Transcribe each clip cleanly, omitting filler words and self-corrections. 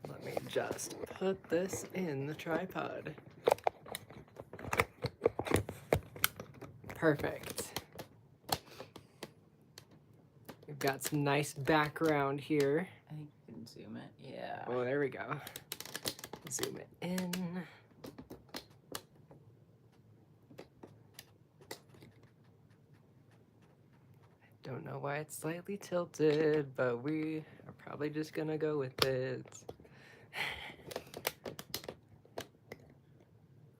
Let me just put this in the tripod. Perfect. We've got some nice background here. I think you can zoom it. Yeah. Oh, there we go. Zoom it in. Don't know why it's slightly tilted, but we are probably just gonna go with it.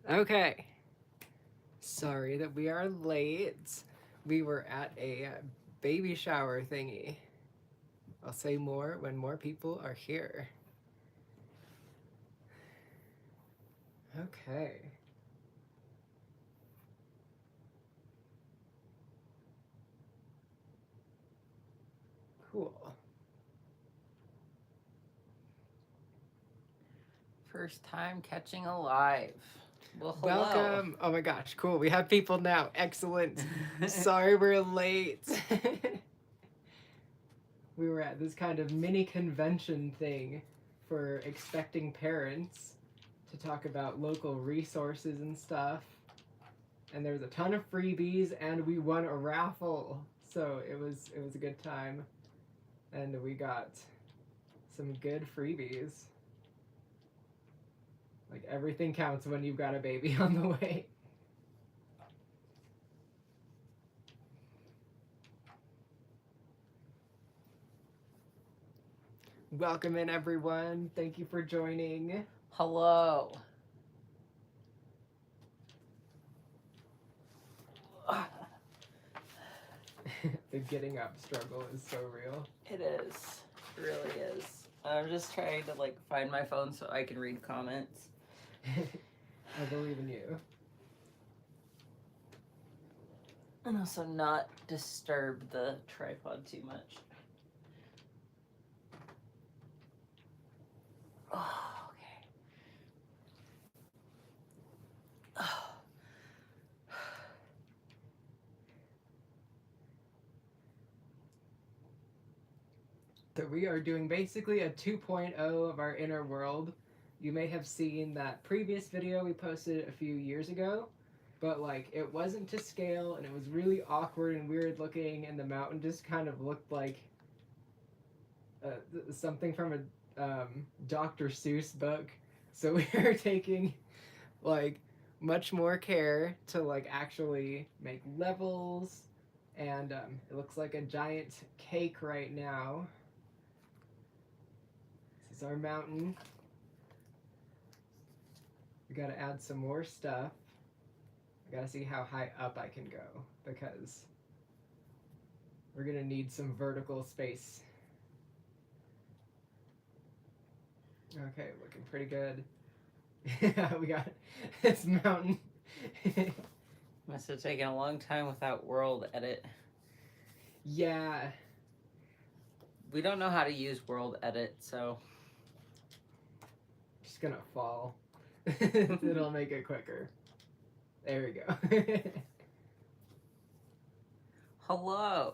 Okay. Sorry that we are late. We were at a baby shower thingy. I'll say more when more people are here. Okay. Cool. First time catching a live. Well, hello. Welcome. Oh my gosh, cool. We have people now. Excellent. Sorry we're late. We were at this kind of mini convention thing for expecting parents to talk about local resources and stuff. And there was a ton of freebies and we won a raffle. So it was a good time. And we got some good freebies. Like everything counts when you've got a baby on the way. Welcome in, everyone. Thank you for joining. Hello. The getting up struggle is so real. It is. It really is. I'm just trying to like find my phone so I can read comments. I believe in you. And also not disturb the tripod too much. Oh, okay. Oh. So we are doing basically a 2.0 of our inner world. You may have seen that previous video we posted a few years ago, but like it wasn't to scale and it was really awkward and weird looking, and the mountain just kind of looked like something from a Dr. Seuss book. So we are taking like much more care to like actually make levels, and it looks like a giant cake right now. This is our mountain. We gotta add some more stuff. I gotta see how high up I can go because we're gonna need some vertical space. Okay, looking pretty good. We got this mountain. Must have taken a long time without world edit. Yeah. We don't know how to use world edit, so. Just gonna fall. It'll make it quicker. There we go. Hello.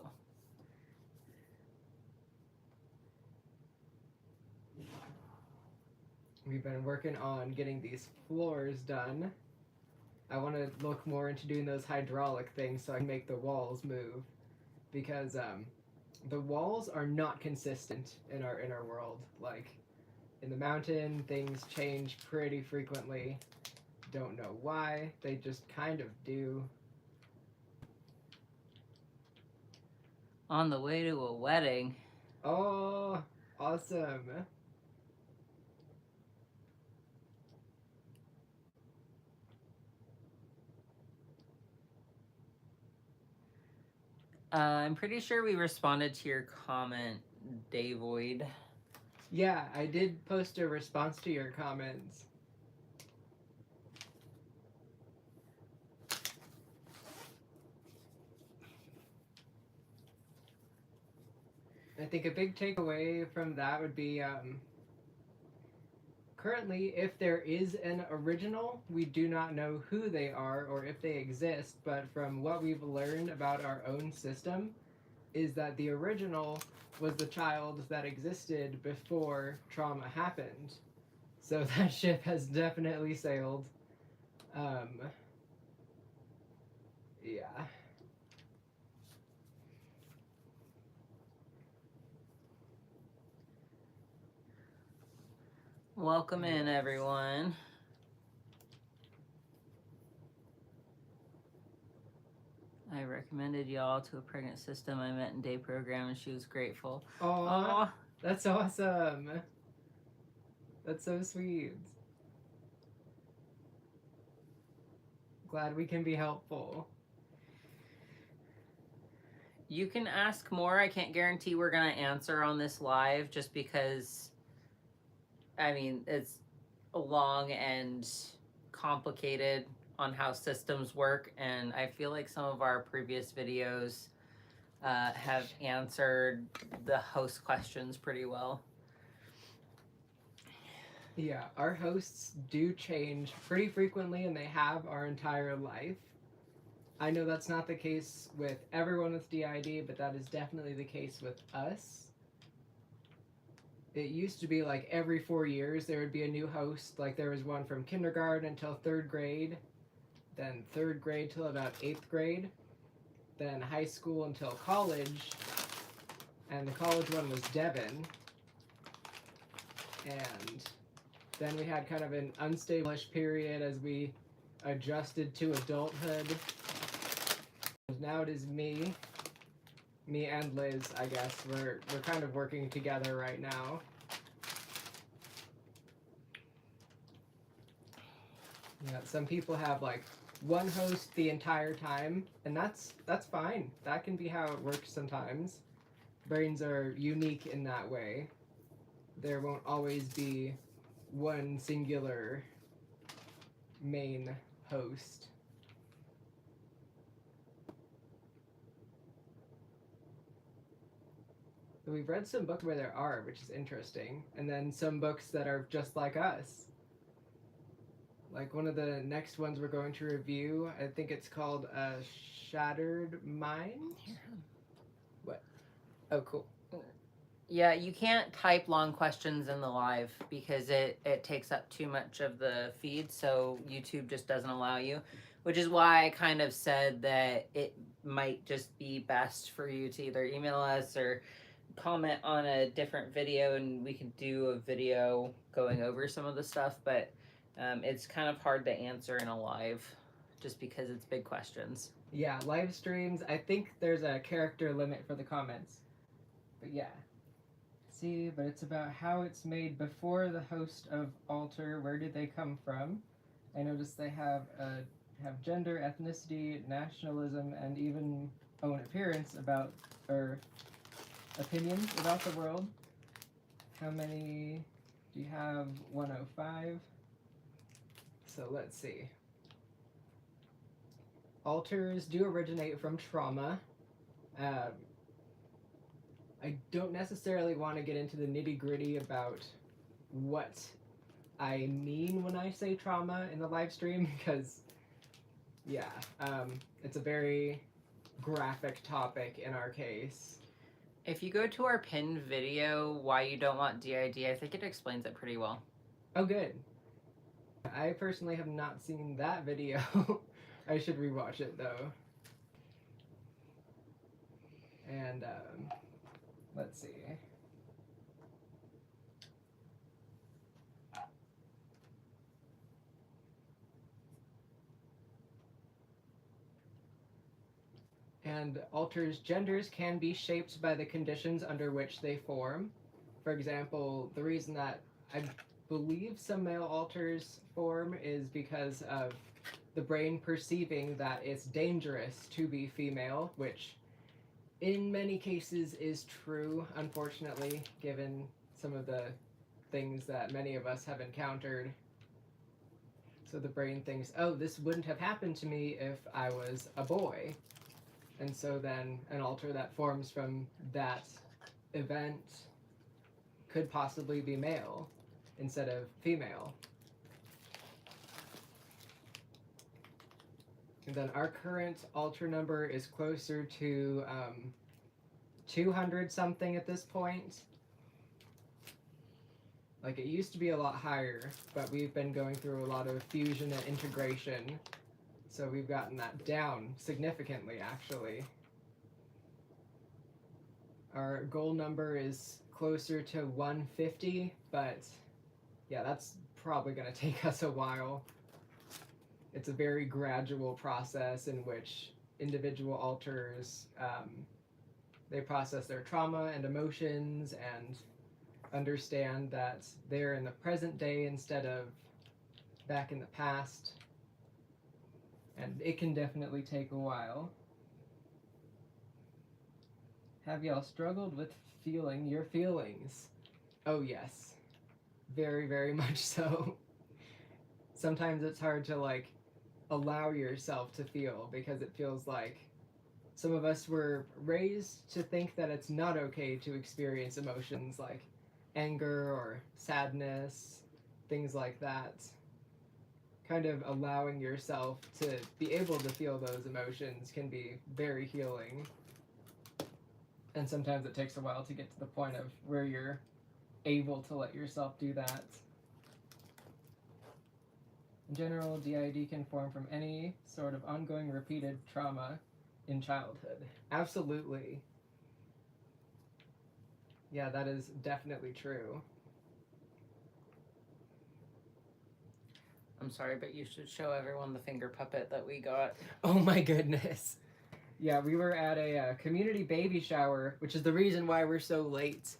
We've been working on getting these floors done. I want to look more into doing those hydraulic things so I can make the walls move, because the walls are not consistent in our inner world. Like in the mountain, things change pretty frequently. Don't know why, they just kind of do. On the way to a wedding. Oh, awesome. I'm pretty sure we responded to your comment, Davoid. Yeah, I did post a response to your comments. I think a big takeaway from that would be currently, if there is an original, we do not know who they are or if they exist, but from what we've learned about our own system, is that the original was the child that existed before trauma happened. So that ship has definitely sailed. Yeah. Welcome in, everyone. I recommended y'all to a pregnant system I met in day program, and she was grateful. Aww, that's awesome. That's so sweet. Glad we can be helpful. You can ask more. I can't guarantee we're going to answer on this live just because, I mean, it's long and complicated on how systems work, and I feel like some of our previous videos have answered the host questions pretty well. Yeah, our hosts do change pretty frequently, and they have our entire life. I know that's not the case with everyone with d.i.d, but that is definitely the case with us. It used to be like every 4 years there would be a new host. Like there was one from kindergarten until 3rd grade, then 3rd grade till about 8th grade, then high school until college, and the college one was Devin. And then we had kind of an unstable-ish period as we adjusted to adulthood. Now it is me and Liz, I guess. We're kind of working together right now. Yeah, some people have like one host the entire time, and that's fine. That can be how it works sometimes. Brains are unique in that way. There won't always be one singular main host. We've read some books where there are, which is interesting, and then some books that are just like us. Like one of the next ones we're going to review, I think it's called Shattered Mind. What? Oh, cool. Yeah, you can't type long questions in the live because it takes up too much of the feed, so YouTube just doesn't allow you, which is why I kind of said that it might just be best for you to either email us or comment on a different video, and we can do a video going over some of the stuff, but it's kind of hard to answer in a live just because it's big questions. Yeah, live streams, I think there's a character limit for the comments. But yeah. See, but it's about how it's made before the host of Alter. Where did they come from? I noticed they have gender, ethnicity, nationalism, and even own appearance about, or opinions about the world. How many do you have? 105. So let's see. Alters do originate from trauma. I don't necessarily want to get into the nitty-gritty about what I mean when I say trauma in the live stream, because, yeah, it's a very graphic topic in our case. If you go to our pinned video, why you don't want d.i.d, I think it explains it pretty well. Oh, good. I personally have not seen that video. I should rewatch it, though. And, let's see. And alters genders can be shaped by the conditions under which they form. For example, the reason that I believe some male alters form is because of the brain perceiving that it's dangerous to be female, which in many cases is true, unfortunately, given some of the things that many of us have encountered. So the brain thinks, oh, this wouldn't have happened to me if I was a boy. And so then an alter that forms from that event could possibly be male instead of female. And then our current alter number is closer to 200 something at this point. Like, it used to be a lot higher, but we've been going through a lot of fusion and integration, so we've gotten that down significantly, actually. Our goal number is closer to 150, but yeah, that's probably going to take us a while. It's a very gradual process in which individual alters, they process their trauma and emotions and understand that they're in the present day instead of back in the past. And it can definitely take a while. Have y'all struggled with feeling your feelings? Oh yes. Very, very much so. Sometimes it's hard to like allow yourself to feel because it feels like some of us were raised to think that it's not okay to experience emotions like anger or sadness, things like that. Kind of allowing yourself to be able to feel those emotions can be very healing. And sometimes it takes a while to get to the point of where you're able to let yourself do that. In general, d.i.d. can form from any sort of ongoing repeated trauma in childhood. Absolutely. Yeah, that is definitely true. I'm sorry, but you should show everyone the finger puppet that we got. Oh my goodness. Yeah, we were at a community baby shower, which is the reason why we're so late.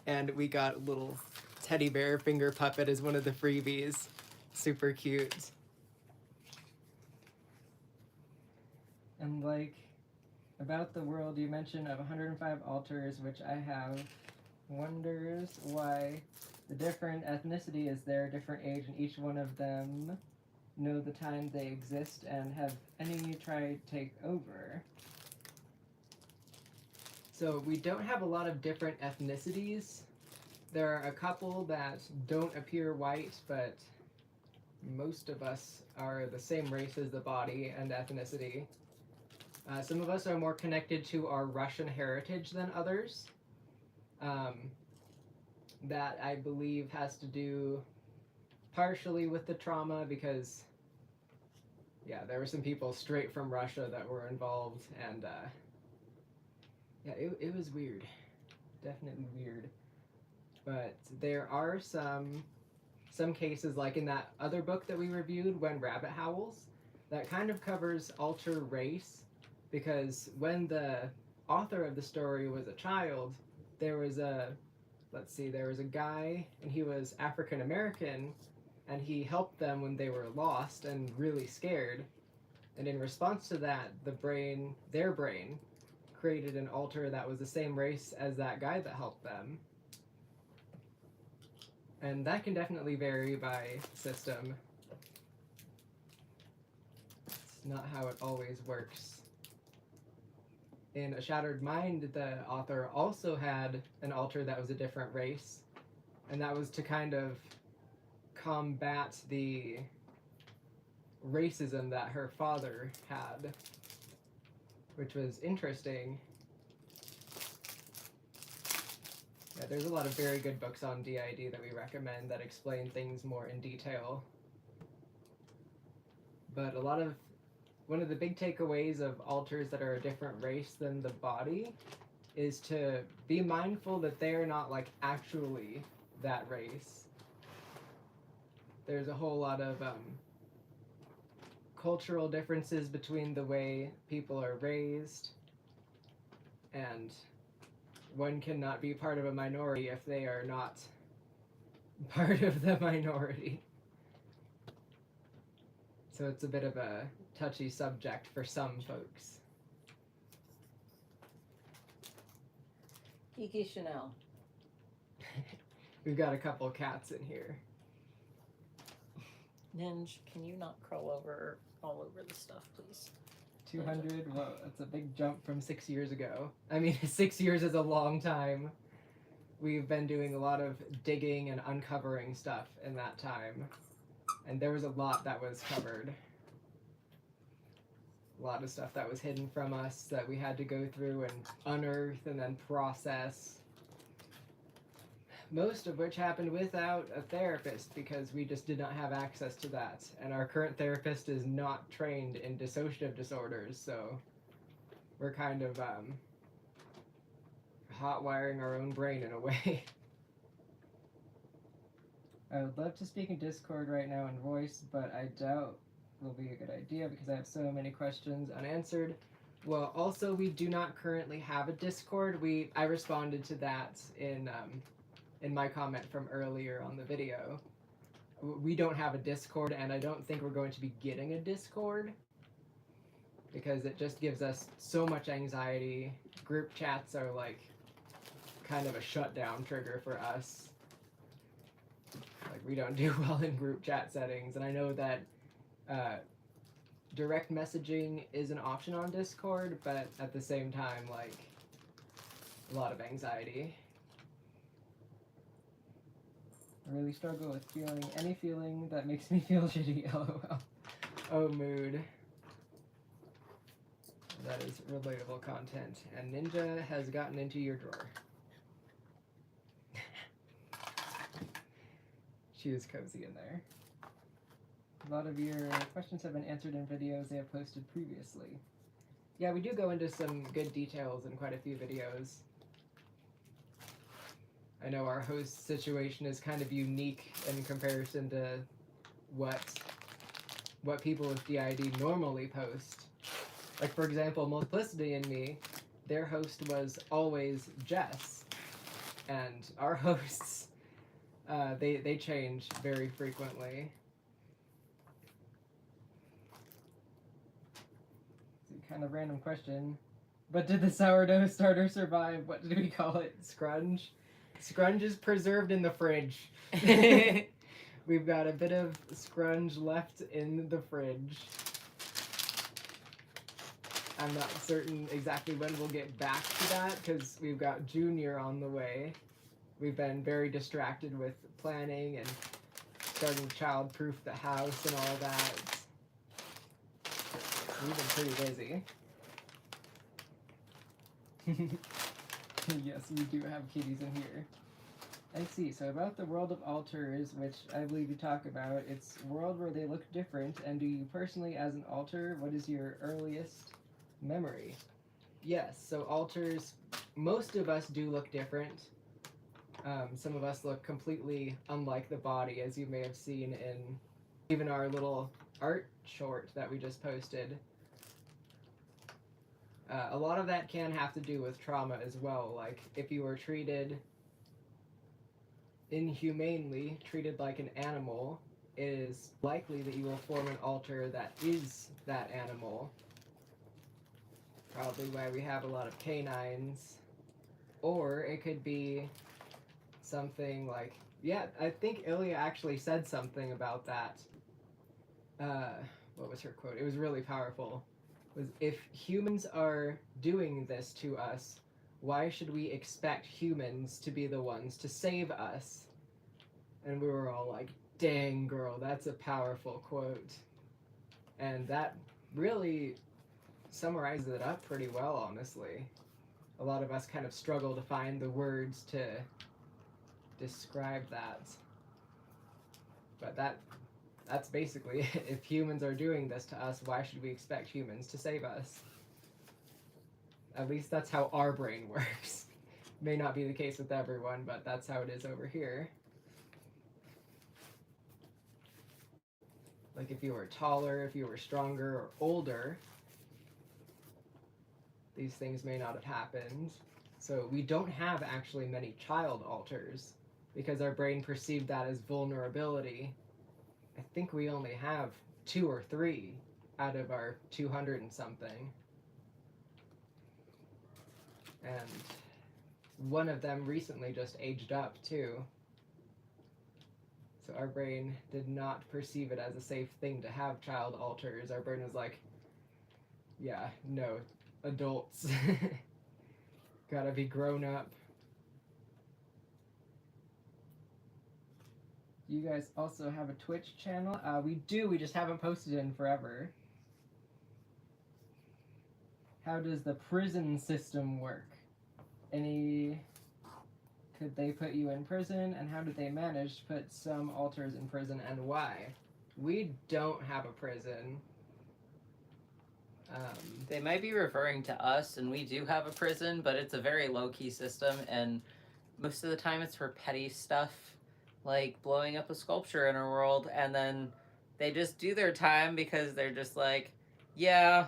And we got a little teddy bear finger puppet as one of the freebies. Super cute. And like, about the world, you mentioned of 105 altars, which I have. Wonders why the different ethnicity is there, different age, and each one of them know the time they exist, and have any tried take over? So we don't have a lot of different ethnicities. There are a couple that don't appear white, but most of us are the same race as the body and ethnicity. Some of us are more connected to our Russian heritage than others. That I believe has to do partially with the trauma because, yeah, there were some people straight from Russia that were involved, and yeah, it was weird. Definitely weird. But there are some cases, like in that other book that we reviewed, When Rabbit Howls, that kind of covers alter race, because when the author of the story was a child, there was a guy, and he was African American, and he helped them when they were lost and really scared. And in response to that, their brain, created an alter that was the same race as that guy that helped them. And that can definitely vary by system. It's not how it always works. In A Shattered Mind, the author also had an alter that was a different race, and that was to kind of combat the racism that her father had, which was interesting. Yeah, there's a lot of very good books on d.i.d. that we recommend that explain things more in detail. But one of the big takeaways of alters that are a different race than the body is to be mindful that they're not like actually that race. There's a whole lot of cultural differences between the way people are raised, and one cannot be part of a minority if they are not part of the minority. So it's a bit of a touchy subject for some folks. Kiki Chanel. We've got a couple cats in here. Ninja, can you not crawl over all over the stuff, please? 200? Whoa, that's a big jump from 6 years ago. I mean, 6 years is a long time. We've been doing a lot of digging and uncovering stuff in that time. And there was a lot that was covered. A lot of stuff that was hidden from us that we had to go through and unearth and then process. Most of which happened without a therapist because we just did not have access to that. And our current therapist is not trained in dissociative disorders, so we're kind of hot wiring our own brain in a way. I would love to speak in Discord right now in voice, but I doubt will be a good idea because I have so many questions unanswered. Well, also we do not currently have a Discord. I responded to that in my comment from earlier on the video. We don't have a Discord, and I don't think we're going to be getting a Discord because it just gives us so much anxiety. Group chats are like kind of a shutdown trigger for us. Like, we don't do well in group chat settings, and I know that direct messaging is an option on Discord, but at the same time, like, a lot of anxiety. I really struggle with feeling any feeling that makes me feel shitty, lol. Oh, mood. That is relatable content. And Ninja has gotten into your drawer. She is cozy in there. A lot of your questions have been answered in videos they have posted previously. Yeah, we do go into some good details in quite a few videos. I know our host situation is kind of unique in comparison to what people with d.i.d. normally post. Like, for example, Multiplicity and me, their host was always Jess. And our hosts, they change very frequently. It's a kind of random question. But did the sourdough starter survive? What did we call it? Scrunge? Scrunge is preserved in the fridge. We've got a bit of scrunge left in the fridge. I'm not certain exactly when we'll get back to that because we've got Junior on the way. We've been very distracted with planning and starting to child-proof the house and all that. We've been pretty busy. Yes, we do have kitties in here. I see. So about the world of altars, which I believe you talk about, it's a world where they look different. And do you personally, as an altar, what is your earliest memory? Yes. So altars, most of us do look different. Some of us look completely unlike the body, as you may have seen in even our little art short that we just posted. A lot of that can have to do with trauma as well. Like, if you were treated inhumanely, treated like an animal, it is likely that you will form an altar that is that animal. Probably why we have a lot of canines. Or it could be something like, yeah, I think Ilya actually said something about that. What was her quote? It was really powerful. Was, if humans are doing this to us, why should we expect humans to be the ones to save us? And we were all like, dang, girl, that's a powerful quote. And that really summarizes it up pretty well, honestly. A lot of us kind of struggle to find the words to describe that. But that's basically it. If humans are doing this to us, why should we expect humans to save us? At least that's how our brain works. May not be the case with everyone, but that's how it is over here. Like, if you were taller, if you were stronger or older, these things may not have happened. So we don't have actually many child altars because our brain perceived that as vulnerability. I think we only have 2 or 3 out of our 200 and something. And one of them recently just aged up too. So our brain did not perceive it as a safe thing to have child altars. Our brain was like, yeah, no, adults. Gotta be grown up. You guys also have a Twitch channel? We do, we just haven't posted in forever. how does the prison system work? Could they put you in prison, and how did they manage to put some altars in prison, and why? We don't have a prison. They might be referring to us, and we do have a prison, but it's a very low-key system, and most of the time it's for petty stuff, like blowing up a sculpture in a world, and then they just do their time because they're just like, yeah,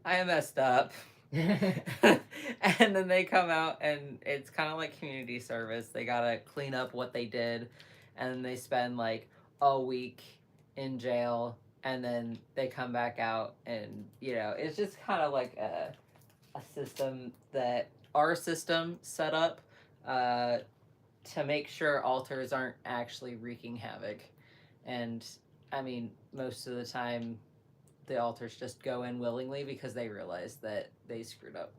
I messed up. And then they come out, and it's kind of like community service. They gotta clean up what they did, and they spend like a week in jail, and then they come back out, and it's just kind of like a system that our system set up to make sure altars aren't actually wreaking havoc. And I mean, most of the time the altars just go in willingly because they realize that they screwed up.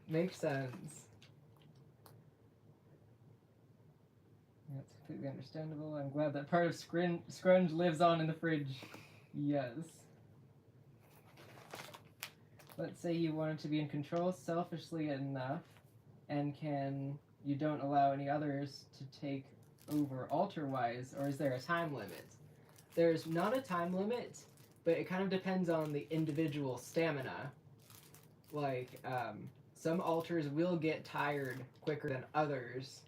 Makes sense. That's completely understandable. I'm glad that part of Scrunge lives on in the fridge. Yes. Let's say you wanted to be in control selfishly enough, and you don't allow any others to take over altar-wise, or is there a time limit? There's not a time limit, but it kind of depends on the individual stamina. Like, some altars will get tired quicker than others,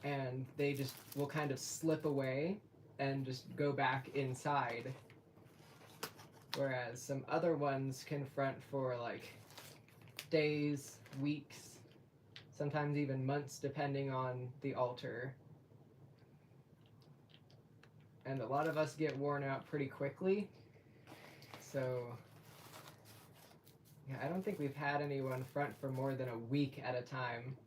and they just will kind of slip away and just go back inside. Whereas some other ones can front for like days, weeks, sometimes even months, depending on the altar. And a lot of us get worn out pretty quickly. So, yeah, I don't think we've had anyone front for more than a week at a time.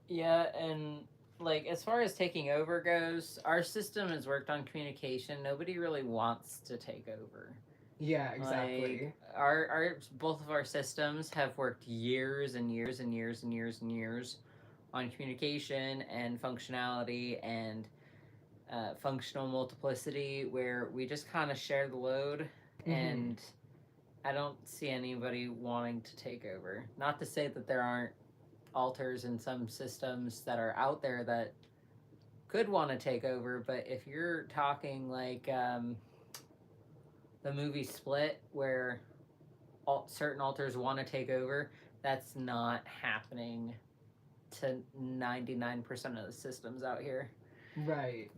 Yeah, and like as far as taking over goes, our system has worked on communication. Nobody really wants to take over. Yeah, exactly. Like, our both of our systems have worked years and years and years and years and years on communication and functionality and functional multiplicity, where we just kind of share the load. And I don't see anybody wanting to take over. Not to say that there aren't altars in some systems that are out there that could want to take over, but if you're talking like the movie Split, where certain altars want to take over, that's not happening to 99% of the systems out here. Right.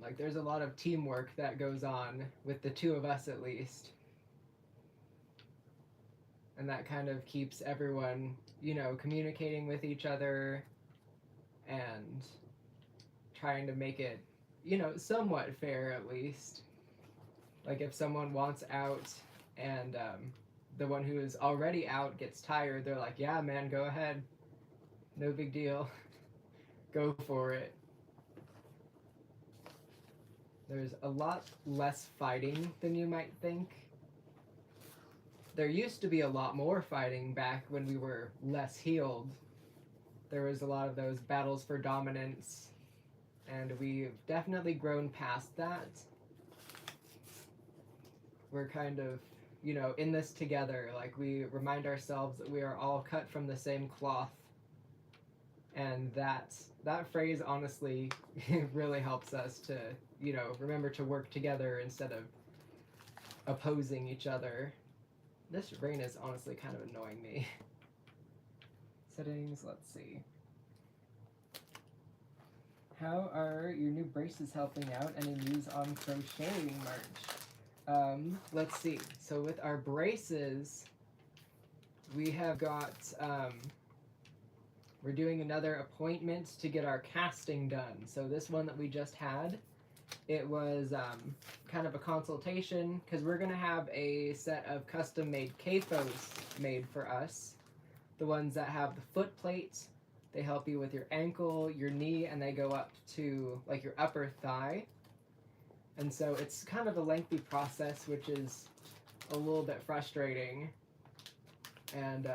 Like, there's a lot of teamwork that goes on with the two of us, at least. And that kind of keeps everyone, communicating with each other and trying to make it, somewhat fair, at least. Like, if someone wants out and the one who is already out gets tired, they're like, yeah, man, go ahead. No big deal. Go for it. There's a lot less fighting than you might think. There used to be a lot more fighting back when we were less healed. There was a lot of those battles for dominance, and we've definitely grown past that. We're kind of, in this together. Like, we remind ourselves that we are all cut from the same cloth. And that phrase, honestly, really helps us to, remember to work together instead of opposing each other. This rain is honestly kind of annoying me. Settings, let's see. How are your new braces helping out? Any news on crocheting merch? Let's see. So with our braces, we have got, we're doing another appointment to get our casting done. So this one that we just had, it was kind of a consultation, because we're going to have a set of custom-made CAFOs made for us. The ones that have the foot plates, they help you with your ankle, your knee, and they go up to like your upper thigh. And so it's kind of a lengthy process, which is a little bit frustrating. And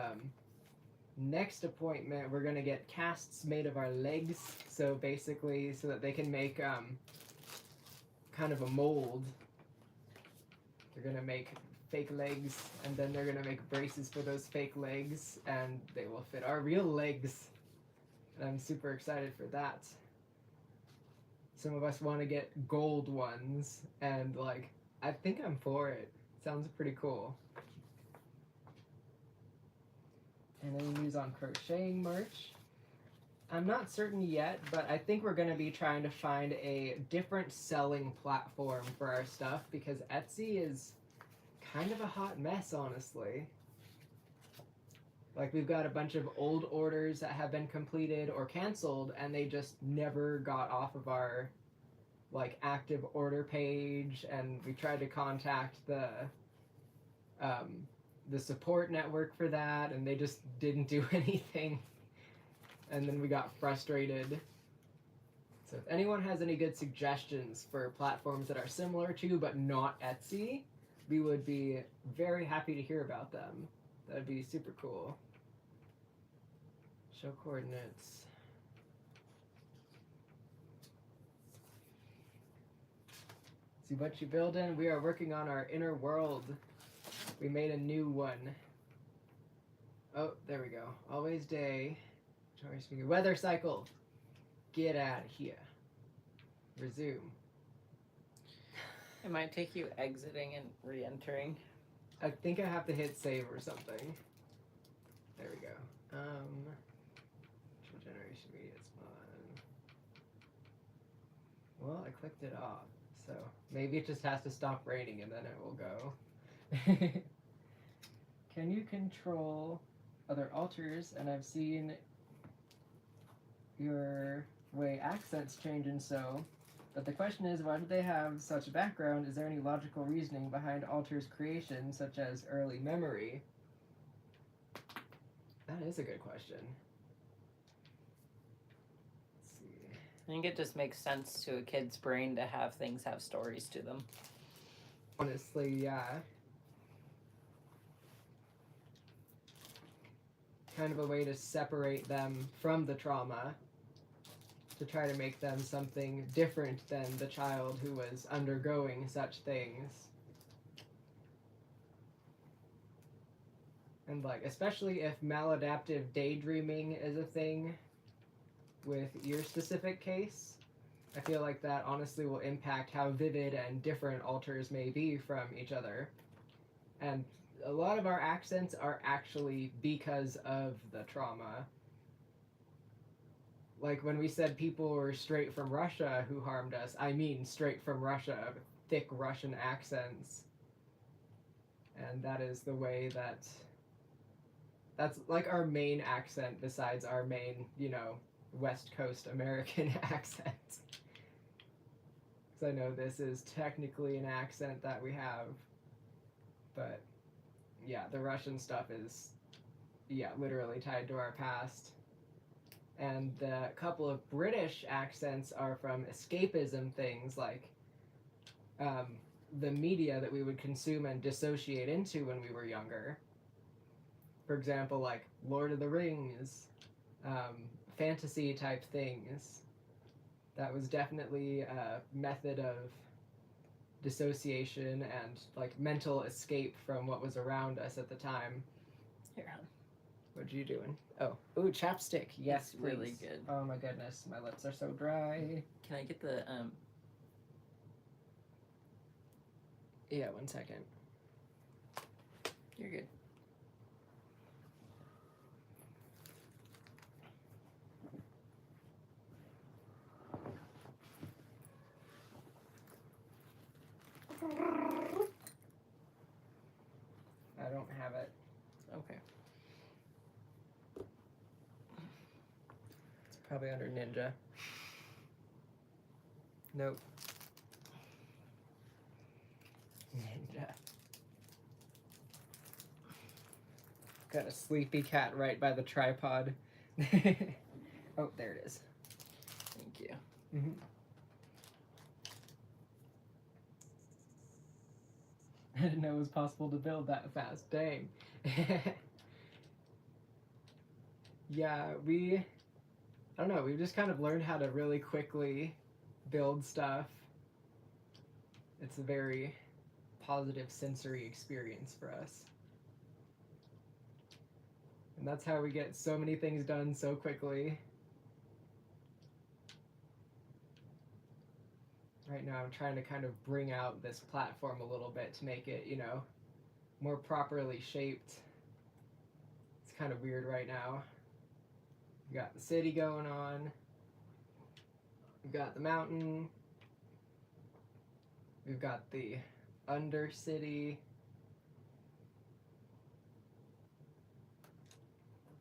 next appointment, we're gonna get casts made of our legs. So basically, so that they can make kind of a mold. They're gonna make fake legs, and then they're gonna make braces for those fake legs, and they will fit our real legs. And I'm super excited for that. Some of us want to get gold ones, and like, I think I'm for it. Sounds pretty cool. And then we use on crocheting merch. I'm not certain yet, but I think we're going to be trying to find a different selling platform for our stuff, because Etsy is kind of a hot mess, honestly. Like, we've got a bunch of old orders that have been completed or canceled, and they just never got off of our like active order page, and we tried to contact the support network for that, and they just didn't do anything. And then we got frustrated. So if anyone has any good suggestions for platforms that are similar to but not Etsy, we would be very happy to hear about them. That'd be super cool. Show coordinates. See what you build in. We are working on our inner world. We made a new one. Oh, there we go. Always day. Weather cycle. Get out of here. Resume. It might take you exiting and re-entering. I think I have to hit save or something. There we go. Generation media spawn. Well, I clicked it off, so maybe it just has to stop raining and then it will go. Can you control other altars? And I've seen your way accents change and so. But the question is, why do they have such a background? Is there any logical reasoning behind altars' creation, such as early memory? That is a good question. Let's see. I think it just makes sense to a kid's brain to have things have stories to them. Honestly, yeah. Kind of a way to separate them from the trauma, to try to make them something different than the child who was undergoing such things. And like, especially if maladaptive daydreaming is a thing with your specific case, I feel like that honestly will impact how vivid and different altars may be from each other. And a lot of our accents are actually because of the trauma. Like when we said people were straight from Russia who harmed us, I mean straight from Russia, thick Russian accents. And that is the way that's like our main accent besides our main, West Coast American accent. Because I know this is technically an accent that we have, but yeah, the Russian stuff is, literally tied to our past. And the couple of British accents are from escapism things, like the media that we would consume and dissociate into when we were younger. For example, like Lord of the Rings, fantasy type things. That was definitely a method of dissociation and like mental escape from what was around us at the time. Here, hon. What are you doing? Ooh, chapstick. Yes, It's really please. good. Oh my goodness, my lips are so dry. Can I get the Yeah, 1 second. You're good. I don't have it. Okay. It's probably under Ninja. Nope. Ninja. Got a sleepy cat right by the tripod. Oh, there it is. Thank you. Mm-hmm. I didn't know it was possible to build that fast. Dang. Yeah, I don't know, we've just kind of learned how to really quickly build stuff. It's a very positive sensory experience for us. And that's how we get so many things done so quickly. Right now I'm trying to kind of bring out this platform a little bit to make it, more properly shaped. It's kind of weird right now. We got the city going on. We've got the mountain. We've got the Undercity.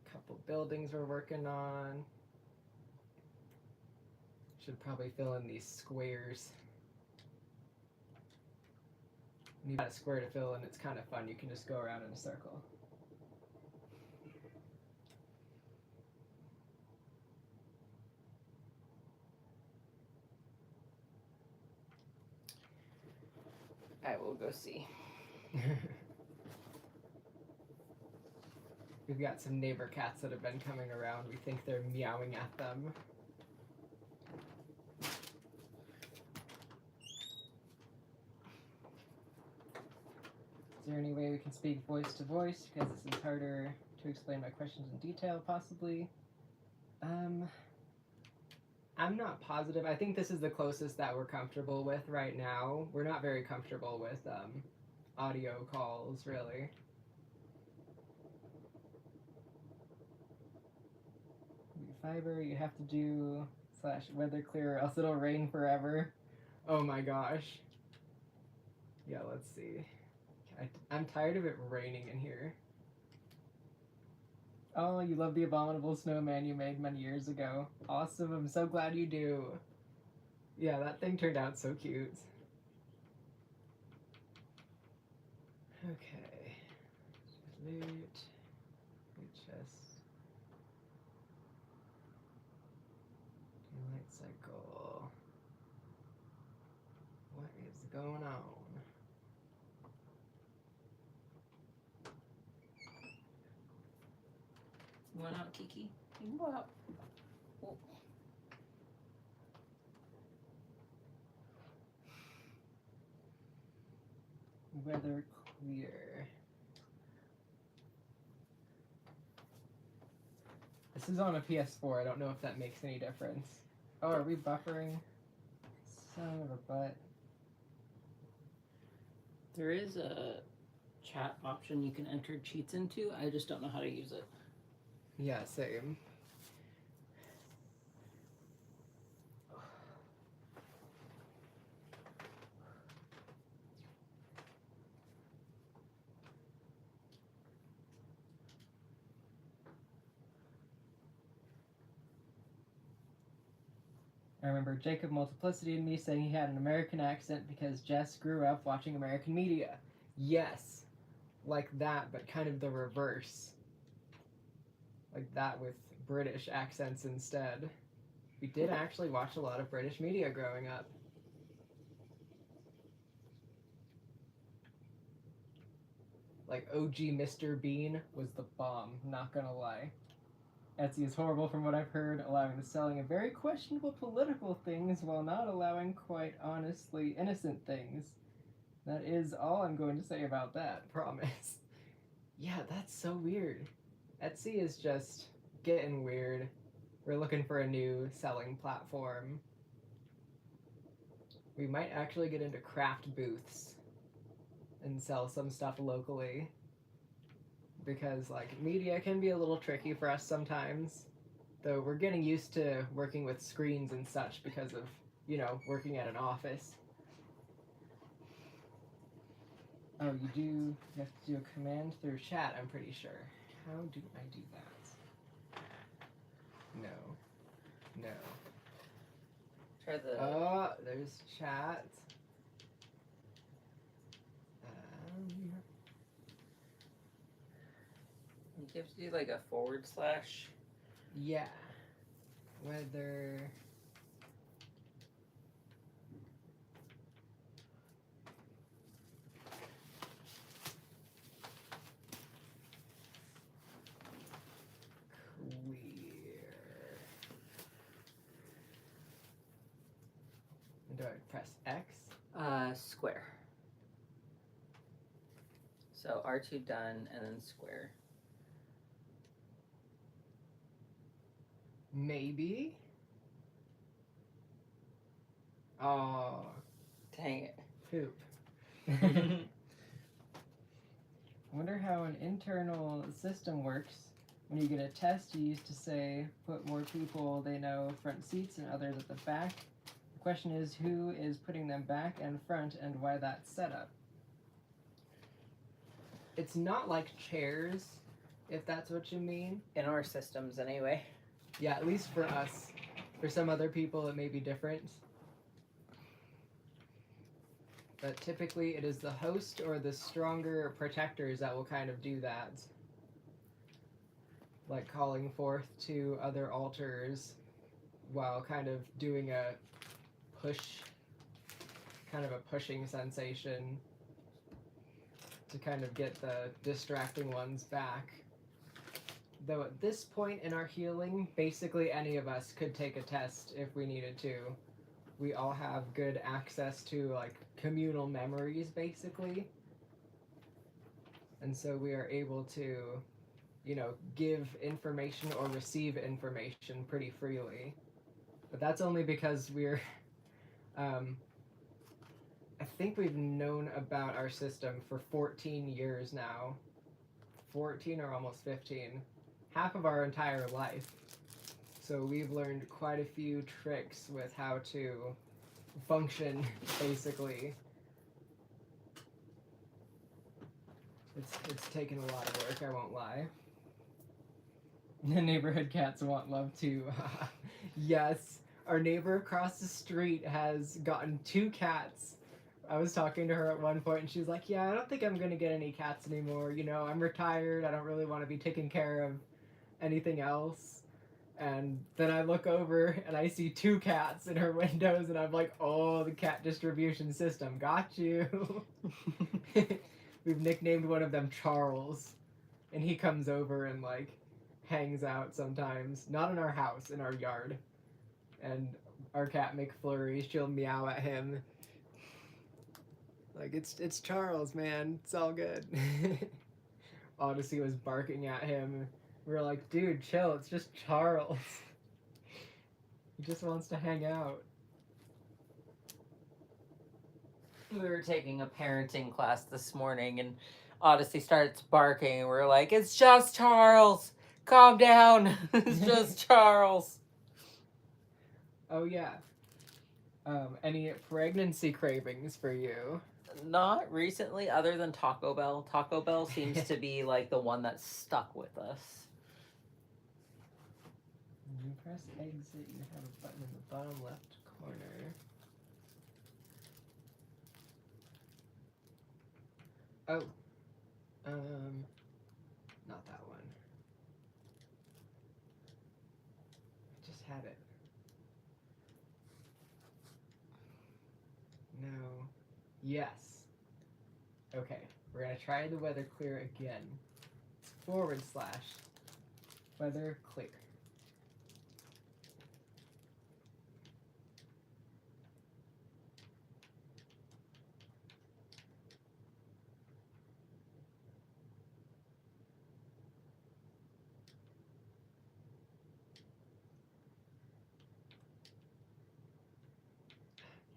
A couple buildings we're working on. Should probably fill in these squares. When you've got a square to fill in, it's kind of fun. You can just go around in a circle. I will go see. We've got some neighbor cats that have been coming around. We think they're meowing at them. Is there any way we can speak voice to voice? Because this is harder to explain my questions in detail, possibly. I'm not positive. I think this is the closest that we're comfortable with right now. We're not very comfortable with audio calls, really. Fiber, you have to do /weather clear or else it'll rain forever. Oh my gosh. Yeah, let's see. I'm tired of it raining in here. Oh, you love the abominable snowman you made many years ago. Awesome, I'm so glad you do. Yeah, that thing turned out so cute. Okay. Loot. Loot chest. Light cycle. What is going on? You want out, Kiki? You can go out. Oh. Weather clear. This is on a PS4. I don't know if that makes any difference. Oh, are we buffering? Son of a butt. There is a chat option you can enter cheats into. I just don't know how to use it. Yeah, same. I remember Jacob Multiplicity and me saying he had an American accent because Jess grew up watching American media. Yes, like that, but kind of the reverse. Like that with British accents instead. We did actually watch a lot of British media growing up. Like OG Mr. Bean was the bomb, not gonna lie. Etsy is horrible from what I've heard, allowing the selling of very questionable political things while not allowing quite honestly innocent things. That is all I'm going to say about that, promise. Yeah, that's so weird. Etsy is just getting weird. We're looking for a new selling platform. We might actually get into craft booths and sell some stuff locally. Because like media can be a little tricky for us sometimes, though we're getting used to working with screens and such because of working at an office. Oh, you have to do a command through chat, I'm pretty sure. How do I do that? No. Try the Oh, there's chat. you have to do like a /. Yeah. Weather. Clear. press X. Square. So R2 done, and then square. Maybe. Oh, Dang it. poop. I wonder how an internal system works. When you get a test, you used to say, put more people they know front seats and others at the back. The question is, who is putting them back and front, and why that's set up? It's not like chairs, if that's what you mean. In our systems, anyway. Yeah, at least for us. For some other people, it may be different. But typically, it is the host or the stronger protectors that will kind of do that. Like calling forth to other altars while kind of doing a push, kind of a pushing sensation to kind of get the distracting ones back. Though at this point in our healing, basically any of us could take a test if we needed to. We all have good access to like communal memories, basically. And so we are able to, you know, give information or receive information pretty freely. But that's only because we're, I think we've known about our system for 14 years now. 14 or almost 15. Half of our entire life. So we've learned quite a few tricks with how to function, basically. It's taken a lot of work, I won't lie. The neighborhood cats want love too. Yes, our neighbor across the street has gotten 2 cats. I was talking to her at one point and she was like, yeah, I don't think I'm gonna get any cats anymore. You know, I'm retired. I don't really want to be taking care of anything else. And then I look over and I see 2 cats in her windows and I'm like, oh, the cat distribution system got you. We've nicknamed one of them Charles. And he comes over and like hangs out sometimes. Not in our house, in our yard. And our cat McFlurry, she'll meow at him. Like, it's Charles, man. It's all good. Odyssey was barking at him. We were like, dude, chill. It's just Charles. He just wants to hang out. We were taking a parenting class this morning, and Odyssey starts barking, and we're like, it's just Charles. Calm down. It's just Charles. Oh, yeah. Any pregnancy cravings for you? Not recently, other than Taco Bell. Taco Bell seems to be like the one that's stuck with us. When you press exit, you have a button in the bottom left corner. Oh. Not that one. I just had it. No. Yes. Okay, we're gonna try the weather clear again. It's / weather clear.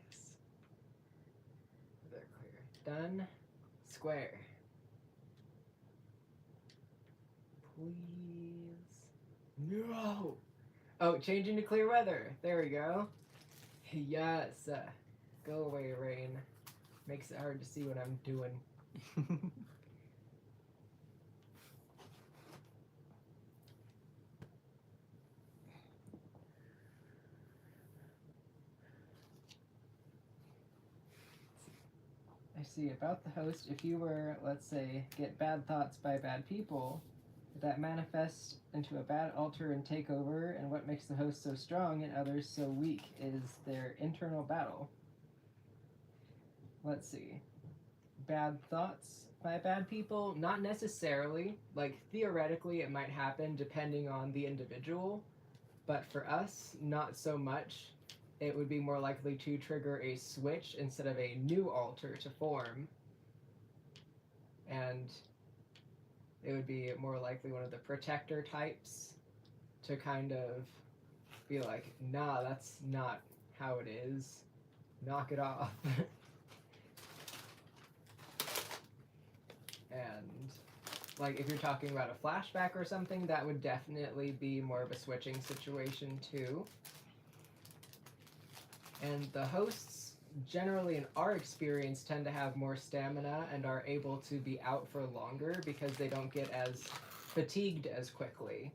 Yes. Weather clear. Done. Square. Please. No! Oh, changing to clear weather. There we go. Yes. Go away, rain. Makes it hard to see what I'm doing. I see. About the host, if you were, let's say, get bad thoughts by bad people, that manifests into a bad altar and take over, and what makes the host so strong and others so weak is their internal battle. Let's see. Bad thoughts by bad people? Not necessarily. Like, theoretically, it might happen depending on the individual, but for us, not so much. it would be more likely to trigger a switch instead of a new altar to form. And it would be more likely one of the protector types to kind of be like, nah, that's not how it is. Knock it off. And like if you're talking about a flashback or something, that would definitely be more of a switching situation too. And the hosts generally in our experience tend to have more stamina and are able to be out for longer because they don't get as fatigued as quickly.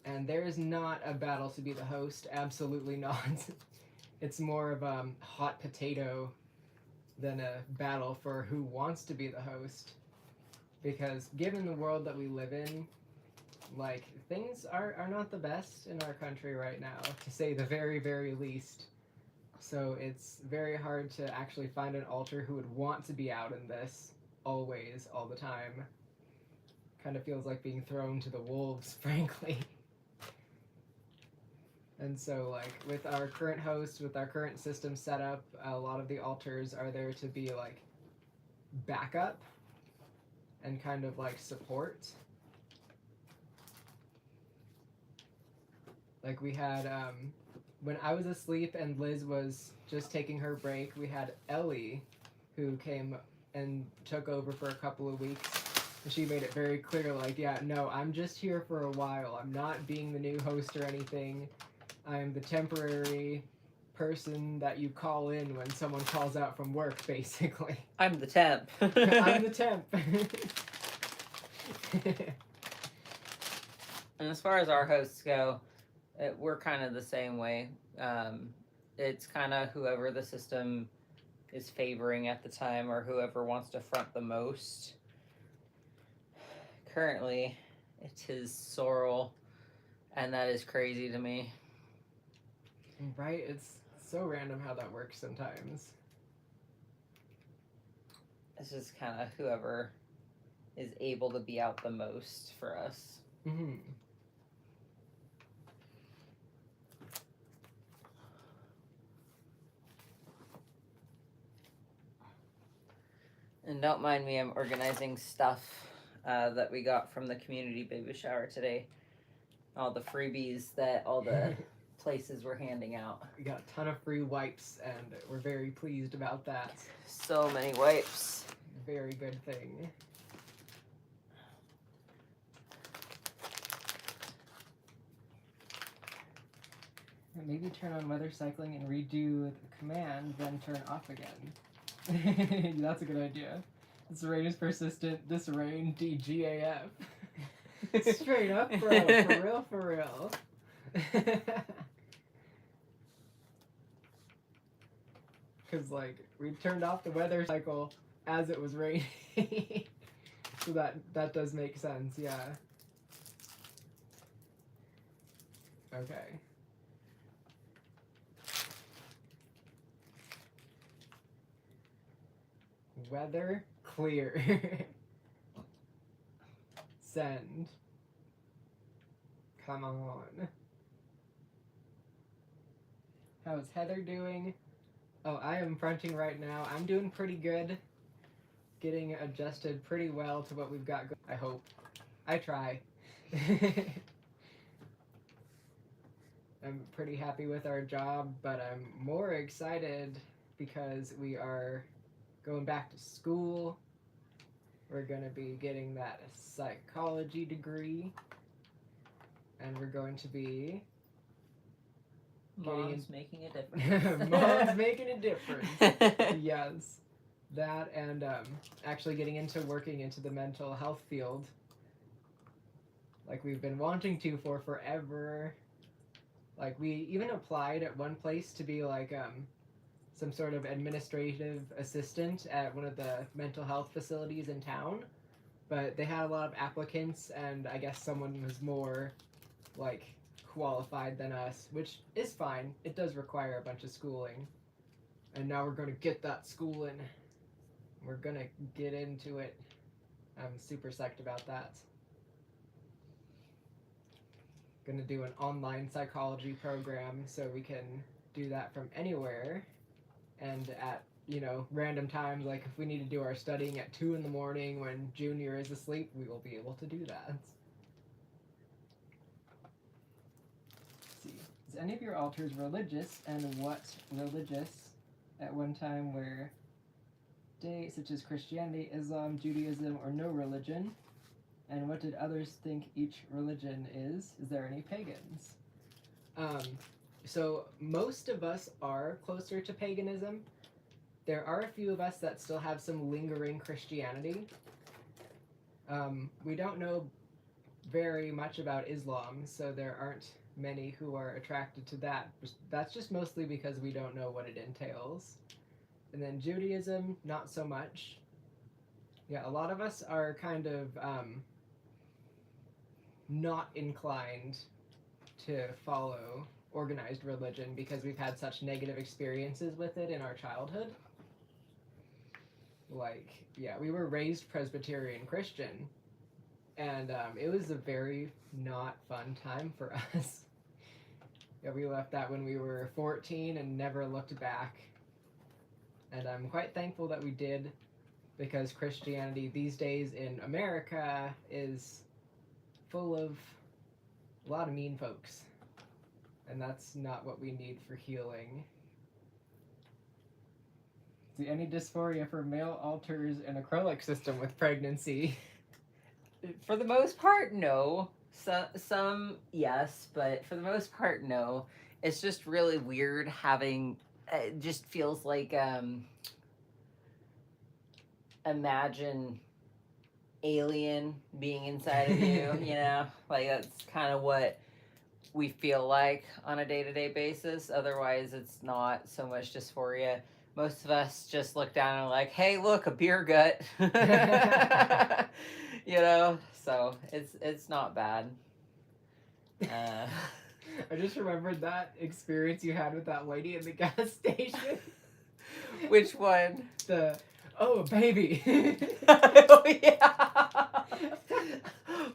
And there is not a battle to be the host, absolutely not. It's more of a hot potato than a battle for who wants to be the host. Because given the world that we live in, like, things are not the best in our country right now, to say the very, very least. So it's very hard to actually find an altar who would want to be out in this always, all the time. Kind of feels like being thrown to the wolves, frankly. And so, like, with our current host, with our current system set up, a lot of the altars are there to be, like, backup and kind of, like, support. Like, we had, when I was asleep and Liz was just taking her break, we had Ellie, who came and took over for a couple of weeks. And she made it very clear, like, yeah, no, I'm just here for a while. I'm not being the new host or anything. I'm the temporary person that you call in when someone calls out from work, basically. I'm the temp. I'm the temp. And as far as our hosts go, we're kind of the same way. It's kind of whoever the system is favoring at the time or whoever wants to front the most. Currently, it is Sorrel, and that is crazy to me. Right? It's so random how that works sometimes. It's just kind of whoever is able to be out the most for us. Mm-hmm. And don't mind me, I'm organizing stuff that we got from the community baby shower today. All the freebies that all the places were handing out. We got a ton of free wipes, and we're very pleased about that. So many wipes. Very good thing. And maybe turn on weather cycling and redo the command, then turn off again. That's a good idea. This rain is persistent. This rain, DGAF. Straight up, bro. For real, for real. Because, like, we turned off the weather cycle as it was raining. So that does make sense, yeah. Okay. Weather clear. Send. Come on. How's Heather doing? Oh, I am fronting right now. I'm doing pretty good. Getting adjusted pretty well to what we've got going. I hope. I try. I'm pretty happy with our job, but I'm more excited because we are going back to school. We're going to be getting that psychology degree. And we're going to be... Mom's making a difference. Mom's making a difference. Yes. That and actually getting into working into the mental health field. Like we've been wanting to for forever. Like we even applied at one place to be like some sort of administrative assistant at one of the mental health facilities in town. But they had a lot of applicants and I guess someone was more like qualified than us, which is fine. It does require a bunch of schooling. And now we're going to get that schooling. We're going to get into it. I'm super psyched about that. gonna do an online psychology program so we can do that from anywhere, and at random times, like if we need to do our studying at 2 in the morning when Junior is asleep, we will be able to do that. Let's see. Is any of your altars religious, and what religious at one time were they, such as Christianity, Islam, Judaism, or no religion? And what did others think each religion is? Is there any pagans? So most of us are closer to paganism. There are a few of us that still have some lingering Christianity. We don't know very much about Islam, so there aren't many who are attracted to that. That's just mostly because we don't know what it entails. And then Judaism, not so much. Yeah, a lot of us are kind of not inclined to follow organized religion because we've had such negative experiences with it in our childhood. Like, yeah, we were raised Presbyterian Christian, and it was a very not fun time for us. Yeah, we left that when we were 14 and never looked back. And I'm quite thankful that we did, because Christianity these days in America is full of a lot of mean folks. And that's not what we need for healing. See, any dysphoria for male altars and acrylic system with pregnancy? For the most part, no. Some yes, but for the most part, no. It's just really weird having. It just feels like imagine alien being inside of you. You know, like that's kind of what we feel like on a day-to-day basis. Otherwise, it's not so much dysphoria. Most of us just look down and are like, hey, look, a beer gut. You know, so it's not bad. I just remembered that experience you had with that lady in the gas station. Which one? Oh, baby. Oh, yeah.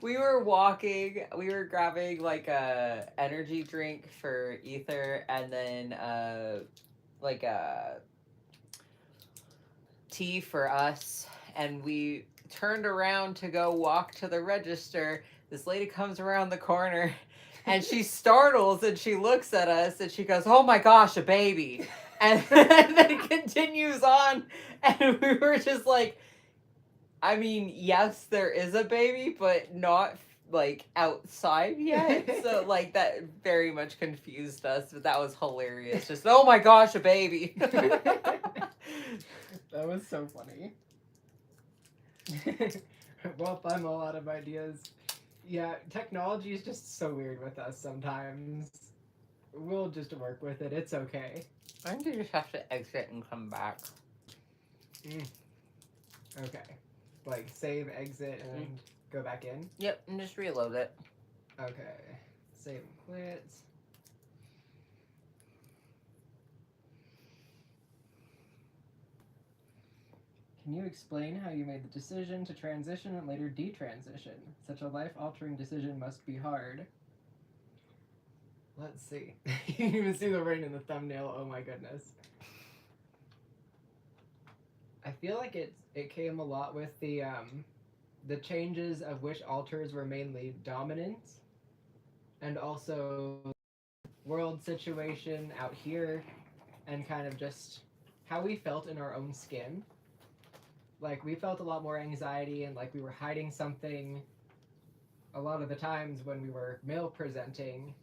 We were walking, we were grabbing like a energy drink for Aether, and then like a tea for us, and we turned around to go walk to the register. This lady comes around the corner and she startles and she looks at us and she goes, oh my gosh, a baby. And then continues on, and we were just like, I mean, yes, there is a baby, but not like outside yet. So like that very much confused us, but that was hilarious. Just, oh my gosh, a baby. That was so funny. Well, I'm all out of ideas. Yeah, technology is just so weird with us sometimes. We'll just work with it. It's okay. I think you just have to exit and come back. Okay. Like, save, exit, and go back in? Yep, and just reload it. Okay. Save and quit. Can you explain how you made the decision to transition and later detransition? Such a life-altering decision must be hard. Let's see. You can even see the rain in the thumbnail. Oh my goodness. I feel like it came a lot with the changes of which altars were mainly dominant, and also world situation out here, and kind of just how we felt in our own skin. Like, we felt a lot more anxiety and like we were hiding something a lot of the times when we were male presenting,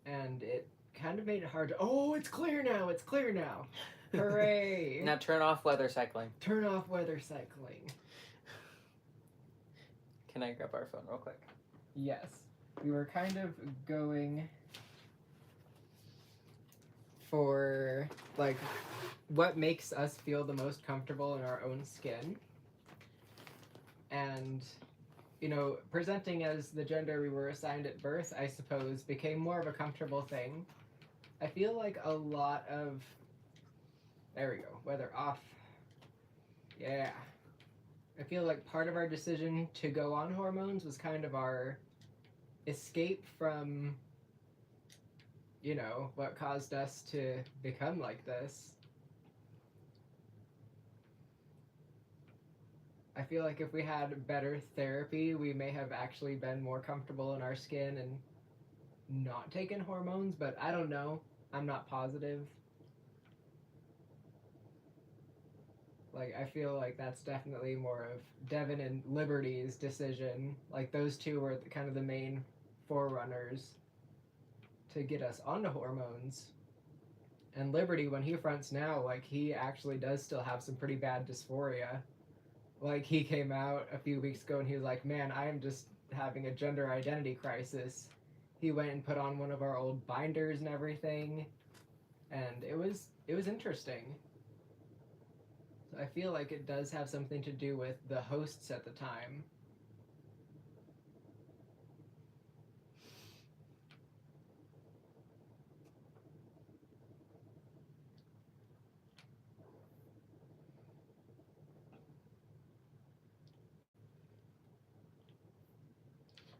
and it kind of made it hard to, oh, it's clear now, it's clear now. Hooray. Now turn off weather cycling. Turn off weather cycling. Can I grab our phone real quick? Yes. We were kind of going for, like, what makes us feel the most comfortable in our own skin. And, you know, presenting as the gender we were assigned at birth, I suppose, became more of a comfortable thing. I feel like a lot of... There we go. Weather off. Yeah. I feel like part of our decision to go on hormones was kind of our escape from, you know, what caused us to become like this. I feel like if we had better therapy, we may have actually been more comfortable in our skin and not taken hormones, but I don't know. I'm not positive. Like, I feel like that's definitely more of Devin and Liberty's decision. Like, those two were kind of the main forerunners to get us onto hormones. And Liberty, when he fronts now, like, he actually does still have some pretty bad dysphoria. Like, he came out a few weeks ago and he was like, man, I am just having a gender identity crisis. He went and put on one of our old binders and everything, and it was interesting. So I feel like it does have something to do with the hosts at the time.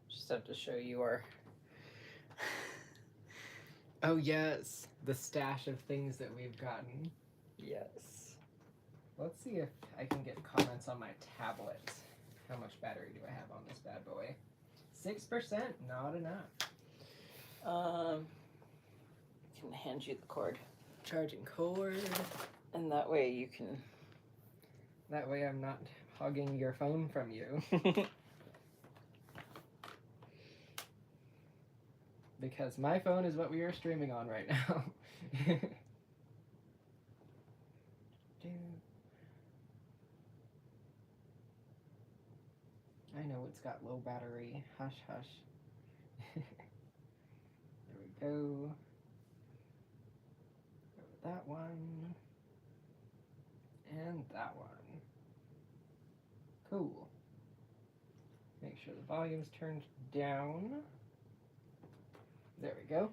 Just have to show you our. Oh yes, the stash of things that we've gotten. Yes. Let's see if I can get comments on my tablet. How much battery do I have on this bad boy? 6%, not enough. Can hand you the cord, Charging cord. and that way you can. That way I'm not hogging your phone from you. Because my phone is what we are streaming on right now. I know it's got low battery. Hush, hush. There we go. That one. And that one. Cool. Make sure the volume's turned down. There we go.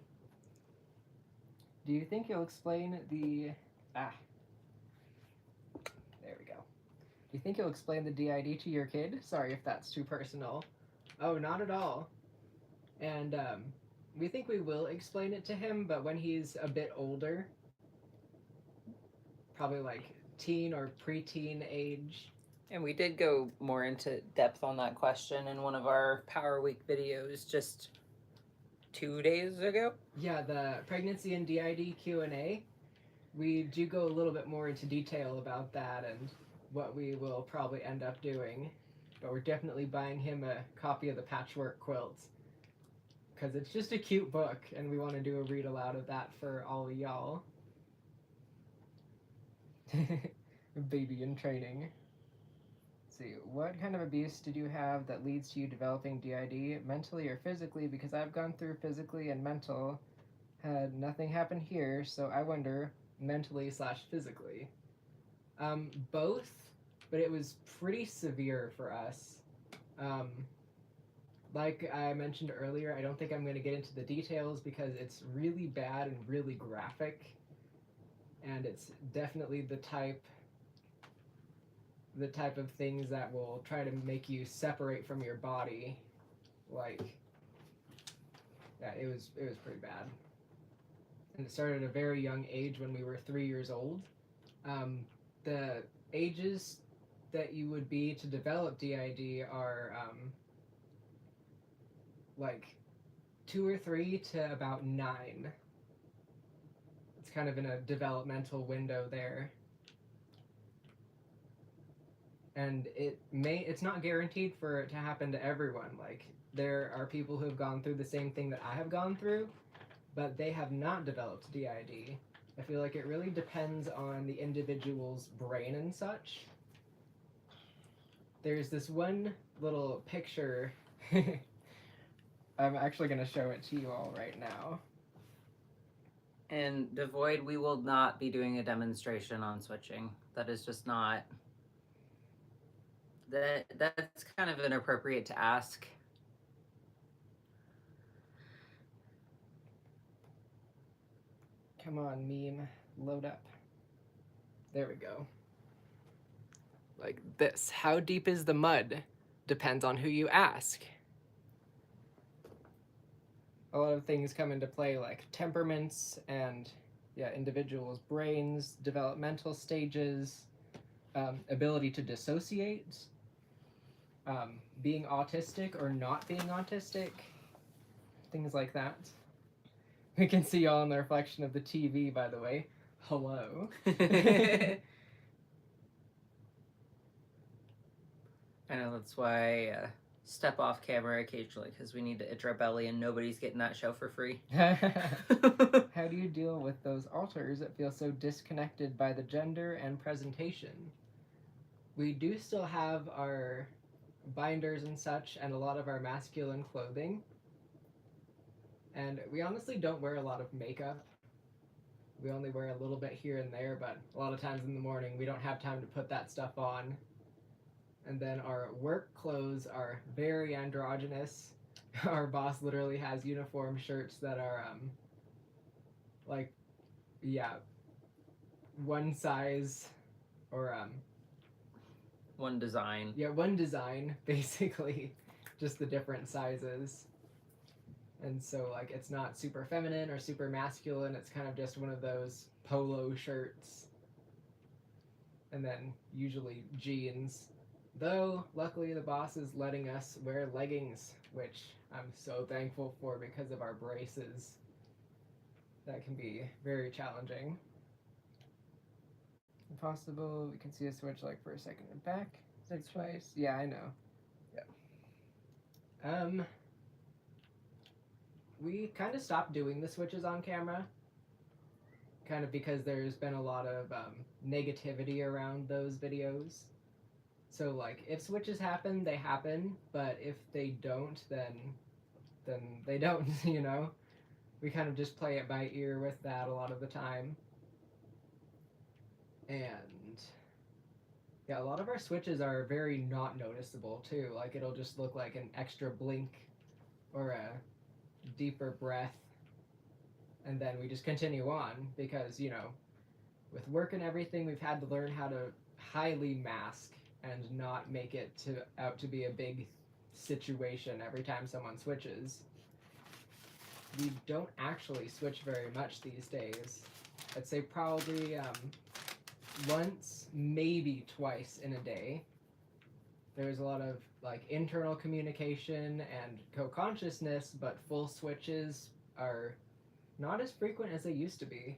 Do you think you'll explain the... There we go. Do you think you'll explain the d.i.d to your kid? Sorry if that's too personal. Oh, not at all. And we think we will explain it to him, but when he's a bit older, probably like teen or preteen age. And we did go more into depth on that question in one of our Power Week videos just 2 days ago. Yeah, the pregnancy and d.i.d Q&A. We do go a little bit more into detail about that and what we will probably end up doing. But we're definitely buying him a copy of the Patchwork Quilt. Because it's just a cute book, and we want to do a read aloud of that for all of y'all. Baby in training. Let's see, what kind of abuse did you have that leads to you developing d.i.d, mentally or physically? Because I've gone through physically and mental. Had nothing happen here, so I wonder mentally/physically. Both, but it was pretty severe for us. Like I mentioned earlier, I don't think I'm going to get into the details because it's really bad and really graphic, and it's definitely the type of things that will try to make you separate from your body. Like, yeah, it was pretty bad. And it started at a very young age when we were 3 years old. The ages that you would be to develop d.i.d are like 2 or 3 to about 9. It's kind of in a developmental window there. And it's not guaranteed for it to happen to everyone. Like, there are people who have gone through the same thing that I have gone through, but they have not developed d.i.d. I feel like it really depends on the individual's brain and such. There's this one little picture. I'm actually going to show it to you all right now. And Devoid, we will not be doing a demonstration on switching. That is just not... That's kind of inappropriate to ask. Come on, meme. Load up. There we go. Like this. How deep is the mud? Depends on who you ask. a lot of things come into play, like temperaments and, yeah, individuals' brains, developmental stages, ability to dissociate, being autistic or not being autistic, things like that. We can see y'all in the reflection of the TV, by the way. Hello. I know, that's why I step off camera occasionally, because we need to itch our belly and nobody's getting that show for free. How do you deal with those alters that feel so disconnected by the gender and presentation? We do still have our binders and such and a lot of our masculine clothing. And we honestly don't wear a lot of makeup. We only wear a little bit here and there, but a lot of times in the morning we don't have time to put that stuff on. And then our work clothes are very androgynous. Our boss literally has uniform shirts that are like, yeah, one size or One design. yeah, one design basically, just the different sizes. And so like it's not super feminine or super masculine, it's kind of just one of those polo shirts. And then usually jeans. Though luckily the boss is letting us wear leggings, which I'm so thankful for because of our braces. That can be very challenging. If possible, we can see a switch like for a second and back. Is it twice? Yeah, I know. Yeah. We kind of stopped doing the switches on camera, kind of because there's been a lot of negativity around those videos. So like, if switches happen, they happen, but if they don't, then they don't. You know, we kind of just play it by ear with that a lot of the time. And yeah, a lot of our switches are very not noticeable too. Like it'll just look like an extra blink or a deeper breath, and then we just continue on because, you know, with work and everything, we've had to learn how to highly mask and not make it out to be a big situation every time someone switches. We don't actually switch very much these days. I'd say probably once, maybe twice in a day. There's a lot of like internal communication and co-consciousness, but full switches are not as frequent as they used to be.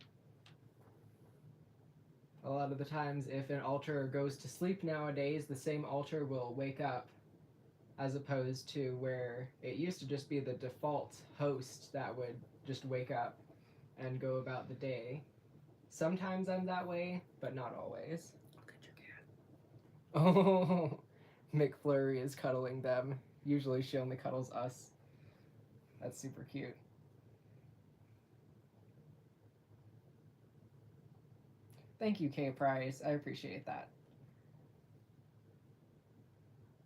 A lot of the times, if an alter goes to sleep nowadays, the same alter will wake up, as opposed to where it used to just be the default host that would just wake up and go about the day. Sometimes I'm that way, but not always. Look at your cat. Oh, McFlurry is cuddling them. Usually she only cuddles us. That's super cute. Thank you, K Price. I appreciate that.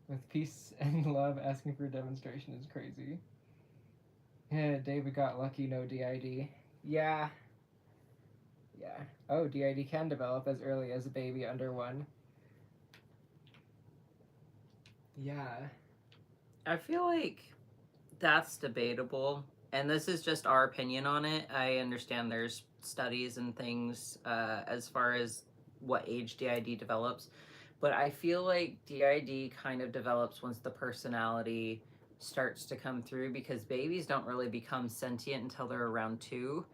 With peace and love, asking for a demonstration is crazy. Yeah, David got lucky, no d.i.d. Yeah. Yeah. Oh, d.i.d can develop as early as a baby under 1. Yeah. I feel like that's debatable, and this is just our opinion on it. I understand there's studies and things as far as what age d.i.d develops, but I feel like d.i.d kind of develops once the personality starts to come through, because babies don't really become sentient until they're around 2.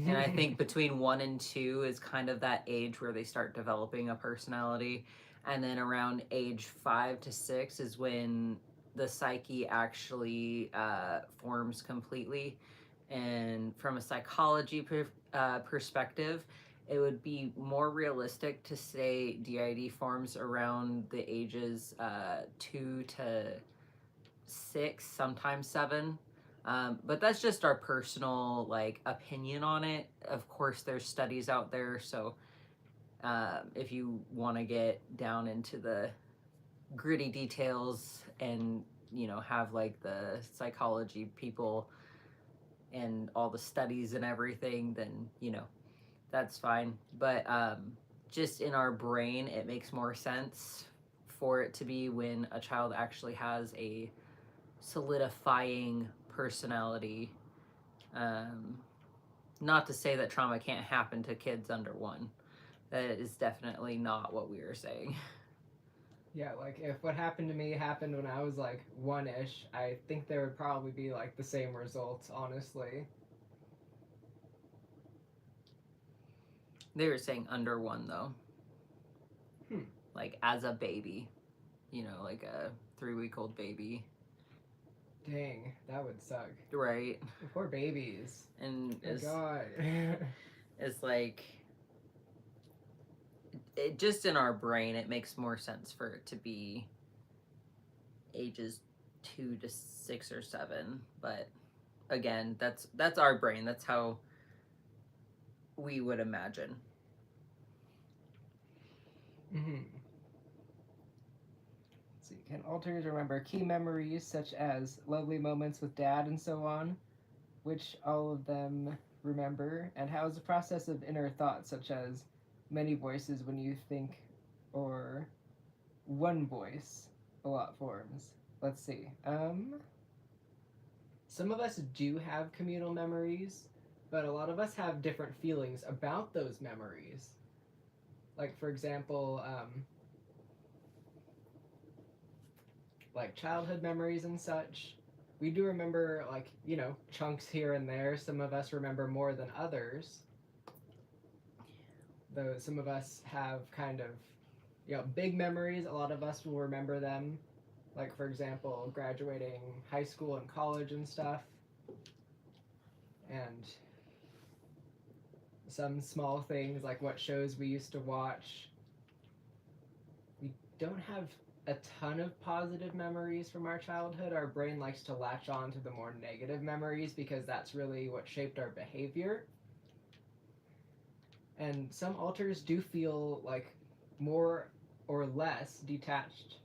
And I think between 1 and 2 is kind of that age where they start developing a personality. And then around age 5 to 6 is when the psyche actually forms completely. And from a psychology perspective, it would be more realistic to say d.i.d forms around the ages 2 to 6, sometimes 7. But that's just our personal like opinion on it. Of course, there's studies out there, so if you want to get down into the gritty details and, you know, have like the psychology people and all the studies and everything, then, you know, that's fine. But just in our brain, it makes more sense for it to be when a child actually has a solidifying personality Not to say that trauma can't happen to kids under 1. That is definitely not what we were saying. Yeah, like if what happened to me happened when I was like 1-ish, I think there would probably be like the same results, honestly. They were saying under 1 though. Hmm. Like as a baby, like a 3-week-old baby. Dang, that would suck. Right. Poor babies. And Oh my God. it's like, it just in our brain, it makes more sense for it to be ages 2 to 6 or 7. But again, that's our brain. That's how we would imagine. Mm-hmm. So can alters remember key memories such as lovely moments with dad and so on, which all of them remember, and how is the process of inner thoughts such as many voices when you think, or one voice, a lot forms. Let's see. Some of us do have communal memories, but a lot of us have different feelings about those memories. Like for example, like childhood memories and such. We do remember like, chunks here and there. Some of us remember more than others. Though some of us have kind of, big memories. A lot of us will remember them. Like for example, graduating high school and college and stuff. And some small things like what shows we used to watch. We don't have a ton of positive memories from our childhood. Our brain likes to latch on to the more negative memories because that's really what shaped our behavior. And some alters do feel like more or less detached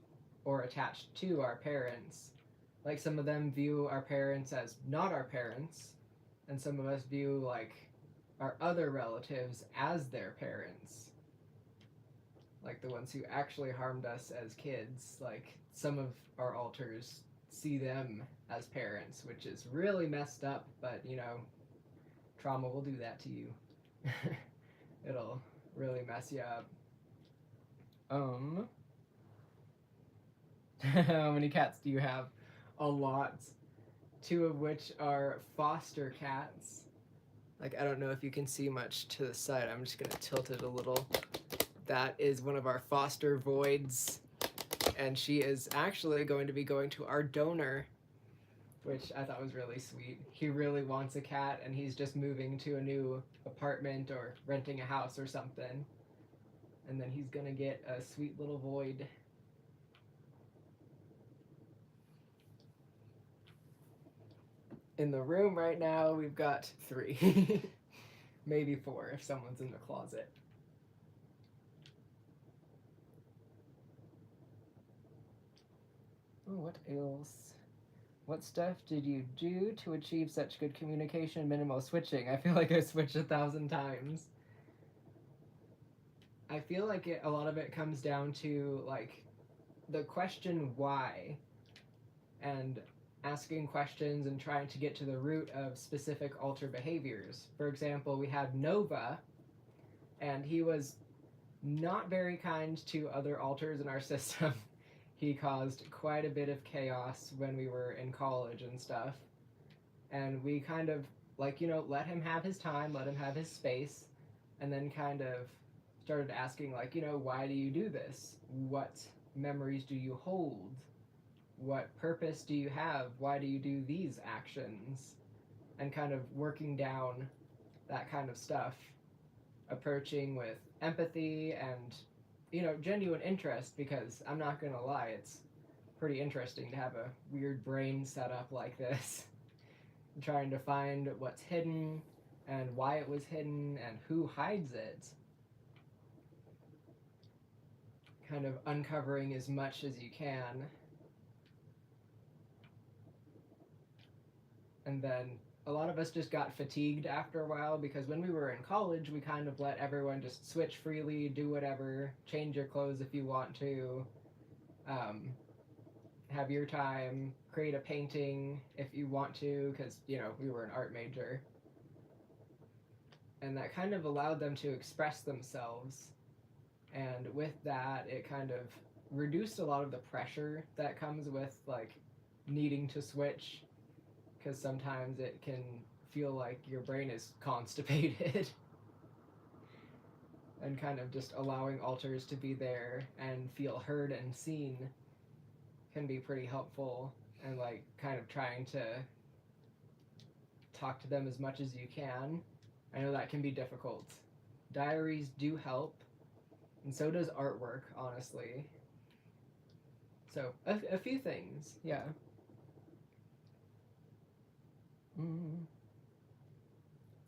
or attached to our parents. Like some of them view our parents as not our parents, and some of us view like our other relatives as their parents. Like the ones who actually harmed us as kids. Like some of our alters see them as parents, which is really messed up, but trauma will do that to you. It'll really mess you up. How many cats do you have? A lot. 2 of which are foster cats. Like, I don't know if you can see much to the side. I'm just gonna tilt it a little. That is one of our foster voids, and she is actually going to be going to our donor, which I thought was really sweet. He really wants a cat, and he's just moving to a new apartment or renting a house or something. And then he's gonna get a sweet little void. In the room right now, we've got 3. Maybe 4 if someone's in the closet. Oh, what else? What stuff did you do to achieve such good communication and minimal switching? I feel like I switched 1,000 times. I feel like a lot of it comes down to like the question why, and asking questions and trying to get to the root of specific alter behaviors. For example, we had Nova, and he was not very kind to other alters in our system. He caused quite a bit of chaos when we were in college and stuff. And we kind of, like, let him have his time, let him have his space, and then kind of started asking, like, why do you do this? What memories do you hold? What purpose do you have? Why do you do these actions? And kind of working down that kind of stuff. Approaching with empathy and, genuine interest, because I'm not going to lie, it's pretty interesting to have a weird brain set up like this. Trying to find what's hidden and why it was hidden and who hides it. Kind of uncovering as much as you can. And then a lot of us just got fatigued after a while, because when we were in college, we kind of let everyone just switch freely, do whatever, change your clothes if you want to, have your time, create a painting if you want to, because, you know, we were an art major. And that kind of allowed them to express themselves. And with that, it kind of reduced a lot of the pressure that comes with, like, needing to switch, because sometimes it can feel like your brain is constipated. And kind of just allowing alters to be there and feel heard and seen can be pretty helpful, and like kind of trying to talk to them as much as you can. I know that can be difficult. Diaries do help, and so does artwork, honestly. So a few things, yeah. Let's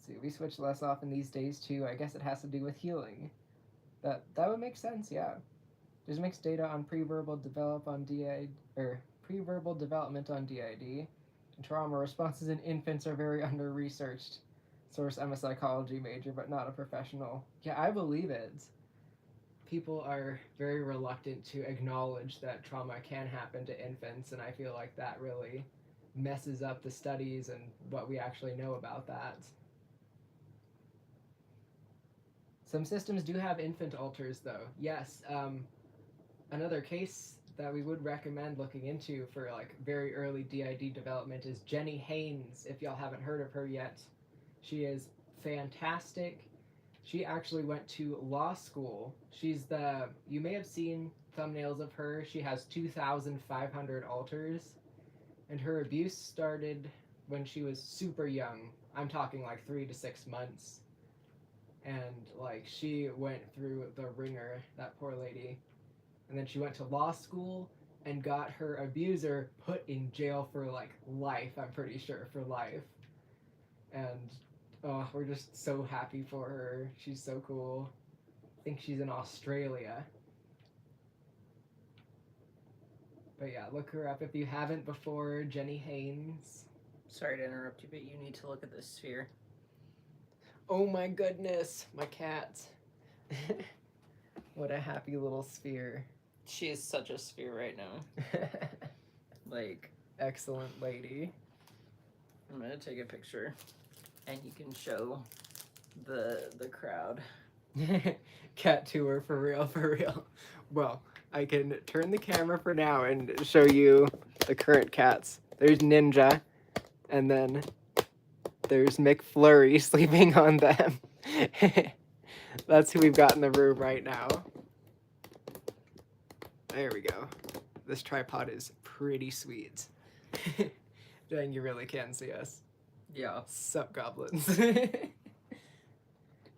see, we switch less often these days too. I guess it has to do with healing. That would make sense, yeah. There's mixed data on pre-verbal development on d.i.d. And trauma responses in infants are very under-researched. Source: I'm a psychology major, but not a professional. Yeah, I believe it. People are very reluctant to acknowledge that trauma can happen to infants, and I feel like that really messes up the studies and what we actually know about that. Some systems do have infant alters, though. Yes, another case that we would recommend looking into for like very early d.i.d. development is Jenny Haynes, if y'all haven't heard of her yet. She is fantastic. She actually went to law school. You may have seen thumbnails of her. She has 2,500 alters, and her abuse started when she was super young. I'm talking like 3 to 6 months. And like she went through the ringer, that poor lady. And then she went to law school and got her abuser put in jail for like life, I'm pretty sure, for life. And we're just so happy for her. She's so cool. I think she's in Australia. But yeah, look her up if you haven't before. Jenny Haynes. Sorry to interrupt you, but you need to look at this sphere. Oh my goodness, my cat. What a happy little sphere. She is such a sphere right now. Like, excellent lady. I'm gonna take a picture, and you can show the crowd. Cat tour for real, for real. Well, I can turn the camera for now and show you the current cats. There's Ninja, and then there's McFlurry sleeping on them. That's who we've got in the room right now. There we go. This tripod is pretty sweet. Dang, you really can see us. Yeah. Sup, goblins.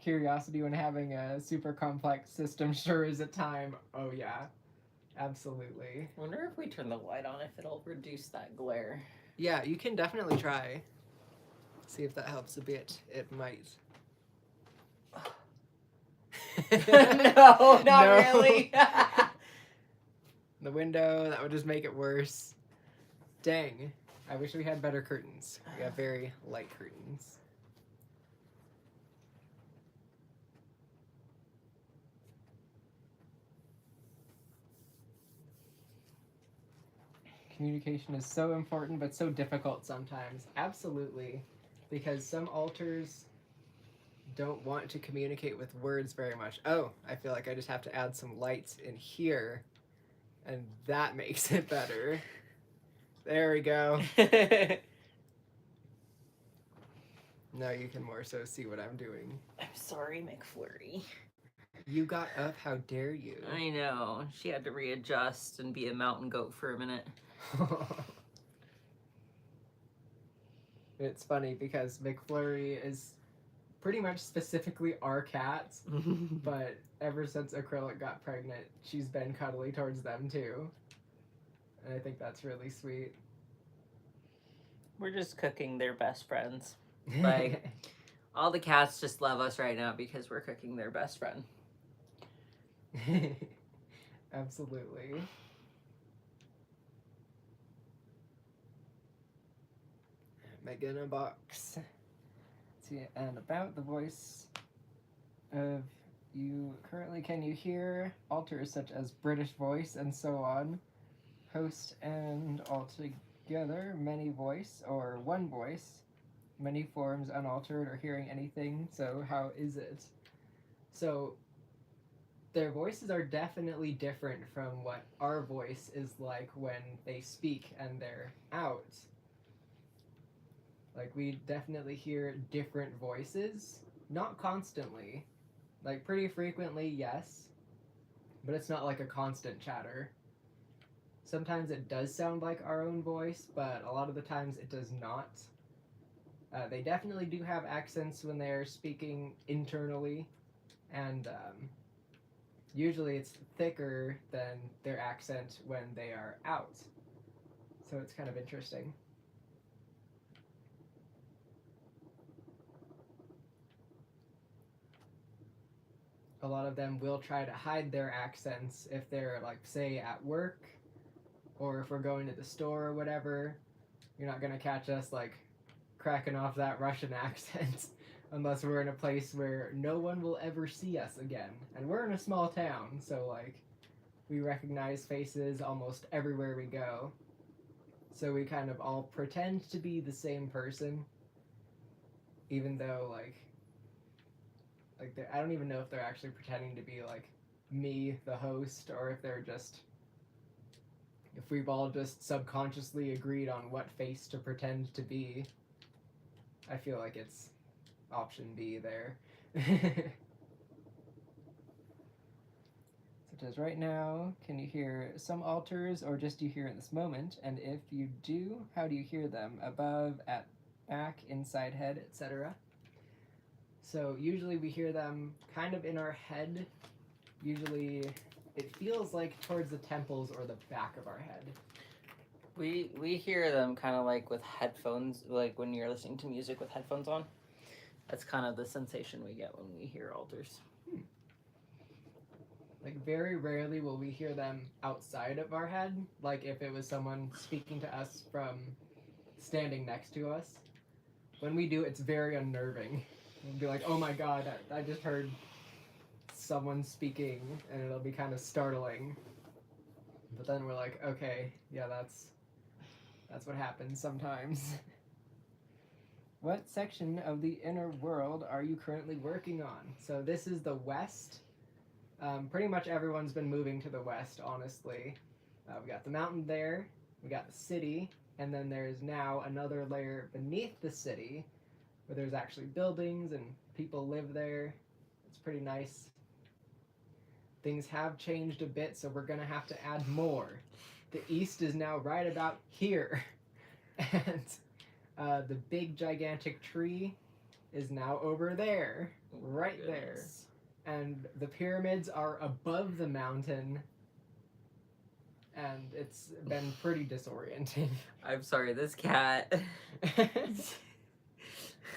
Curiosity when having a super complex system sure is a time. Oh yeah, absolutely. I wonder if we turn the light on, if it'll reduce that glare. Yeah, you can definitely try. See if that helps a bit. It might. No, not really. The window, that would just make it worse. Dang, I wish we had better curtains. We have very light curtains. Communication is so important, but so difficult sometimes. Absolutely. Because some alters don't want to communicate with words very much. Oh, I feel like I just have to add some lights in here, and that makes it better. There we go. Now you can more so see what I'm doing. I'm sorry, McFlurry. You got up, how dare you? I know. She had to readjust and be a mountain goat for a minute. It's funny because McFlurry is pretty much specifically our cats, but ever since Acrylic got pregnant, she's been cuddly towards them too. And I think that's really sweet. We're just cooking their best friends. Like, all the cats just love us right now because we're cooking their best friend. Absolutely. Megan a box. See, and about the voice of you currently, can you hear alters such as British voice and so on? host and altogether, many voice, or one voice, many forms unaltered or hearing anything, so how is it? So their voices are definitely different from what our voice is like when they speak and they're out. Like, we definitely hear different voices, not constantly. Like, pretty frequently, yes, but it's not like a constant chatter. Sometimes it does sound like our own voice, but a lot of the times it does not. They definitely do have accents when they're speaking internally, and usually it's thicker than their accent when they are out. So it's kind of interesting. A lot of them will try to hide their accents if they're, like, say, at work, or if we're going to the store or whatever. You're not going to catch us, like, cracking off that Russian accent unless we're in a place where no one will ever see us again. And we're in a small town, so, like, we recognize faces almost everywhere we go. So we kind of all pretend to be the same person, even though, like I don't even know if they're actually pretending to be, like, me, the host, or if they're just, if we've all just subconsciously agreed on what face to pretend to be. I feel like it's option B there. Such as right now, can you hear some alters, or just do you hear at this moment? And if you do, how do you hear them? Above, at back, inside head, etc. So usually we hear them kind of in our head. Usually it feels like towards the temples or the back of our head. We hear them kind of like with headphones, like when you're listening to music with headphones on. That's kind of the sensation we get when we hear alters. Like, very rarely will we hear them outside of our head, like if it was someone speaking to us from standing next to us. When we do, it's very unnerving. We'll be like, oh my god, I just heard someone speaking, and it'll be kind of startling. But then we're like, okay, yeah, that's what happens sometimes. What section of the inner world are you currently working on? So this is the west. Pretty much everyone's been moving to the west, honestly. We got the mountain there, we got the city, and then there's now another layer beneath the city where there's actually buildings and people live there. It's pretty nice. Things have changed a bit, so we're going to have to add more. The east is now right about here. And the big gigantic tree is now over there, right there. And the pyramids are above the mountain, and it's been pretty disorienting. I'm sorry, this cat.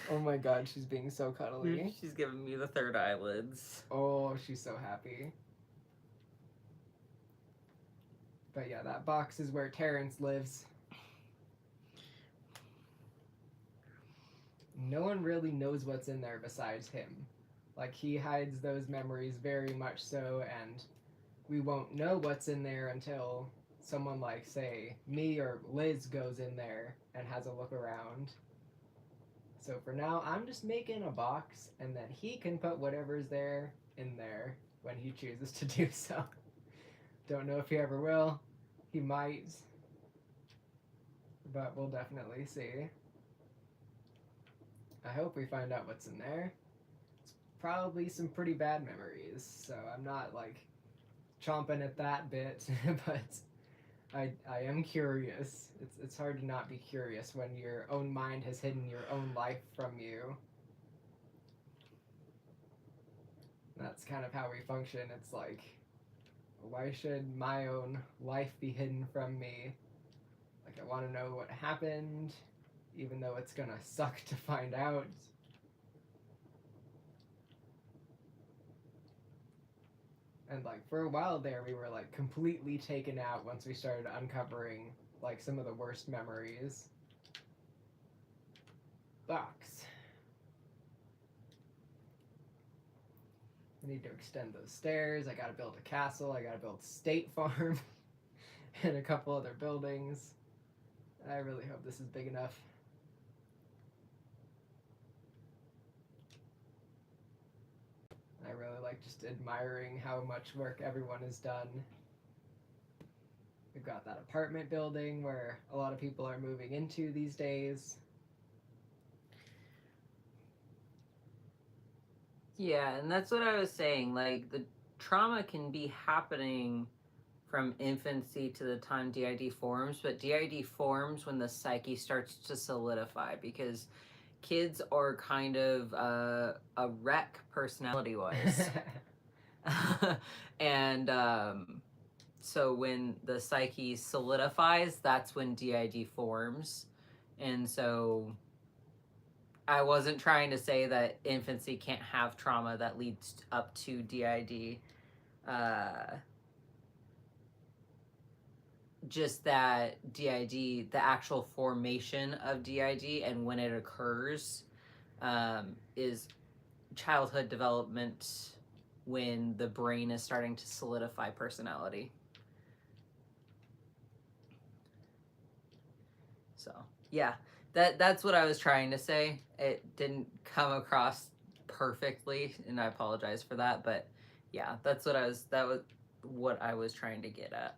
Oh my god, she's being so cuddly. She's giving me the third eyelids. Oh, she's so happy. But yeah, that box is where Terrence lives. No one really knows what's in there besides him. Like, he hides those memories very much so, and we won't know what's in there until someone like, say, me or Liz goes in there and has a look around. So for now, I'm just making a box, and then he can put whatever's there in there when he chooses to do so. Don't know if he ever will. He might. But we'll definitely see. I hope we find out what's in there. It's probably some pretty bad memories, so I'm not, like, chomping at that bit, but I am curious. It's hard to not be curious when your own mind has hidden your own life from you. That's kind of how we function. It's like, why should my own life be hidden from me? Like, I want to know what happened, even though it's gonna suck to find out. And, like, for a while there, we were, like, completely taken out once we started uncovering, like, some of the worst memories. Box. I need to extend those stairs. I gotta build a castle. I gotta build State Farm. and a couple other buildings. I really hope this is big enough. I really like just admiring how much work everyone has done. We've got that apartment building where a lot of people are moving into these days. Yeah, and that's what I was saying. Like, the trauma can be happening from infancy to the time d.i.d forms, but d.i.d forms when the psyche starts to solidify, because kids are kind of a wreck personality-wise. And so when the psyche solidifies, that's when d.i.d forms. And so I wasn't trying to say that infancy can't have trauma that leads up to d.i.d. Just that d.i.d, the actual formation of d.i.d and when it occurs, is childhood development, when the brain is starting to solidify personality. So yeah, that's what I was trying to say. It didn't come across perfectly, and I apologize for that. But yeah, that was what I was trying to get at.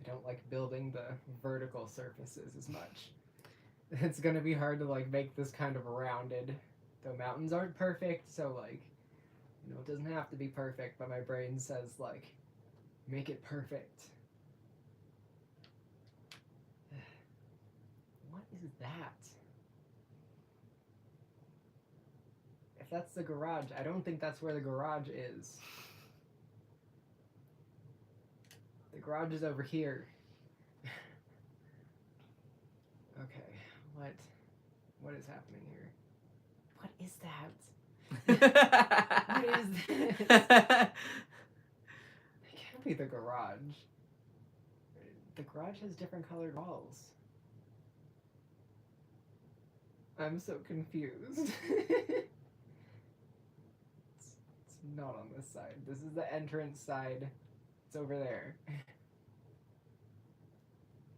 I don't like building the vertical surfaces as much. It's gonna be hard to like make this kind of rounded. Though mountains aren't perfect, so like, you know, it doesn't have to be perfect, but my brain says like, make it perfect. What is that? If that's the garage, I don't think that's where the garage is. The garage is over here. Okay, what is happening here? What is that? What is this? It can't be the garage. The garage has different colored walls. I'm so confused. It's not on this side. This is the entrance side. It's over there.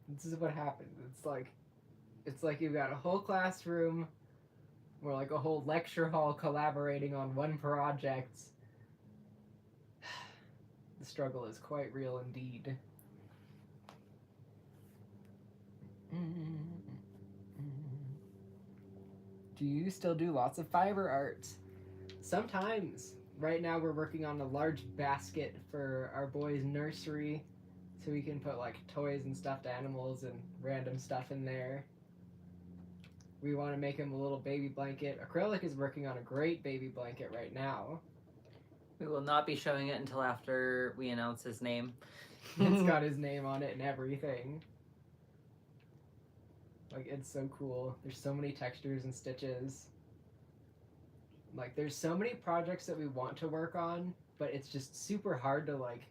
This is what happens. It's like you've got a whole classroom or like a whole lecture hall collaborating on one project. The struggle is quite real indeed. Do you still do lots of fiber art? Sometimes. Right now we're working on a large basket for our boys' nursery, so we can put like toys and stuffed animals and random stuff in there. We want to make him a little baby blanket. Acrylic is working on a great baby blanket right now. We will not be showing it until after we announce his name. It's got his name on it and everything. Like, it's so cool. There's so many textures and stitches. Like, there's so many projects that we want to work on, but it's just super hard to like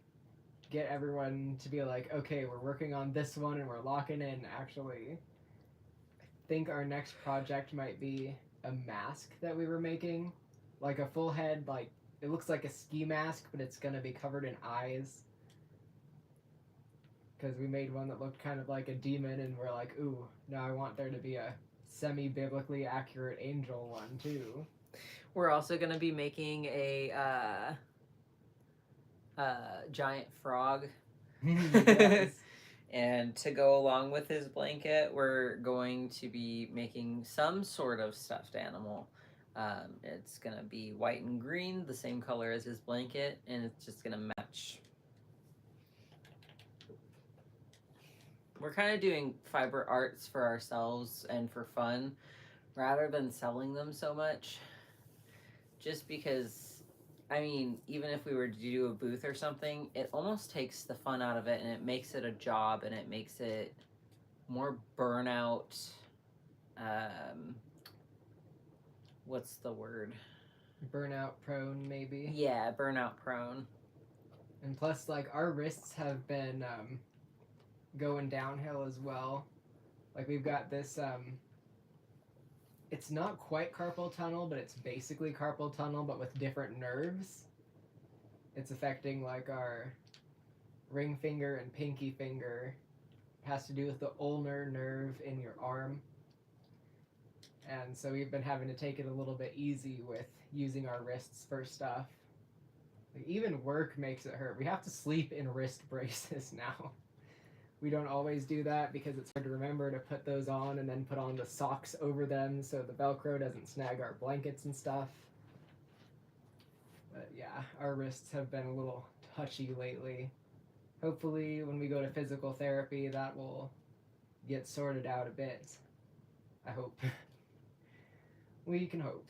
get everyone to be like, okay, we're working on this one and we're locking in. Actually, I think our next project might be a mask that we were making, like a full head, like it looks like a ski mask, but it's gonna be covered in eyes. Because we made one that looked kind of like a demon, and we're like, ooh, now I want there to be a semi-biblically accurate angel one too. We're also going to be making a giant frog. Yes. And to go along with his blanket, we're going to be making some sort of stuffed animal. It's going to be white and green, the same color as his blanket, and it's just going to match. We're kind of doing fiber arts for ourselves and for fun, rather than selling them so much. Just because, I mean, even if we were to do a booth or something, it almost takes the fun out of it, and it makes it a job, and it makes it more burnout. What's the word? Burnout prone, maybe. Yeah, burnout prone. And plus, like, our wrists have been going downhill as well. Like, we've got this, it's not quite carpal tunnel, but it's basically carpal tunnel, but with different nerves. It's affecting, like, our ring finger and pinky finger. It has to do with the ulnar nerve in your arm. And so we've been having to take it a little bit easy with using our wrists for stuff. Like, even work makes it hurt. We have to sleep in wrist braces now. We don't always do that because it's hard to remember to put those on and then put on the socks over them so the Velcro doesn't snag our blankets and stuff. But yeah, our wrists have been a little touchy lately. Hopefully when we go to physical therapy that will get sorted out a bit. I hope. We can hope.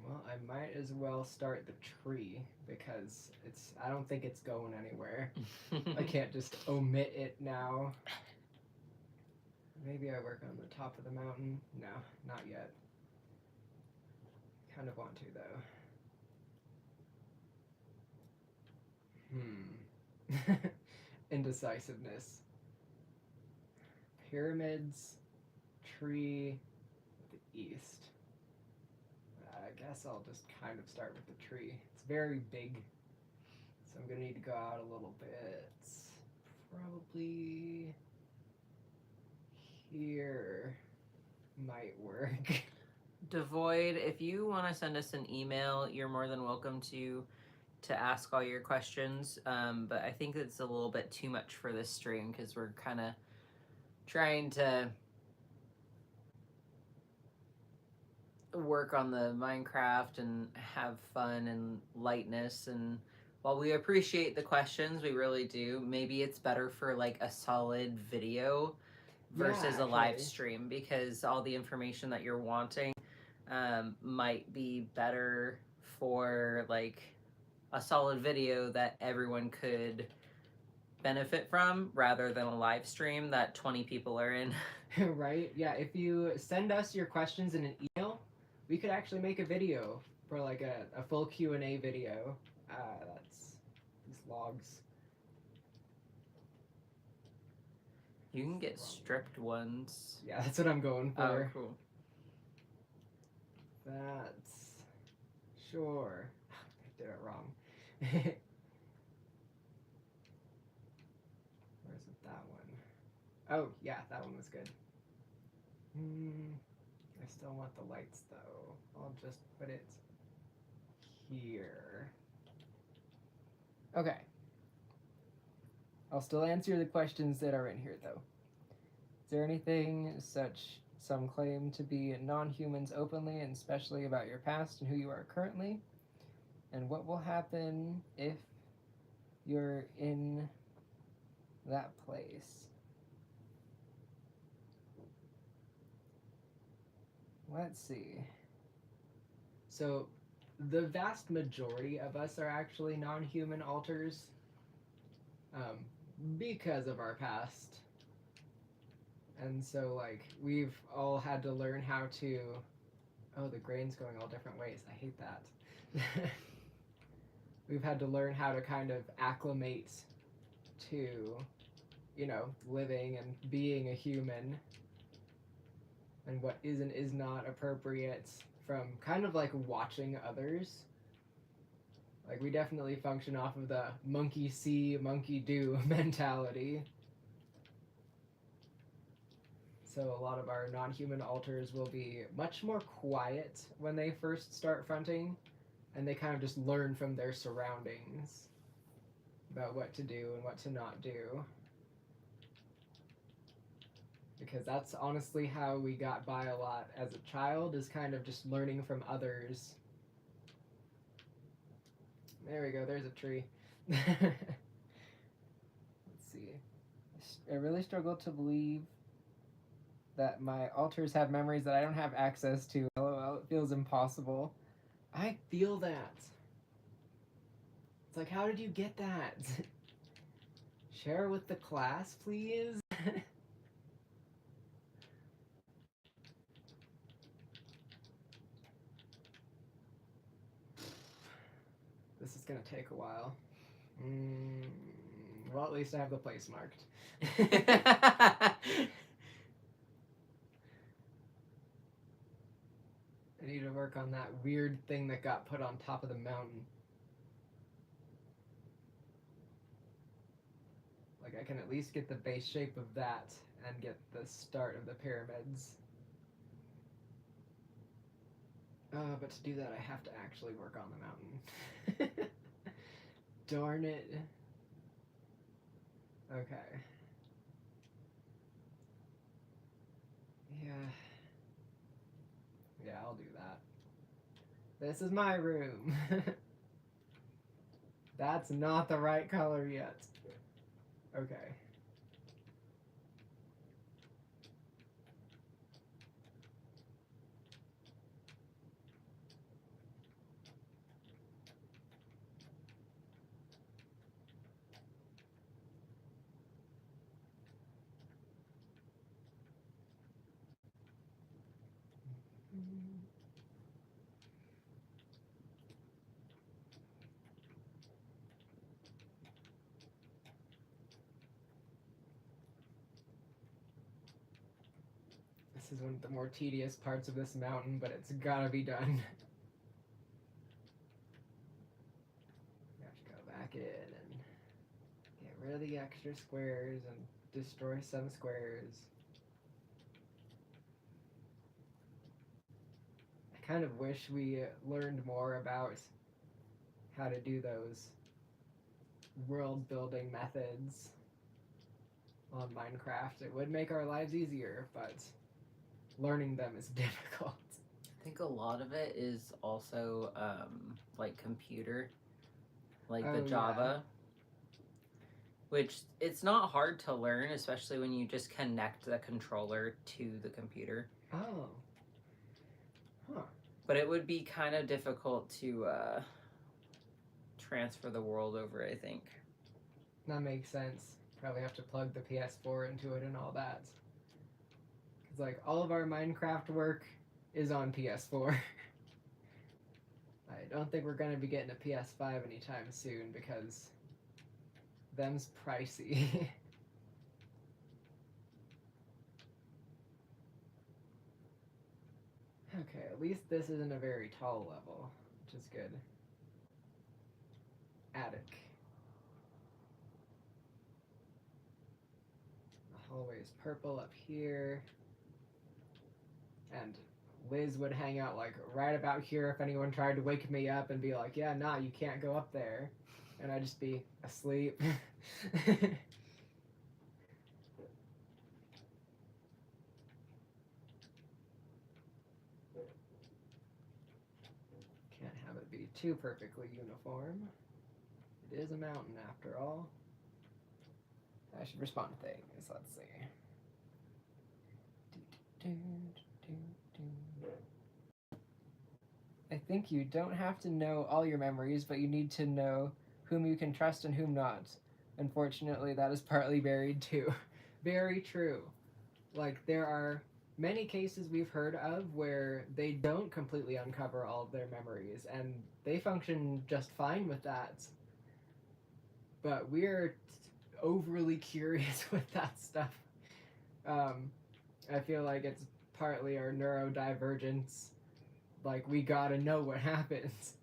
Well, I might as well start the tree because I don't think it's going anywhere. I can't just omit it now. Maybe I work on the top of the mountain. No, not yet. Kind of want to though. Indecisiveness. Pyramids, tree, the east. I guess I'll just kind of start with the tree. It's very big, so I'm gonna need to go out a little bit. Probably here might work. Devoid, if you want to send us an email, you're more than welcome to ask all your questions. But I think it's a little bit too much for this stream because we're kind of trying to work on the Minecraft and have fun and lightness. And while we appreciate the questions, we really do, maybe it's better for like a solid video versus a live stream because all the information that you're wanting might be better for like a solid video that everyone could benefit from rather than a live stream that 20 people are in. Right? Yeah, if you send us your questions in an email, we could actually make a video for like a full Q&A video. That's these logs. You can get stripped ones. Yeah, that's what I'm going for. Oh, cool. That's sure. I did it wrong. Where's that one? Oh, yeah, that one was good. I still want the lights though. I'll just put it here. Okay. I'll still answer the questions that are in here though. Is there anything such some claim to be non-humans openly and especially about your past and who you are currently? And what will happen if you're in that place? Let's see. So, the vast majority of us are actually non-human alters because of our past. And so, like, we've all had to learn how to... Oh, the grain's going all different ways. I hate that. We've had to learn how to kind of acclimate to, you know, living and being a human. And what is and is not appropriate from kind of like watching others. Like, we definitely function off of the monkey see, monkey do mentality. So a lot of our non-human alters will be much more quiet when they first start fronting, and they kind of just learn from their surroundings about what to do and what to not do. Because that's honestly how we got by a lot as a child, is kind of just learning from others. There we go, there's a tree. Let's see. I really struggle to believe that my alters have memories that I don't have access to. LOL, it feels impossible. I feel that. It's like, how did you get that? Share with the class, please? This is gonna take take a while. Well, at least I have the place marked. I need to work on that weird thing that got put on top of the mountain. Like, I can at least get the base shape of that and get the start of the pyramids. But to do that, I have to actually work on the mountain. Darn it. Okay. Yeah. Yeah, I'll do that. This is my room. That's not the right color yet. Okay. This is one of the more tedious parts of this mountain, but it's gotta be done. I have to go back in and get rid of the extra squares and destroy some squares. I kind of wish we learned more about how to do those world building methods on Minecraft. It would make our lives easier, but learning them is difficult. I think a lot of it is also like computer, like the Java, which it's not hard to learn, especially when you just connect the controller to the computer. Oh. Huh. But it would be kind of difficult to transfer the world over, I think. That makes sense. Probably have to plug the PS4 into it and all that. Because, like, all of our Minecraft work is on PS4. I don't think we're going to be getting a PS5 anytime soon because them's pricey. Okay, at least this isn't a very tall level, which is good. Attic. The hallway is purple up here. And Liz would hang out like right about here if anyone tried to wake me up and be like, yeah, nah, you can't go up there. And I'd just be asleep. Can't have it be too perfectly uniform. It is a mountain after all. I should respond to things. Let's see. I think you don't have to know all your memories, but you need to know whom you can trust and whom not. Unfortunately, that is partly buried too. Very true. Like, there are many cases we've heard of where they don't completely uncover all of their memories, and they function just fine with that. But we're overly curious with that stuff. I feel like it's partly our neurodivergence. Like, we gotta know what happens.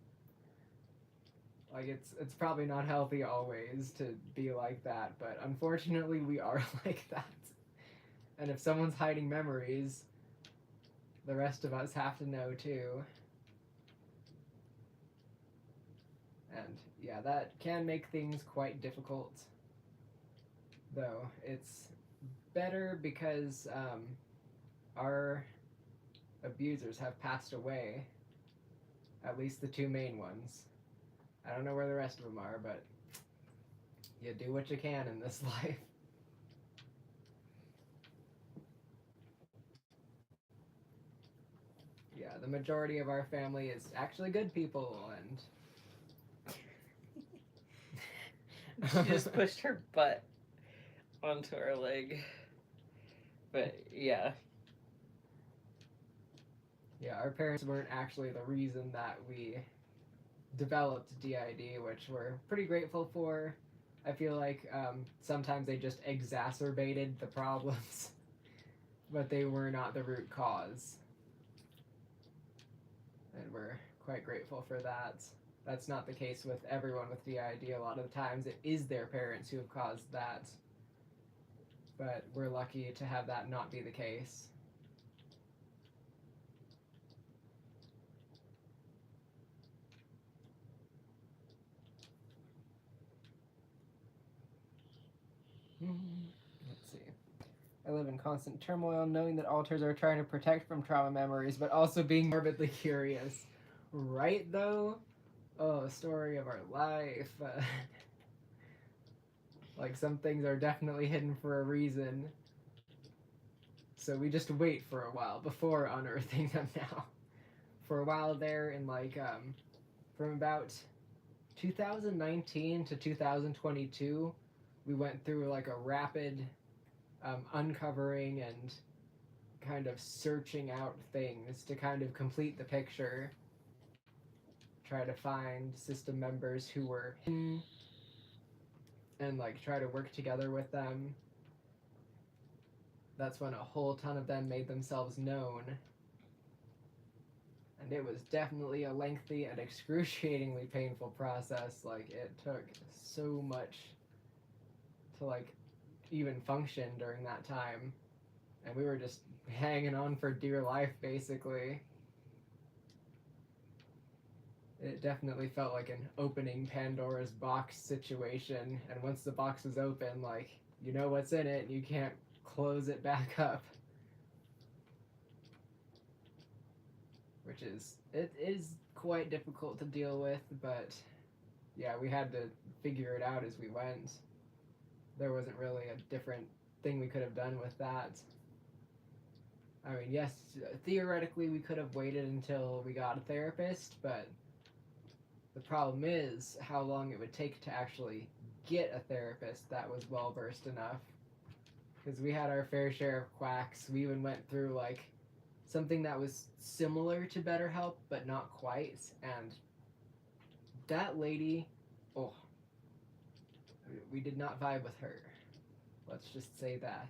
Like, it's probably not healthy always to be like that, but unfortunately we are like that. And if someone's hiding memories, the rest of us have to know too. And yeah, that can make things quite difficult. Though it's better because our abusers have passed away. At least the two main ones. I don't know where the rest of them are, but you do what you can in this life. Yeah, the majority of our family is actually good people, and She just pushed her butt onto our leg. But yeah. Yeah, our parents weren't actually the reason that we developed d.i.d, which we're pretty grateful for. I feel like sometimes they just exacerbated the problems, but they were not the root cause. And we're quite grateful for that. That's not the case with everyone with d.i.d. A lot of the times it is their parents who have caused that. But we're lucky to have that not be the case. Let's see. I live in constant turmoil, knowing that altars are trying to protect from trauma memories, but also being morbidly curious. Right, though? Oh, story of our life. Like, some things are definitely hidden for a reason. So we just wait for a while before unearthing them now. For a while there, in like, from about 2019 to 2022, we went through like a rapid uncovering and kind of searching out things to kind of complete the picture. Try to find system members who were hidden and like try to work together with them. That's when a whole ton of them made themselves known. And it was definitely a lengthy and excruciatingly painful process. Like, it took so much to like even function during that time. And we were just hanging on for dear life, basically. It definitely felt like an opening Pandora's box situation. And once the box is open, like, you know what's in it, and you can't close it back up. Which is, it is quite difficult to deal with, but yeah, we had to figure it out as we went. There wasn't really a different thing we could have done with that. I mean, yes, theoretically we could have waited until we got a therapist, but the problem is how long it would take to actually get a therapist that was well versed enough. Because we had our fair share of quacks. We even went through like something that was similar to BetterHelp, but not quite. And that lady, oh, we did not vibe with her. Let's just say that.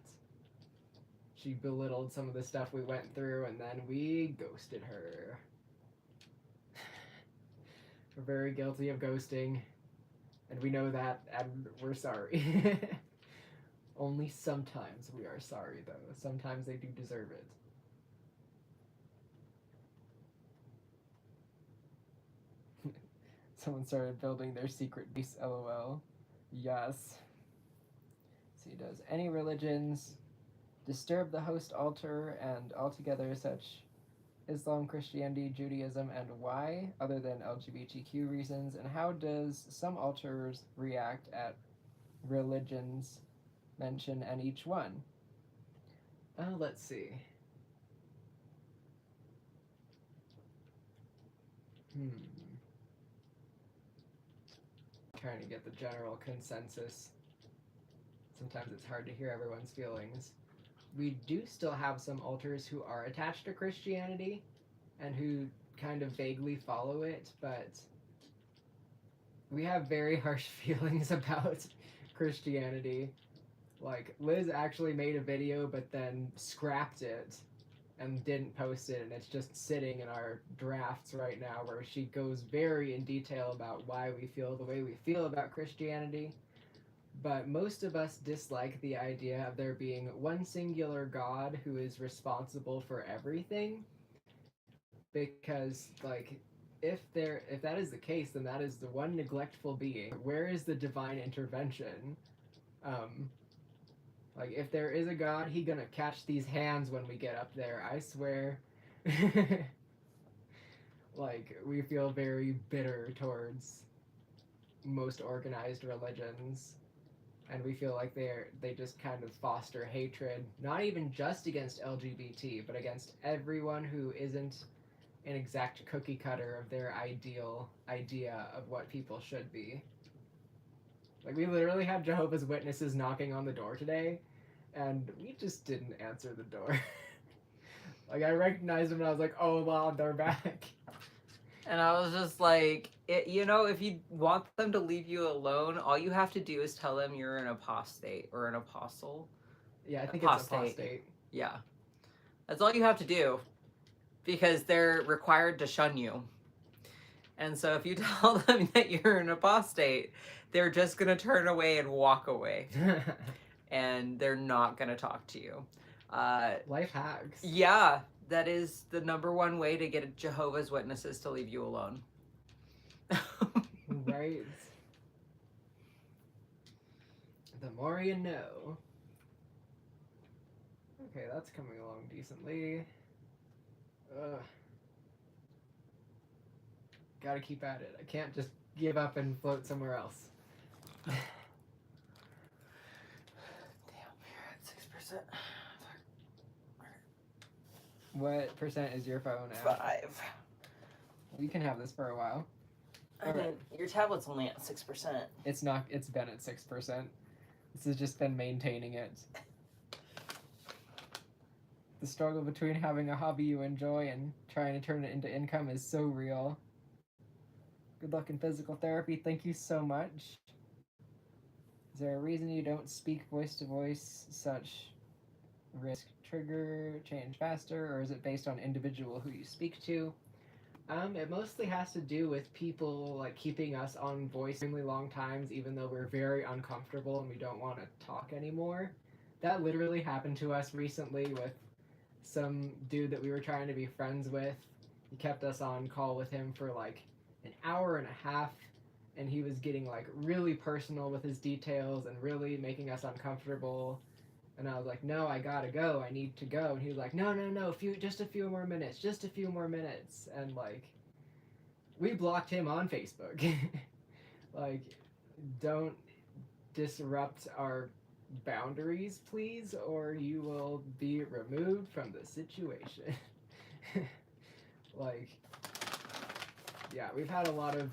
She belittled some of the stuff we went through, and then we ghosted her. We're very guilty of ghosting, and we know that, and we're sorry. Only sometimes we are sorry, though. Sometimes they do deserve it. Someone started building their secret base, lol. Yes. See, does any religions disturb the host altar and altogether such Islam, Christianity, Judaism, and why, other than LGBTQ reasons? And how does some altars react at religions mention and each one? Let's see. Trying to get the general consensus. Sometimes it's hard to hear everyone's feelings. We do still have some altars who are attached to Christianity and who kind of vaguely follow it, but we have very harsh feelings about Christianity. Like, Liz actually made a video but then scrapped it and didn't post it, and it's just sitting in our drafts right now where she goes very in detail about why we feel the way we feel about Christianity. But most of us dislike the idea of there being one singular God who is responsible for everything, because like if that is the case, then that is the one neglectful being. Where is the divine intervention? Like, if there is a God, he gonna catch these hands when we get up there, I swear. Like, we feel very bitter towards most organized religions, and we feel like they just kind of foster hatred, not even just against LGBT, but against everyone who isn't an exact cookie cutter of their ideal idea of what people should be. Like, we literally had Jehovah's Witnesses knocking on the door today, and we just didn't answer the door. Like, I recognized them, and I was like, oh, wow, they're back. And I was just like, you know, if you want them to leave you alone, all you have to do is tell them you're an apostate or an apostle. Yeah, I think it's Apostate. apostate. Yeah. That's all you have to do because they're required to shun you. And so if you tell them that you're an apostate, they're just going to turn away and walk away. And they're not going to talk to you. Life hacks. Yeah, that is the number one way to get Jehovah's Witnesses to leave you alone. Right. The more you know. Okay, that's coming along decently. Gotta keep at it. I can't just give up and float somewhere else. Damn, you're at 6%. What percent is your phone at? 5. You can have this for a while. I mean, your tablet's only at 6%. It's not. It's been at 6%. This has just been maintaining it. The struggle between having a hobby you enjoy and trying to turn it into income is so real. Good luck in physical therapy. Thank you so much. Is there a reason you don't speak voice to voice? Such risk trigger change faster, or is it based on individual who you speak to? It mostly has to do with people like keeping us on voice extremely long times, even though we're very uncomfortable and we don't want to talk anymore. That literally happened to us recently with some dude that we were trying to be friends with. He kept us on call with him for like an hour and a half, and he was getting like really personal with his details and really making us uncomfortable. And I was like, no, I gotta go. I need to go. And he was like, no, just a few more minutes, just a few more minutes. And like, we blocked him on Facebook. Like, don't disrupt our boundaries, please, or you will be removed from the situation. Like, yeah, we've had a lot of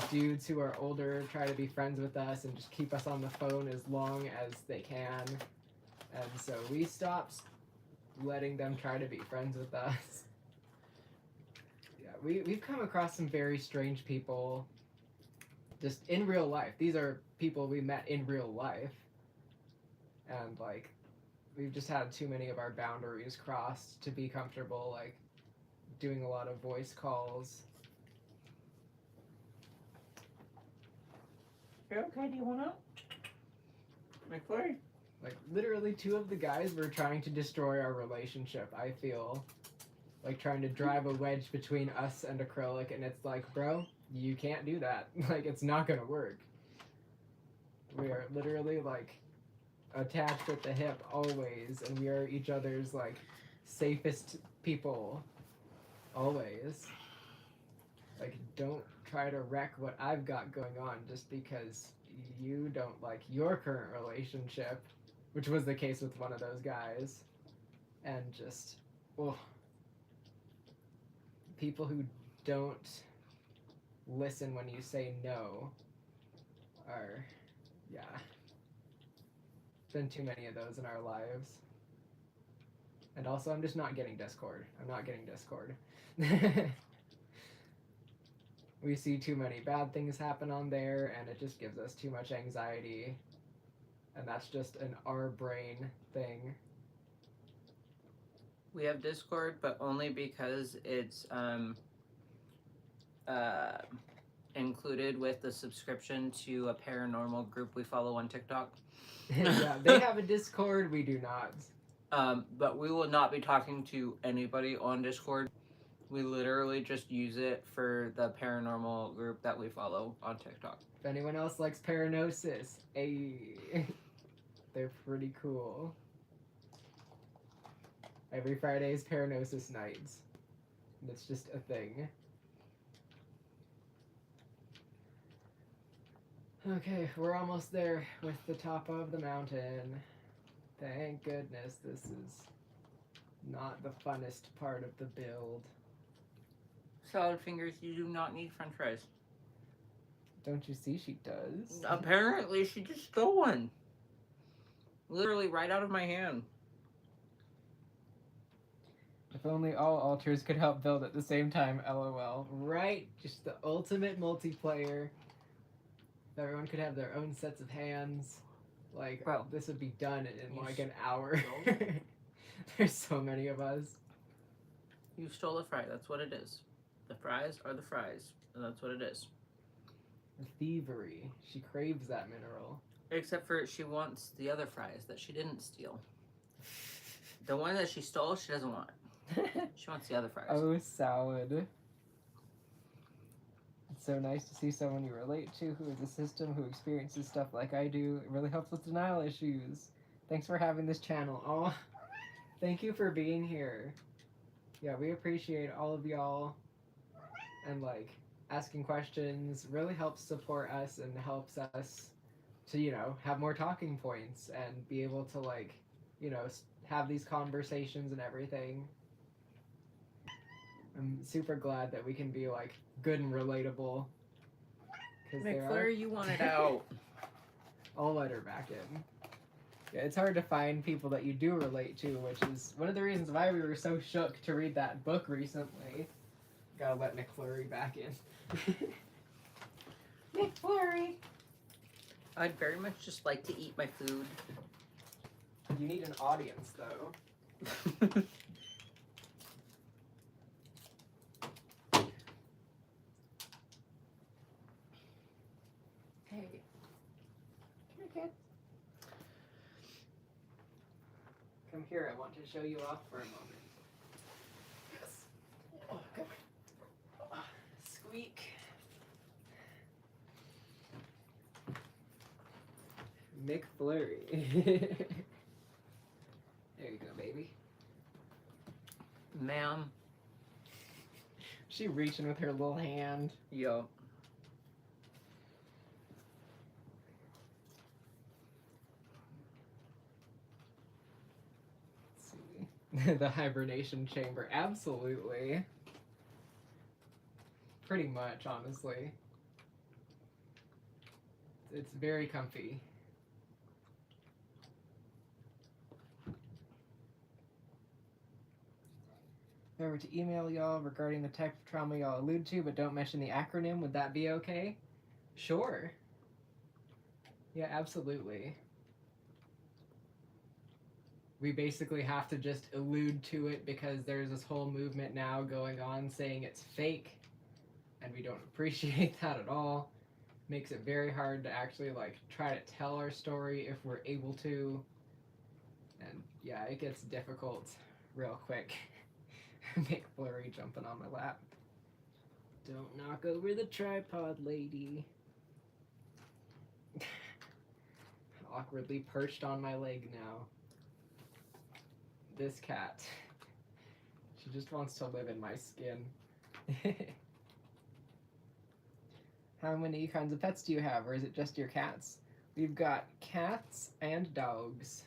dudes who are older try to be friends with us and just keep us on the phone as long as they can. And so we stopped letting them try to be friends with us. Yeah, we've come across some very strange people just in real life. These are people we met in real life. And like, we've just had too many of our boundaries crossed to be comfortable, like, doing a lot of voice calls. You're okay? Do you want out? McFlurry? Like, literally, 2 of the guys were trying to destroy our relationship, I feel. Like, trying to drive a wedge between us and Acrylic, and it's like, bro, you can't do that. Like, it's not gonna work. We are literally, like, attached at the hip always, and we are each other's, like, safest people always. Like, don't try to wreck what I've got going on just because you don't like your current relationship, which was the case with one of those guys. And just, oh, people who don't listen when you say no are, yeah. Been too many of those in our lives. And also, I'm just not getting Discord. I'm not getting Discord. We see too many bad things happen on there, and it just gives us too much anxiety. And that's just an our brain thing. We have Discord, but only because it's included with the subscription to a paranormal group we follow on TikTok. Yeah, they have a Discord, we do not. But we will not be talking to anybody on Discord. We literally just use it for the paranormal group that we follow on TikTok. If anyone else likes Paranosis, hey, they're pretty cool. Every Friday is Paranosis nights. And it's just a thing. Okay, we're almost there with the top of the mountain. Thank goodness this is not the funnest part of the build. Salad fingers, you do not need french fries. Don't you see she does? Apparently, she just stole one. Literally right out of my hand. If only all altars could help build at the same time, lol. Right? Just the ultimate multiplayer. If everyone could have their own sets of hands. Like, Bro, this would be done in you like an hour. There's so many of us. You stole a fry. That's what it is. The fries are the fries. And that's what it is. Thievery. She craves that mineral. Except for she wants the other fries that she didn't steal. The one that she stole, she doesn't want. She wants the other fries. Oh, salad. It's so nice to see someone you relate to who is a system who experiences stuff like I do. It really helps with denial issues. Thanks for having this channel. Oh, thank you for being here. Yeah, we appreciate all of y'all. And like asking questions really helps support us and helps us to, you know, have more talking points and be able to like, you know, have these conversations and everything. I'm super glad that we can be like good and relatable. McFlurry, you want it out. I'll let her back in. Yeah, it's hard to find people that you do relate to, which is one of the reasons why we were so shook to read that book recently. Gotta let McFlurry back in. McFlurry! I'd very much just like to eat my food. You need an audience, though. Hey. Come here, kid. Come here, I want to show you off for a moment. Yes. Oh, come on. Squeak. McFlurry. There you go, baby. Ma'am. She reaching with her little hand. Yo. Let's see. The hibernation chamber. Absolutely. Pretty much, honestly. It's very comfy. Remember to email y'all regarding the type of trauma y'all allude to, but don't mention the acronym. Would that be okay? Sure. Yeah, absolutely. We basically have to just allude to it because there's this whole movement now going on saying it's fake, and we don't appreciate that at all. Makes it very hard to actually like try to tell our story if we're able to. And yeah, it gets difficult real quick. McFlurry jumping on my lap. Don't knock over the tripod, lady. Awkwardly perched on my leg now. This cat. She just wants to live in my skin. How many kinds of pets do you have, or is it just your cats? We've got cats and dogs.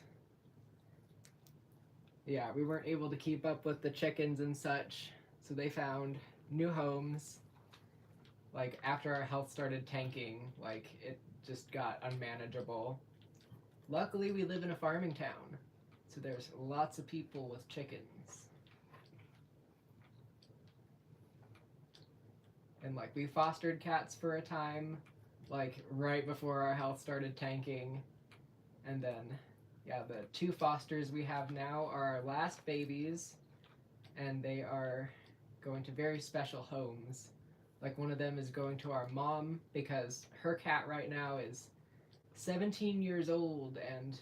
Yeah, we weren't able to keep up with the chickens and such, so they found new homes. Like, after our health started tanking, like, it just got unmanageable. Luckily, we live in a farming town, so there's lots of people with chickens. And, like, we fostered cats for a time, like, right before our health started tanking, and then... yeah, the 2 fosters we have now are our last babies, and they are going to very special homes. Like, one of them is going to our mom because her cat right now is 17 years old, and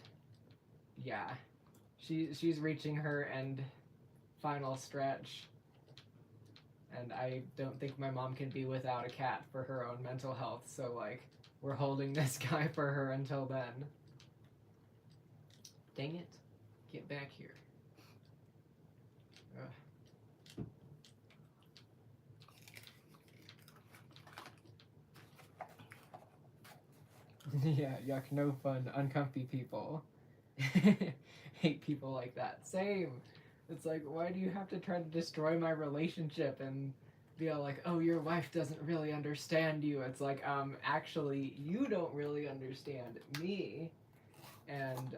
yeah, she's reaching her end final stretch. And I don't think my mom can be without a cat for her own mental health, so like, we're holding this guy for her until then. Dang it. Get back here. Ugh. Yeah, yuck, no fun, uncomfy people. Hate people like that. Same. It's like, why do you have to try to destroy my relationship and be all like, oh, your wife doesn't really understand you? It's like, actually, you don't really understand me. And,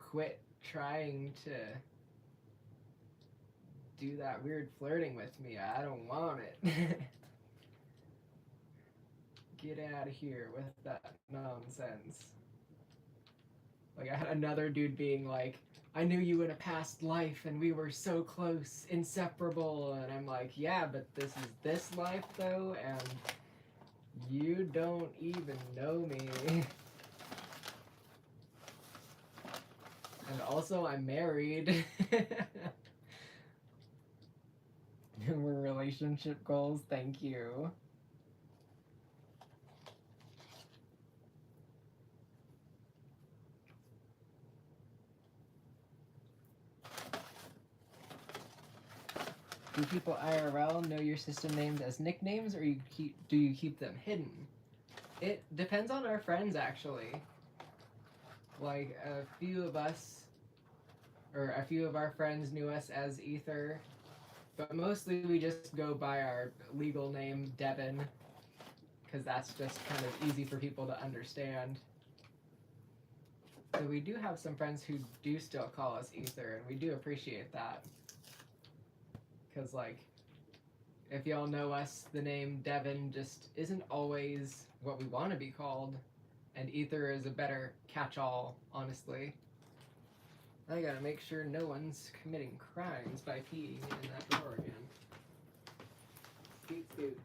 quit trying to do that weird flirting with me. I don't want it. Get out of here with that nonsense. Like, I had another dude being like, I knew you in a past life and we were so close, inseparable. And I'm like, yeah, but this is this life though, and you don't even know me. And also, I'm married. We're relationship goals, thank you. Do people IRL know your system names as nicknames, or do you keep them hidden? It depends on our friends, actually. Like, a few of our friends knew us as Aether, but mostly we just go by our legal name, Devin, because that's just kind of easy for people to understand. So we do have some friends who do still call us Aether, and we do appreciate that. Because, like, if y'all know us, the name Devin just isn't always what we want to be called, and Aether is a better catch-all, honestly. I gotta make sure no one's committing crimes by peeing in that drawer again. Scoot, scoot.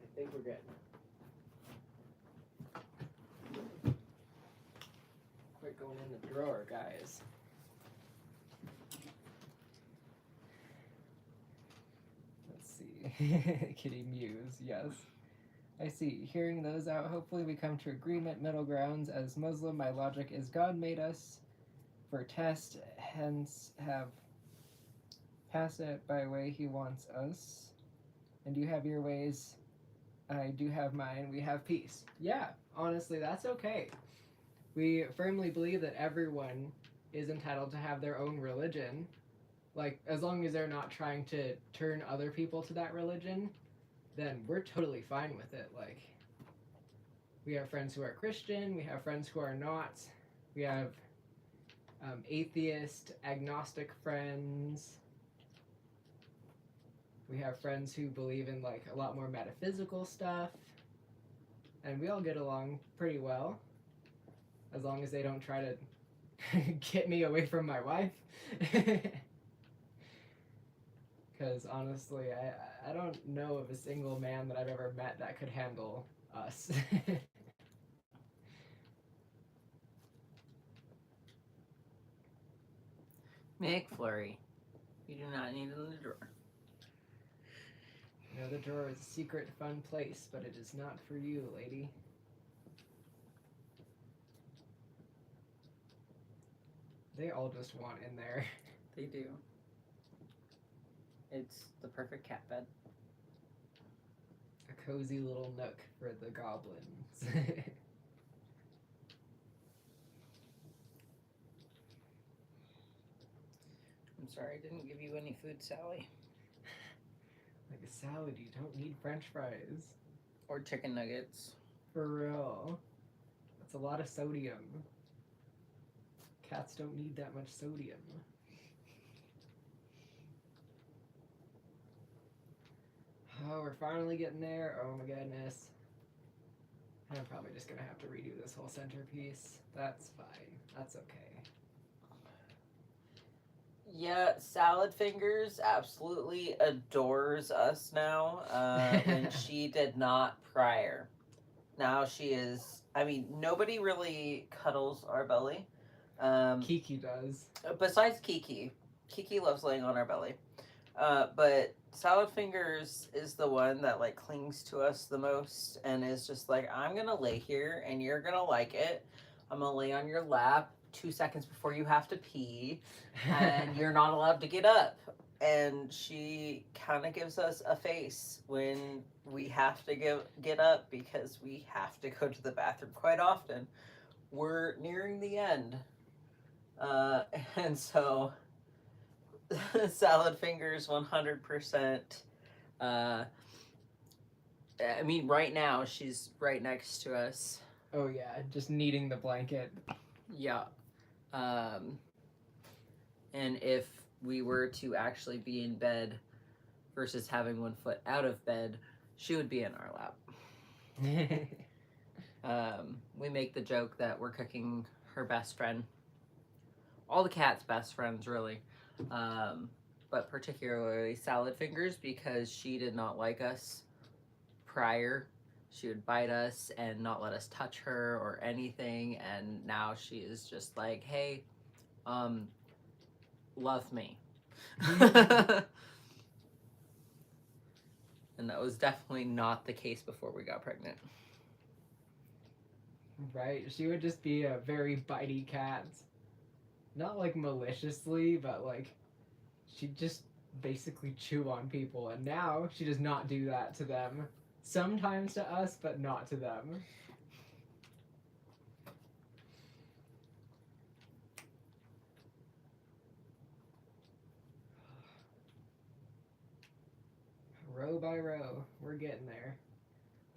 I think we're good. Quit going in the drawer, guys. Let's see. Kitty Muse, yes. I see. Hearing those out, hopefully we come to agreement, middle grounds. As Muslim, my logic is God made us for test, hence have pass it by way he wants us. And you have your ways, I do have mine, we have peace. Yeah, honestly, that's okay. We firmly believe that everyone is entitled to have their own religion. Like, as long as they're not trying to turn other people to that religion, then we're totally fine with it. Like, we have friends who are Christian, we have friends who are not, we have atheist, agnostic friends. We have friends who believe in, like, a lot more metaphysical stuff. And we all get along pretty well. As long as they don't try to get me away from my wife. Because honestly, I don't know of a single man that I've ever met that could handle us. McFlurry. You do not need it in the drawer. You know, the drawer is a secret, fun place, but it is not for you, lady. They all just want in there. They do. It's the perfect cat bed. A cozy little nook for the goblins. I'm sorry, I didn't give you any food, Sally. Like a salad, you don't need french fries. Or chicken nuggets. For real. That's a lot of sodium. Cats don't need that much sodium. Oh, we're finally getting there. Oh my goodness. I'm probably just gonna have to redo this whole centerpiece. That's fine. That's okay. Yeah, Salad Fingers absolutely adores us now. When she did not prior. Now she is. I mean, nobody really cuddles our belly. Kiki does. Besides Kiki. Kiki loves laying on our belly. But Salad Fingers is the one that like clings to us the most and is just like, I'm gonna lay here and you're gonna like it. I'm gonna lay on your lap 2 seconds before you have to pee, and you're not allowed to get up. And she kind of gives us a face when we have to get up because we have to go to the bathroom quite often. We're nearing the end. And so Salad Fingers 100% I mean, right now she's right next to us. Oh yeah, just needing the blanket. Yeah. Um, and if we were to actually be in bed versus having one foot out of bed, she would be in our lap. We make the joke that we're cooking her best friend. All the cat's best friends, really. But particularly Salad Fingers, because she did not like us prior. She would bite us and not let us touch her or anything. And now she is just like, hey, love me. And that was definitely not the case before we got pregnant. Right, she would just be a very bitey cat. Not like maliciously, but like she'd just basically chew on people, and now she does not do that to them. Sometimes to us, but not to them. Row by row, we're getting there.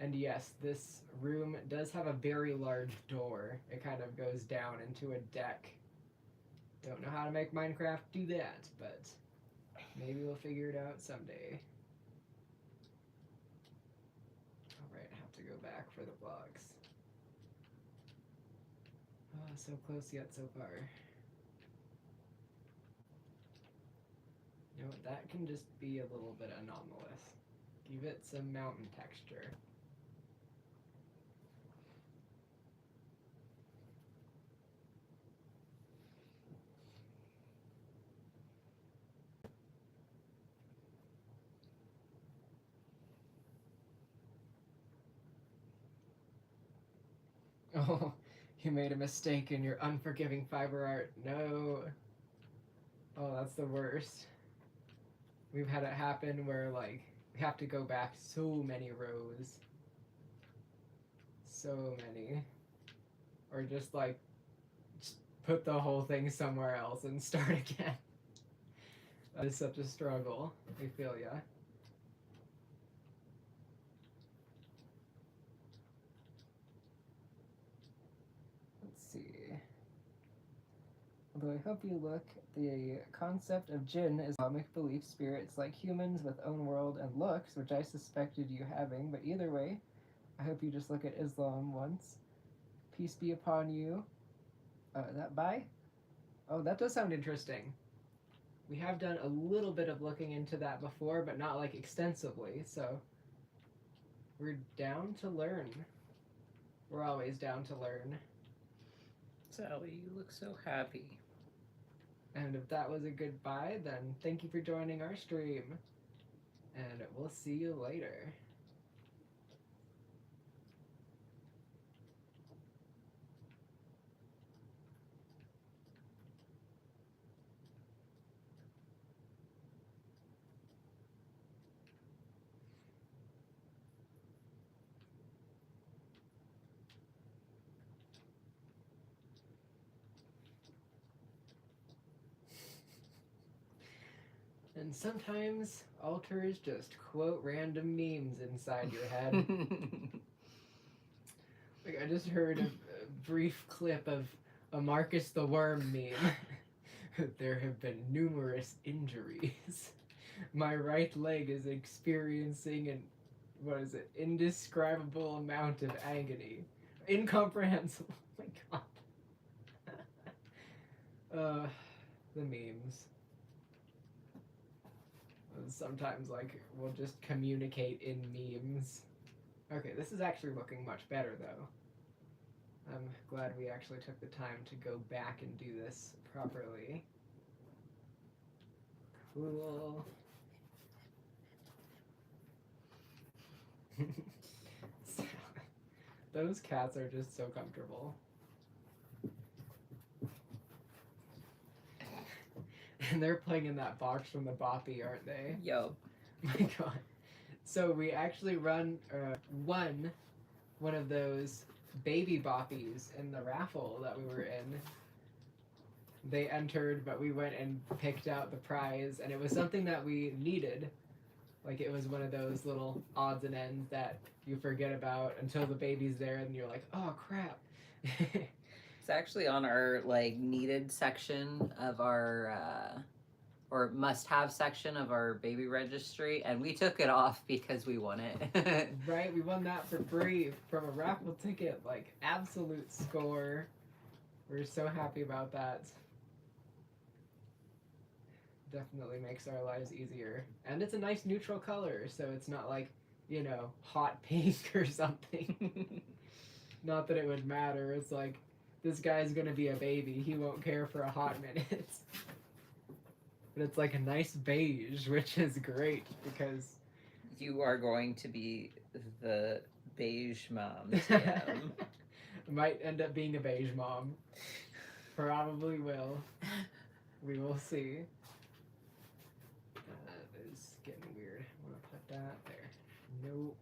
And yes, this room does have a very large door. It kind of goes down into a deck. Don't know how to make Minecraft do that, but maybe we'll figure it out someday. Alright, I have to go back for the blocks. Oh, so close yet so far. You know what, that can just be a little bit anomalous. Give it some mountain texture. Oh, you made a mistake in your unforgiving fiber art. No. Oh, that's the worst. We've had it happen where, like, we have to go back so many rows. So many. Or just, like, just put the whole thing somewhere else and start again. That is such a struggle. I feel ya. Let's see. Although I hope you look, the concept of jinn is Islamic belief spirits like humans with own world and looks, which I suspected you having, but either way, I hope you just look at Islam once. Peace be upon you. That bye? Oh, that does sound interesting. We have done a little bit of looking into that before, but not like extensively, so we're down to learn. We're always down to learn. Sally, you look so happy. And if that was a goodbye, then thank you for joining our stream. And we'll see you later. And sometimes altars just quote random memes inside your head. Like I just heard a brief clip of a Marcus the Worm meme. There have been numerous injuries. My right leg is experiencing an indescribable amount of agony. Incomprehensible. Oh my god. The memes. Sometimes like we'll just communicate in memes. Okay, this is actually looking much better though. I'm glad we actually took the time to go back and do this properly. Cool. Those cats are just so comfortable. And they're playing in that box from the Boppy, aren't they? Yo. My god. So we actually won one of those baby Boppies in the raffle that we were in. They entered, but we went and picked out the prize, and it was something that we needed. Like it was one of those little odds and ends that you forget about until the baby's there and you're like, oh crap. It's actually on our like needed section of our or must-have section of our baby registry, and we took it off because we won it. Right, we won that for free from a raffle ticket, like absolute score. We're so happy about that. Definitely makes our lives easier. And it's a nice neutral color, so it's not like, you know, hot pink or something. Not that it would matter. It's like, this guy's gonna be a baby. He won't care for a hot minute. But it's like a nice beige, which is great because You are going to be the beige mom, TM. might end up being a beige mom. Probably will. We will see. That is getting weird. I want to put that there. Nope.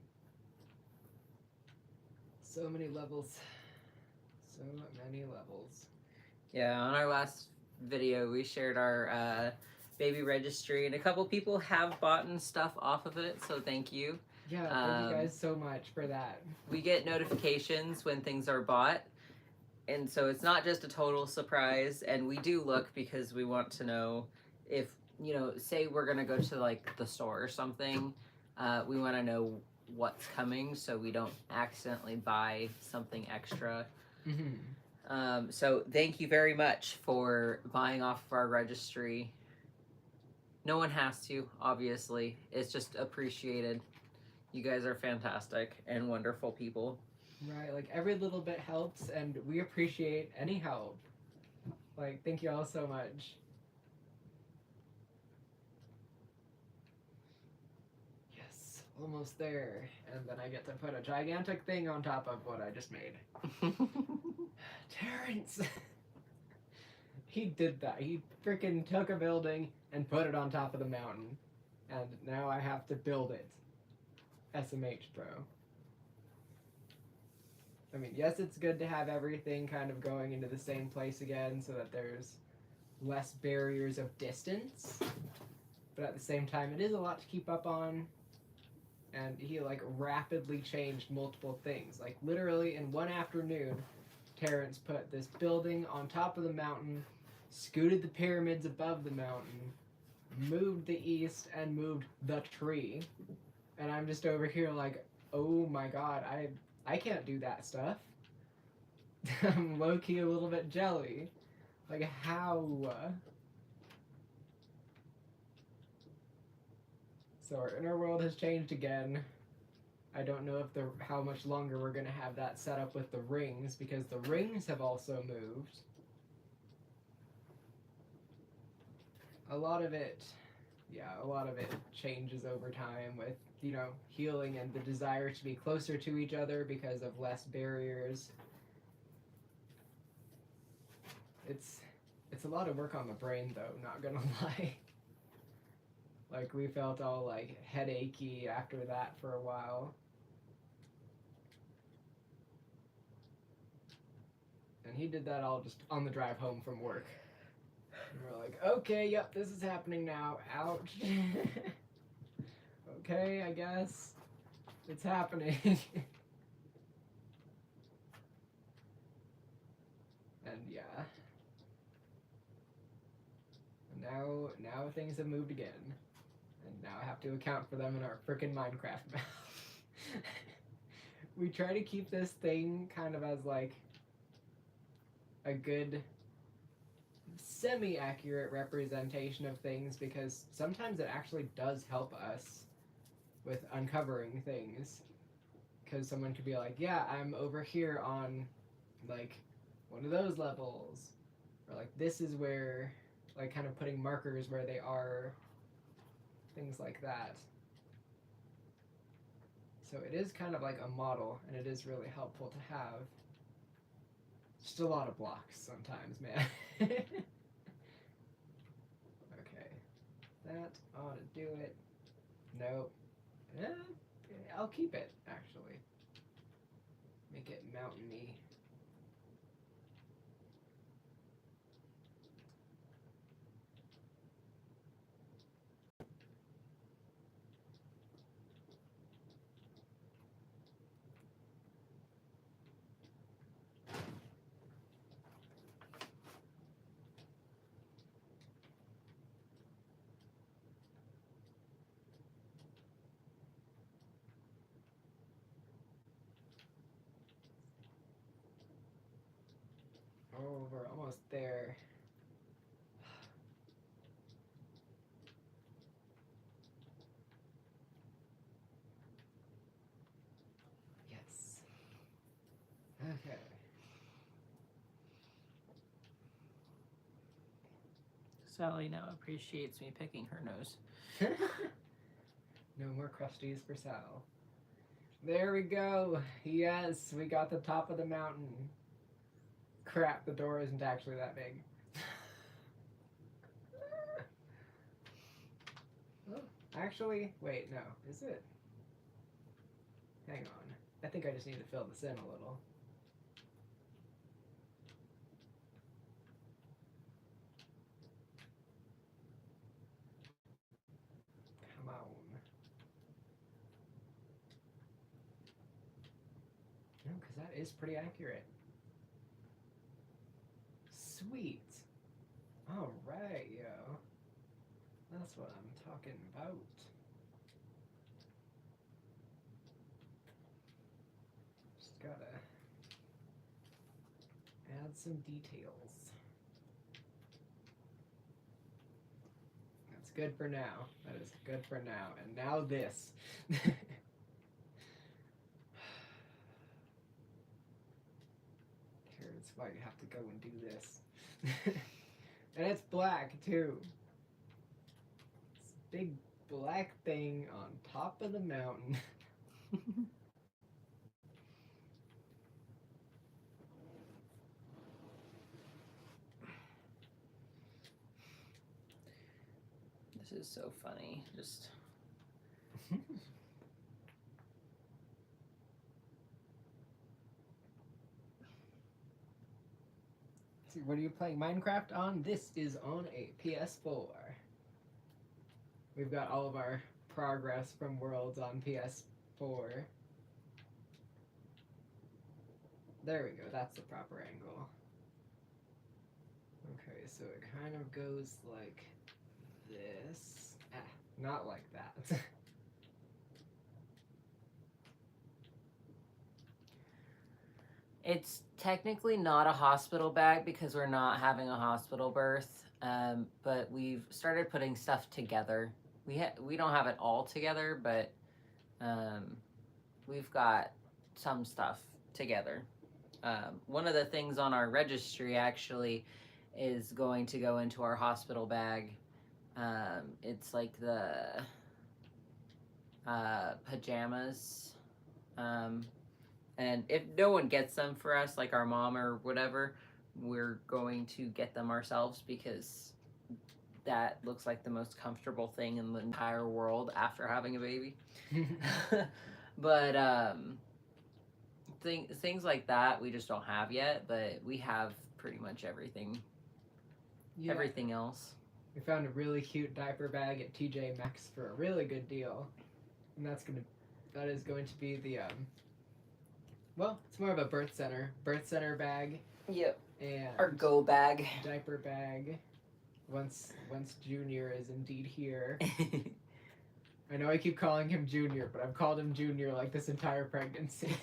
So many levels. So many levels. Yeah, on our last video, we shared our baby registry, and a couple people have bought stuff off of it, so thank you. Yeah, thank you guys so much for that. We get notifications when things are bought, and so it's not just a total surprise, and we do look because we want to know if, you know, say we're gonna go to like the store or something, we want to know what's coming so we don't accidentally buy something extra. So thank you very much for buying off of our registry. No one has to, obviously. It's just appreciated. You guys are fantastic and wonderful people. Right, like every little bit helps, and we appreciate any help. Like, thank you all so much. Yes, almost there. And then I get to put a gigantic thing on top of what I just made. Terrence! He did that. He freaking took a building and put it on top of the mountain. And now I have to build it. SMH, bro. I mean, yes, it's good to have everything kind of going into the same place again so that there's less barriers of distance. But at the same time, it is a lot to keep up on. And he, like, rapidly changed multiple things. Like, literally in one afternoon, Terrence put this building on top of the mountain, scooted the pyramids above the mountain, moved the east, and moved the tree. And I'm just over here like, oh my god, I can't do that stuff. I'm low-key a little bit jelly. Like, how? So our inner world has changed again. I don't know if how much longer we're gonna have that set up with the rings, because the rings have also moved. A lot of it changes over time with, you know, healing and the desire to be closer to each other because of less barriers. It's a lot of work on the brain, though, not gonna lie. Like, we felt all, like, headachy after that for a while. And he did that all just on the drive home from work. And we're like, okay, yep, this is happening now. Ouch. Okay, I guess. It's happening. And yeah. Now things have moved again. And now I have to account for them in our frickin' Minecraft map. We try to keep this thing kind of as like a good semi-accurate representation of things, because sometimes it actually does help us with uncovering things. Because someone could be like, yeah, I'm over here on like one of those levels, or like this is where, like, kind of putting markers where they are, things like that. So it is kind of like a model, and it is really helpful to have. Just a lot of blocks sometimes, man. Okay. That ought to do it. Nope. I'll keep it, actually. Make it mountainy. Oh, we're almost there. Yes. Okay. Sally now appreciates me picking her nose. No more crusties for Sal. There we go. Yes, we got the top of the mountain. Crap, the door isn't actually that big. Oh, actually, wait, no. Is it? Hang on. I think I just need to fill this in a little. Come on. No, because that is pretty accurate. Sweet. All right, yo. That's what I'm talking about. Just gotta add some details. That's good for now. That is good for now. And now this. Here's why you have to go and do this. And it's black too. This big black thing on top of the mountain. This is so funny. Just See, what are you playing Minecraft on? This is on a PS4. We've got all of our progress from Worlds on PS4. There we go, that's the proper angle. Okay, so it kind of goes like this. Ah, not like that. it's technically not a hospital bag because we're not having a hospital birth, but we've started putting stuff together. We don't have it all together, but we've got some stuff together. One of the things on our registry actually is going to go into our hospital bag. It's like the pajamas. And if no one gets them for us, like our mom or whatever, we're going to get them ourselves because that looks like the most comfortable thing in the entire world after having a baby. But things like that we just don't have yet, but we have pretty much everything. Yeah. Everything else. We found a really cute diaper bag at TJ Maxx for a really good deal, and that is going to be the well, it's more of a birth center bag. Yep. And our go bag. Diaper bag. Once Junior is indeed here. I know I keep calling him Junior, but I've called him Junior like this entire pregnancy.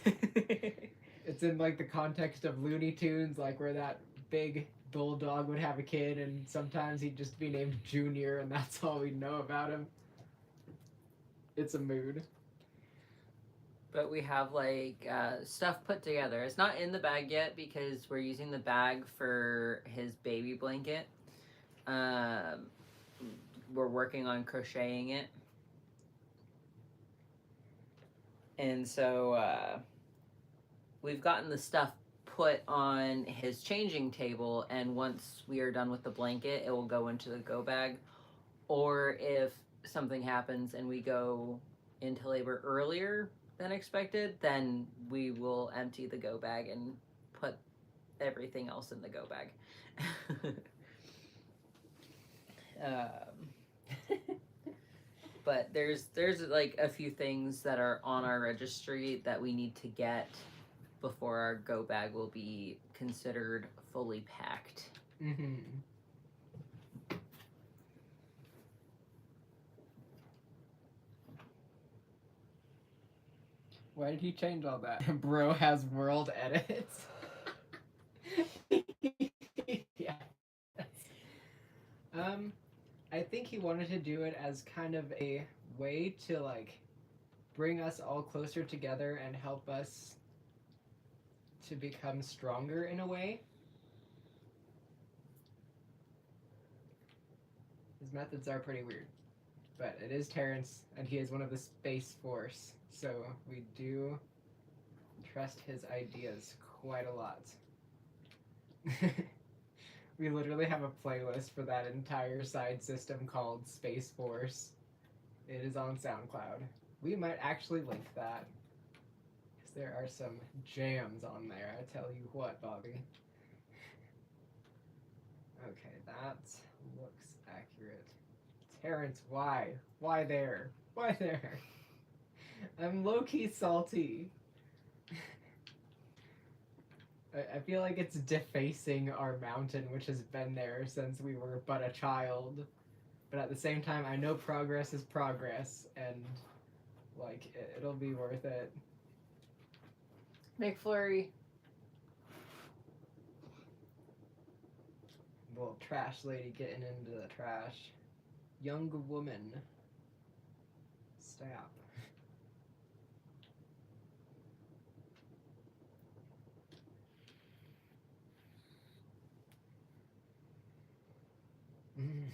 It's in like the context of Looney Tunes, like where that big bulldog would have a kid and sometimes he'd just be named Junior and that's all we know about him. It's a mood. But we have like stuff put together. It's not in the bag yet because we're using the bag for his baby blanket. We're working on crocheting it. And so we've gotten the stuff put on his changing table, and once we are done with the blanket, it will go into the go bag. Or if something happens and we go into labor earlier than expected, then we will empty the go bag and put everything else in the go bag. But there's like a few things that are on our registry that we need to get before our go bag will be considered fully packed. Mm-hmm. Why did he change all that? Bro has world edits. wanted to do it as kind of a way to like bring us all closer together and help us to become stronger in a way. His methods are pretty weird, but it is Terrence, and he is one of the Space Force, so we do trust his ideas quite a lot. We literally have a playlist for that entire side system called Space Force. It is on SoundCloud. We might actually link that, because there are some jams on there, I tell you what, Bobby. Okay, that looks accurate. Terrence, why? Why there? Why there? I'm low-key salty. I feel like it's defacing our mountain, which has been there since we were but a child. But at the same time, I know progress is progress, and like it'll be worth it. McFlurry. Little trash lady getting into the trash. Young woman. Stop. Okay,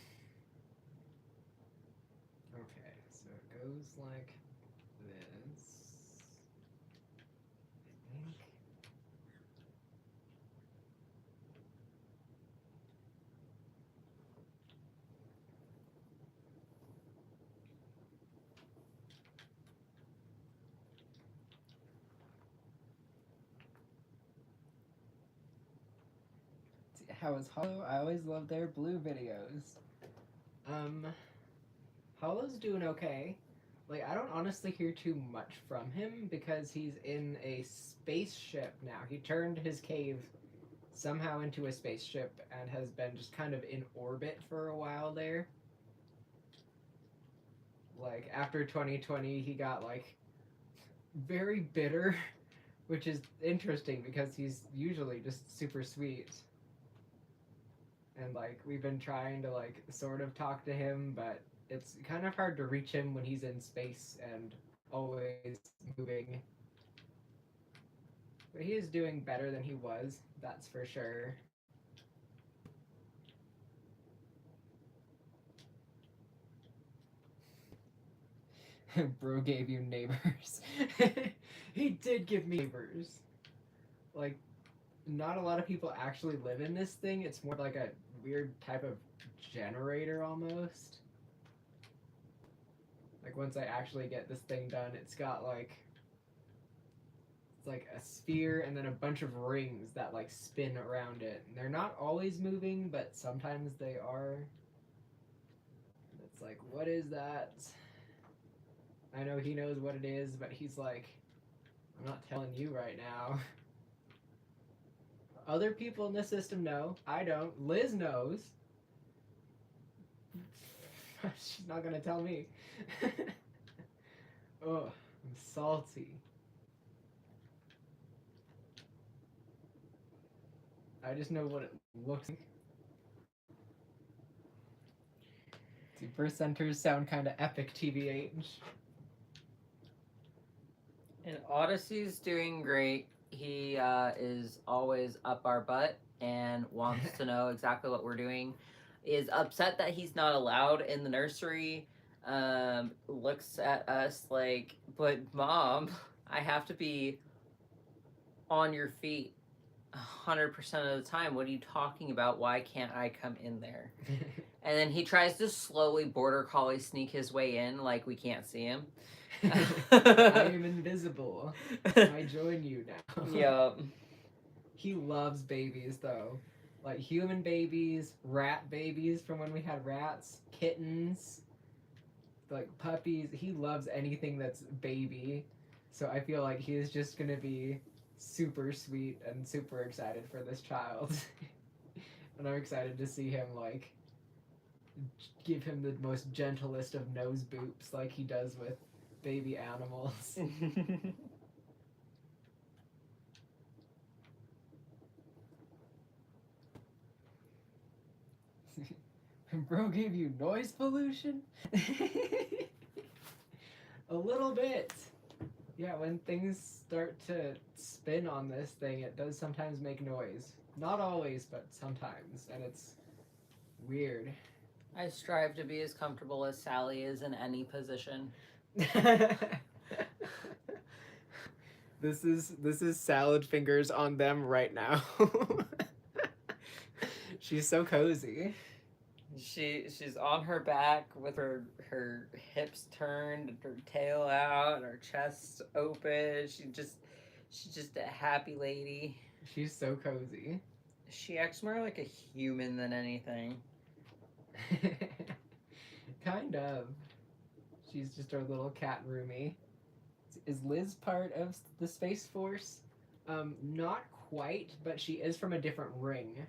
so it goes like this. I think. How is Hollow? I always love their blue videos. Hollow's doing okay. Like, I don't honestly hear too much from him because he's in a spaceship now. He turned his cave somehow into a spaceship and has been just kind of in orbit for a while there. Like, after 2020, he got, like, very bitter, which is interesting because he's usually just super sweet. And, like, we've been trying to, like, sort of talk to him, but it's kind of hard to reach him when he's in space and always moving. But he is doing better than he was, that's for sure. Bro gave you neighbors. He did give me neighbors. Like, not a lot of people actually live in this thing. It's more like a weird type of generator almost. Like, once I actually get this thing done, it's got like, it's like a sphere and then a bunch of rings that like spin around it. And they're not always moving, but sometimes they are. And it's like, what is that? I know he knows what it is, but he's like, I'm not telling you right now. Other people in the system know. I don't. Liz knows. She's not gonna tell me. Oh, I'm salty. I just know what it looks like. Super centers sound kind of epic, TBH. And Odyssey's doing great. He is always up our butt and wants to know exactly what we're doing. Is upset that he's not allowed in the nursery. Looks at us like, but Mom, I have to be on your feet 100% of the time. What are you talking about? Why can't I come in there? And then he tries to slowly border collie sneak his way in like we can't see him. I am invisible. I join you now. Yup. He loves babies though. Like human babies, rat babies from when we had rats, kittens, like puppies. He loves anything that's baby. So I feel like he is just gonna be super sweet and super excited for this child. And I'm excited to see him like give him the most gentlest of nose boops like he does with baby animals. Bro gave you noise pollution? A little bit. Yeah, when things start to spin on this thing, it does sometimes make noise. Not always, but sometimes, and it's weird. I strive to be as comfortable as Sally is in any position. This is salad fingers on them right now. She's so cozy. She's on her back with her hips turned, her tail out, her chest open. She's just a happy lady. She's so cozy. She acts more like a human than anything. Kind of. She's just our little cat roomie. Is Liz part of the Space Force? Not quite, but she is from a different ring.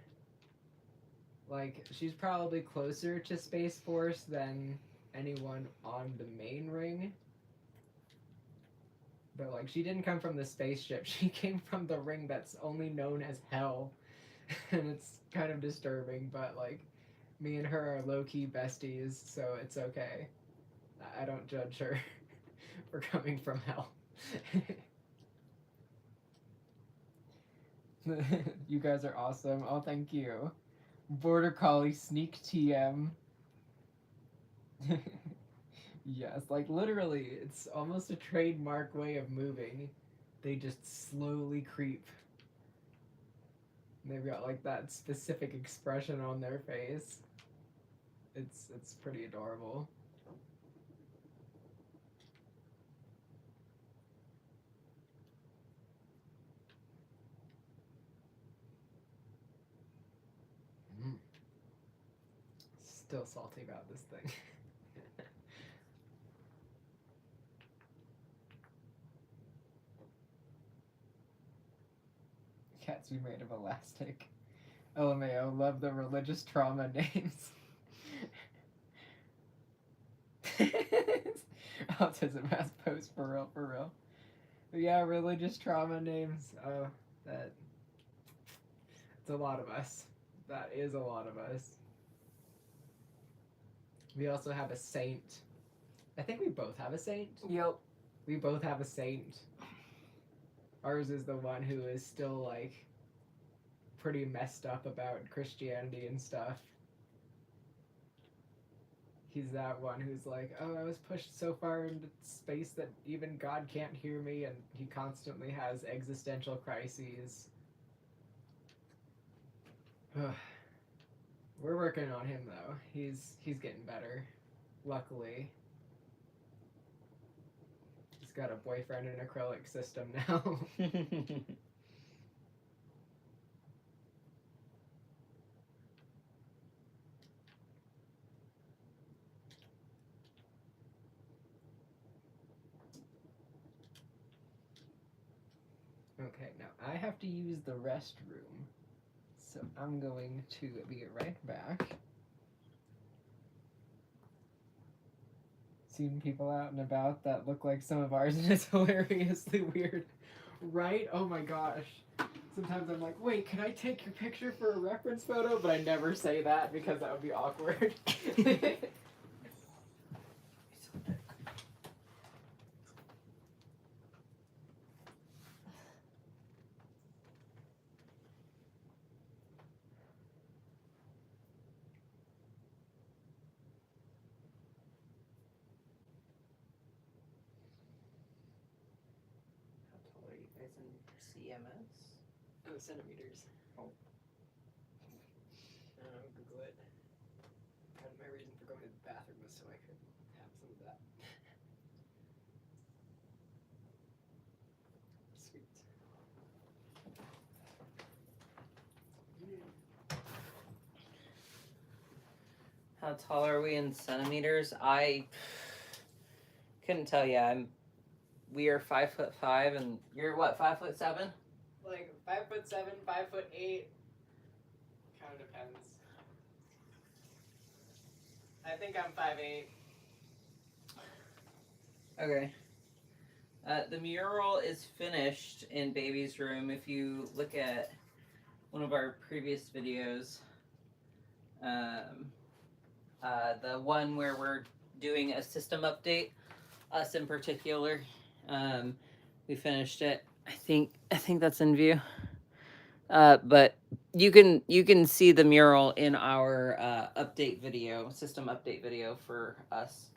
Like, she's probably closer to Space Force than anyone on the main ring. But, like, she didn't come from the spaceship. She came from the ring that's only known as Hell. And it's kind of disturbing, but, like, me and her are low-key besties, so it's okay. I don't judge her for coming from Hell. You guys are awesome. Oh, thank you. Border Collie sneak TM. Yes, like literally, it's almost a trademark way of moving. They just slowly creep. They've got like that specific expression on their face. It's pretty adorable. Still salty about this thing. Cats be made of elastic. LMAO, love the religious trauma names. Autism has post for real, for real. But yeah, religious trauma names. Oh, that. It's a lot of us. That is a lot of us. We also have a saint. I think we both have a saint. Yep. We both have a saint. Ours is the one who is still, like, pretty messed up about Christianity and stuff. He's that one who's like, oh, I was pushed so far into space that even God can't hear me, and he constantly has existential crises. We're working on him, though. He's getting better, luckily. He's got a boyfriend and acrylic system now. Okay, now I have to use the restroom, so I'm going to be right back. Seen people out and about that look like some of ours, and it's hilariously weird. Right? Oh my gosh. Sometimes I'm like, wait, can I take your picture for a reference photo? But I never say that because that would be awkward. CMS? Oh, centimeters. Oh. Google it. My reason for going to the bathroom was so I could have some of that. Sweet. How tall are we in centimeters? I couldn't tell you. We are 5'5", and you're what, 5'7"? Like 5'7", 5'8". Kind of depends. I think I'm 5'8". Okay. The mural is finished in Baby's room. If you look at one of our previous videos, the one where we're doing a system update, us in particular. We finished it. I think that's in view. But you can see the mural in our update video, system update video for us.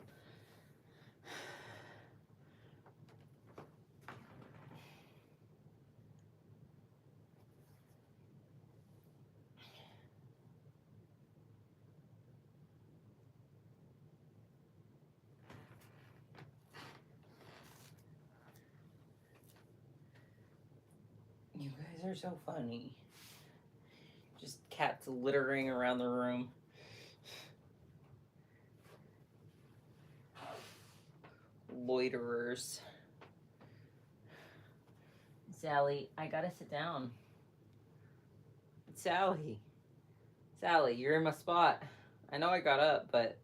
You guys are so funny. Just cats littering around the room. Loiterers. Sally, I gotta sit down. Sally, you're in my spot. I know I got up, but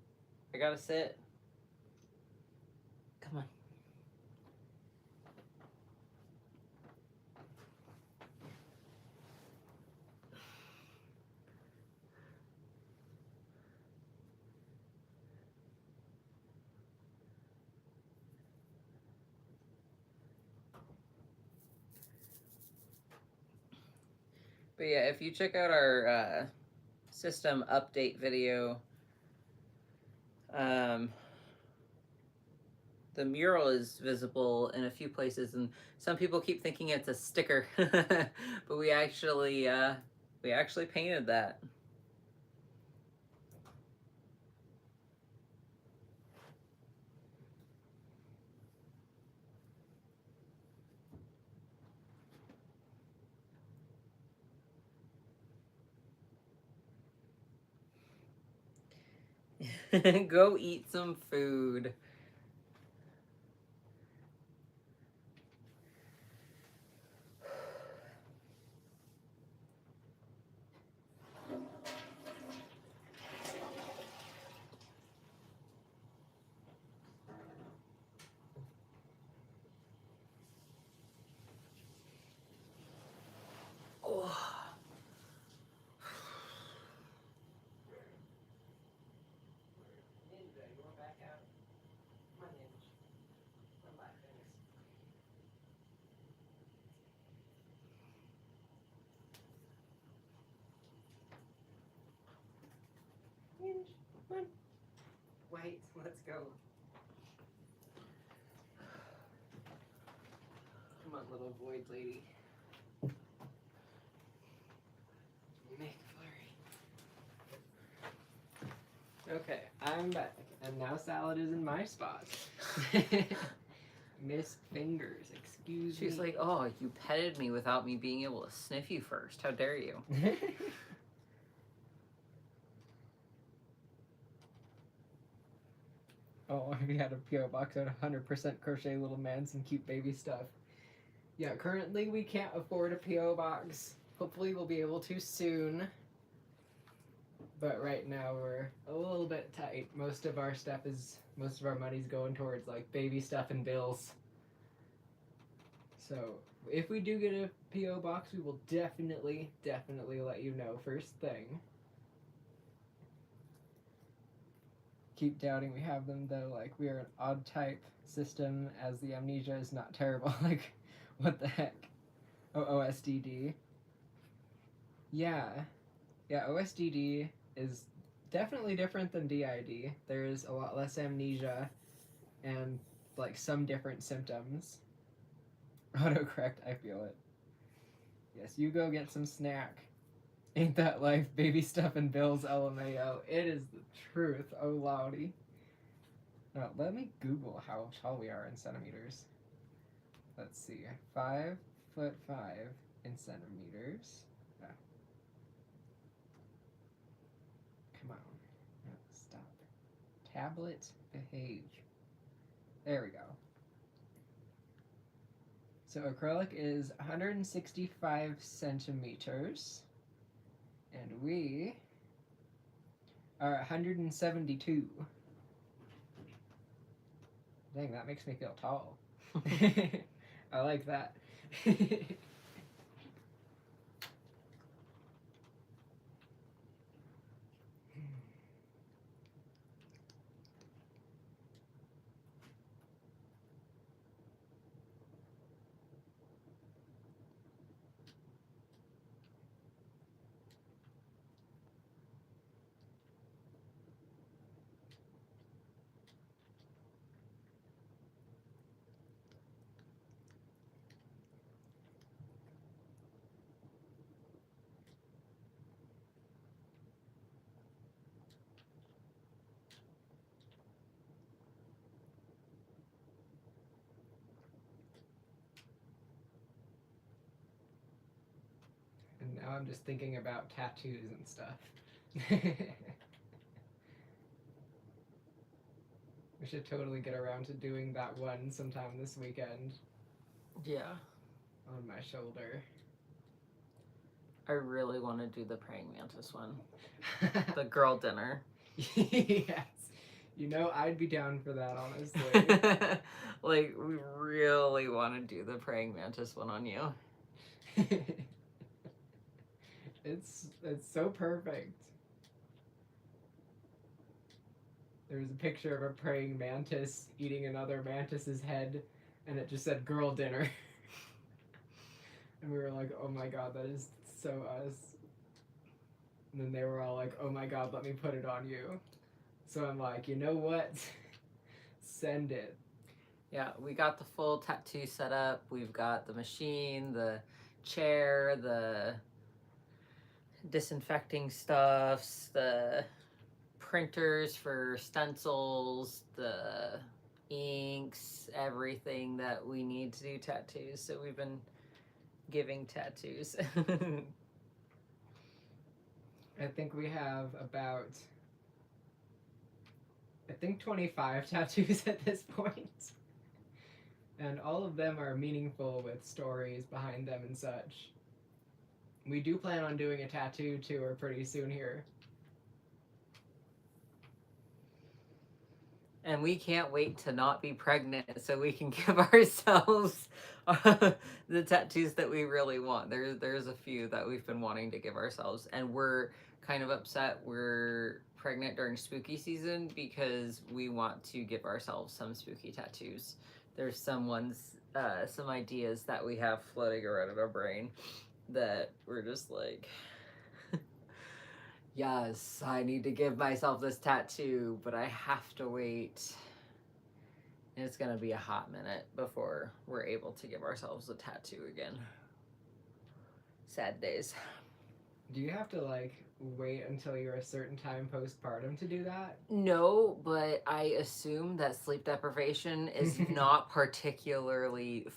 I gotta sit. Come on. But yeah, if you check out our system update video, the mural is visible in a few places, and some people keep thinking it's a sticker, but we actually painted that. Go eat some food. Wait, let's go. Come on, little void lady. Make a flurry. Okay, I'm back, and now Salad is in my spot. Miss Fingers, excuse me. She's like, oh, you petted me without me being able to sniff you first. How dare you? Oh, we had a P.O. box at 100% crochet little man, some cute baby stuff. Yeah, currently we can't afford a P.O. box. Hopefully we'll be able to soon. But right now we're a little bit tight. Most of our money's going towards like baby stuff and bills. So if we do get a P.O. box, we will definitely let you know first thing. Keep doubting we have them though. Like, we are an odd type system, as the amnesia is not terrible. Like, what the heck? Oh, OSDD. Yeah, OSDD is definitely different than d.i.d. There's a lot less amnesia and like some different symptoms. Autocorrect, I feel it. Yes, you go get some snack. Ain't that life? Baby stuff and bills, LMAO. It is the truth, oh lordy. No, let me Google how tall we are in centimeters. Let's see, 5'5" in centimeters. No. Come on, no, stop. Tablet, behave. There we go. So acrylic is 165 centimeters. And we are 172. Dang, that makes me feel tall. I like that. I'm just thinking about tattoos and stuff. We should totally get around to doing that one sometime this weekend. Yeah. On my shoulder. I really want to do the praying mantis one. The girl dinner. Yes. You know, I'd be down for that, honestly. Like, we really want to do the praying mantis one on you. It's so perfect. There was a picture of a praying mantis eating another mantis's head, and it just said "girl dinner." And we were like, "Oh my god, that is so us." And then they were all like, "Oh my god, let me put it on you." So I'm like, you know what? Send it. Yeah, we got the full tattoo set up. We've got the machine, the chair, the disinfecting stuffs, the printers for stencils, the inks, everything that we need to do tattoos. So we've been giving tattoos. I think we have about 25 tattoos at this point. And all of them are meaningful with stories behind them and such. We do plan on doing a tattoo tour pretty soon here. And we can't wait to not be pregnant so we can give ourselves the tattoos that we really want. There's a few that we've been wanting to give ourselves, and we're kind of upset we're pregnant during spooky season because we want to give ourselves some spooky tattoos. There's some ideas that we have floating around in our brain that we're just like, yes, I need to give myself this tattoo, but I have to wait. And it's going to be a hot minute before we're able to give ourselves a tattoo again. Sad days. Do you have to, like, wait until you're a certain time postpartum to do that? No, but I assume that sleep deprivation is not particularly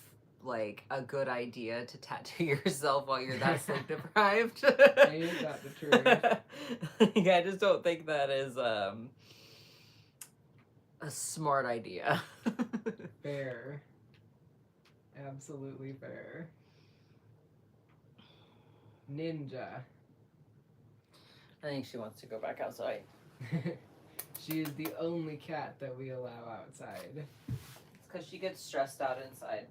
like a good idea to tattoo yourself while you're that sleep deprived. Ain't that the truth? Yeah, I just don't think that is a smart idea. Fair. Absolutely fair. Ninja. I think she wants to go back outside. She is the only cat that we allow outside. It's because she gets stressed out inside.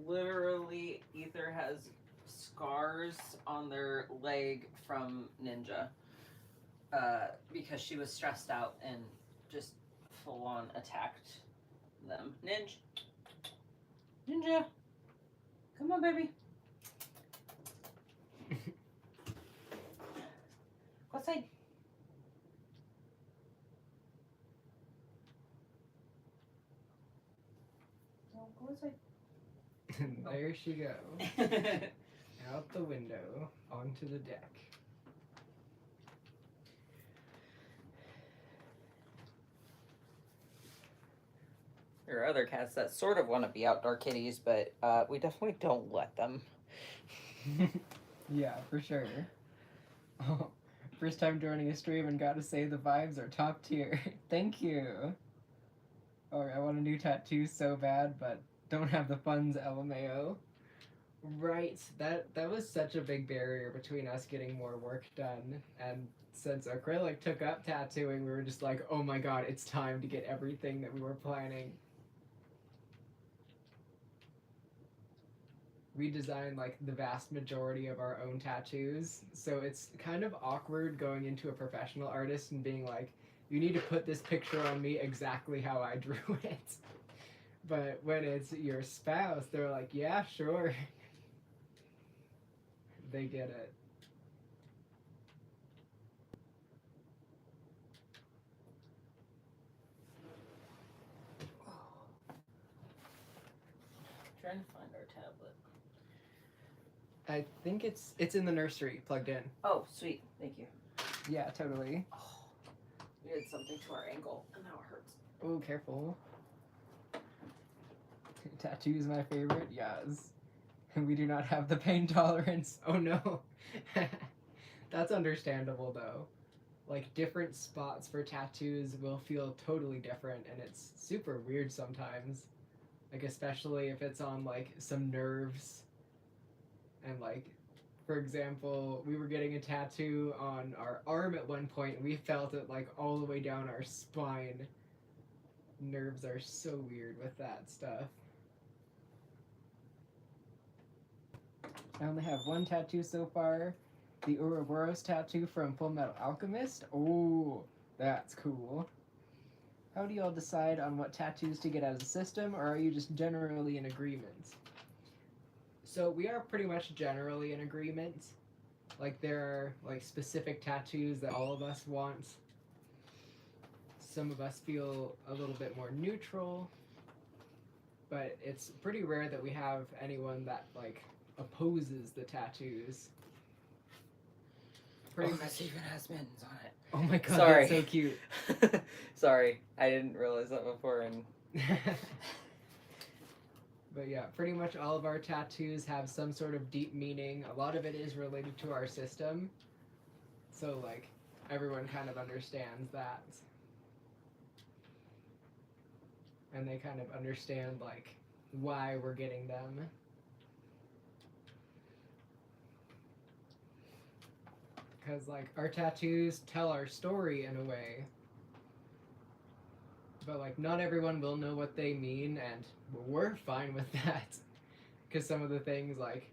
Literally, Aether has scars on their leg from Ninja because she was stressed out and just full on attacked them. Ninja, come on, baby. Go outside. Go outside. There she goes. Out the window, onto the deck. There are other cats that sort of want to be outdoor kitties, but we definitely don't let them. Yeah, for sure. Oh, first time joining a stream and got to say the vibes are top tier. Thank you. Oh, I want a new tattoo so bad, but don't have the funds, LMAO. Right, that was such a big barrier between us getting more work done, and since Acrylic took up tattooing, we were just like, oh my god, it's time to get everything that we were planning. We designed like the vast majority of our own tattoos, so it's kind of awkward going into a professional artist and being like, you need to put this picture on me exactly how I drew it. But when it's your spouse, they're like, yeah, sure. They get it. Trying to find our tablet. I think it's in the nursery, plugged in. Oh, sweet. Thank you. Yeah, totally. Oh, we did something to our ankle, and now it hurts. Oh, careful. Tattoo's my favorite, yes. We do not have the pain tolerance. Oh no. That's understandable though. Like different spots for tattoos will feel totally different and it's super weird sometimes. Like especially if it's on like some nerves and like for example, we were getting a tattoo on our arm at one point and we felt it like all the way down our spine. Nerves are so weird with that stuff. I only have one tattoo so far. The Ouroboros tattoo from Full Metal Alchemist. Oh, that's cool. How do y'all decide on what tattoos to get as a system, or are you just generally in agreement? So we are pretty much generally in agreement. Like there are like specific tattoos that all of us want. Some of us feel a little bit more neutral, but it's pretty rare that we have anyone that like opposes the tattoos. Pretty much. This even has mittens on it. Oh my god, Sorry. that's so cute. Sorry, I didn't realize that before. And But yeah, pretty much all of our tattoos have some sort of deep meaning. A lot of it is related to our system. So like everyone kind of understands that. And they kind of understand like why we're getting them. Because like our tattoos tell our story in a way. But like not everyone will know what they mean and we're fine with that. Because some of the things like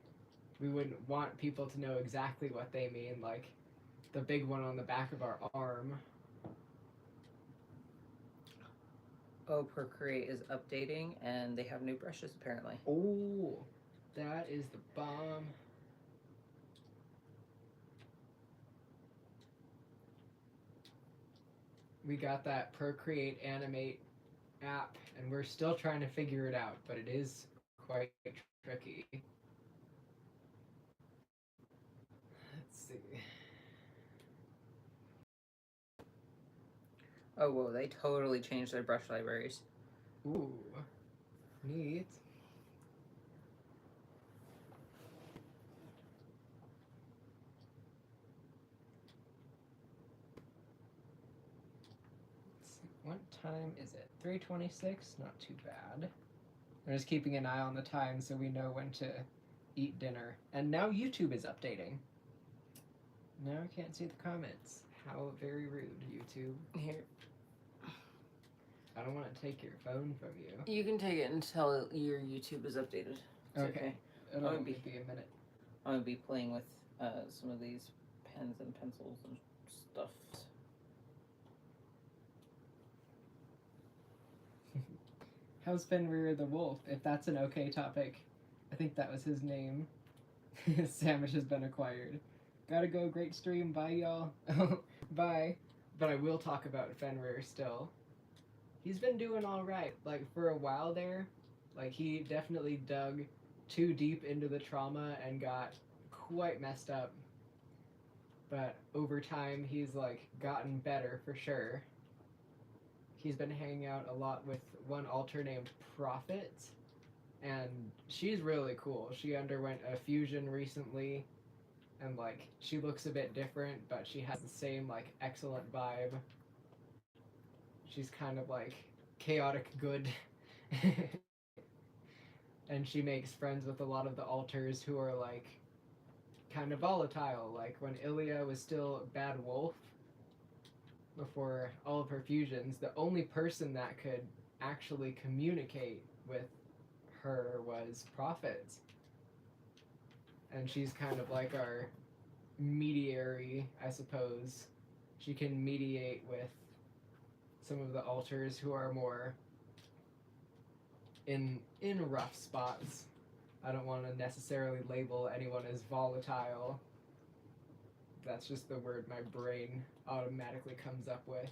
we wouldn't want people to know exactly what they mean, like the big one on the back of our arm. oh, Procreate is updating and they have new brushes apparently. Oh, that is the bomb. We got that Procreate Animate app and we're still trying to figure it out, but it is quite tricky. Let's see. Oh, whoa, they totally changed their brush libraries. Ooh, neat. Let's see, what time is it? 3:26? Not too bad. I'm just keeping an eye on the time so we know when to eat dinner. And now YouTube is updating. Now I can't see the comments. How very rude, YouTube. Here, I don't want to take your phone from you. you can take it until your YouTube is updated. It's okay. It'll I'll only be a minute. I'm gonna be playing with some of these pens and pencils and stuff. How's Fenrir the Wolf, if that's an okay topic? I think that was his name. Sandwich has been acquired. Gotta go, great stream, bye y'all. Bye. But I will talk about Fenrir still. He's been doing alright. Like, for a while there, like, he definitely dug too deep into the trauma and got quite messed up. But over time, he's, like, gotten better for sure. He's been hanging out a lot with one alter named Prophet, and she's really cool. She underwent a fusion recently, and like she looks a bit different, but she has the same like excellent vibe. She's kind of like chaotic good. And she makes friends with a lot of the alters who are like kind of volatile. Like when Ilya was still Bad Wolf, before all of her fusions, the only person that could actually communicate with her was Prophet. And she's kind of like our mediary, I suppose. She can mediate with some of the alters who are more in rough spots. I don't want to necessarily label anyone as volatile. That's just the word my brain automatically comes up with.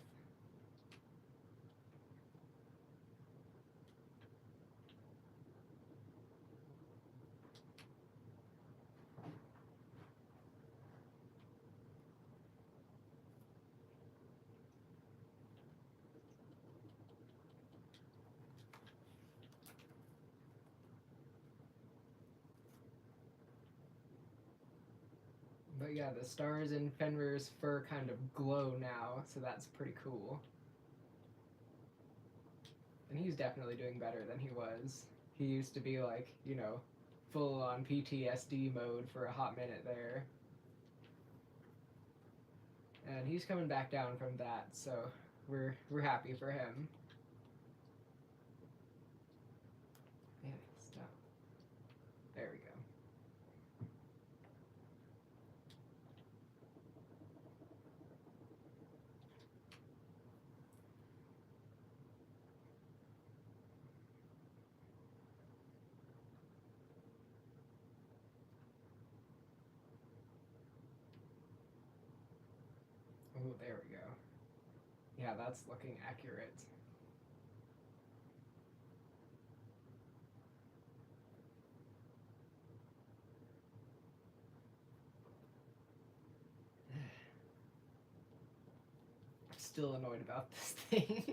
But yeah, the stars in Fenrir's fur kind of glow now, so that's pretty cool. And he's definitely doing better than he was. He used to be like, you know, full on PTSD mode for a hot minute there. And he's coming back down from that, so we're happy for him. Yeah, stop. There we go. Oh, there we go. Yeah, that's looking accurate. I'm still annoyed about this thing.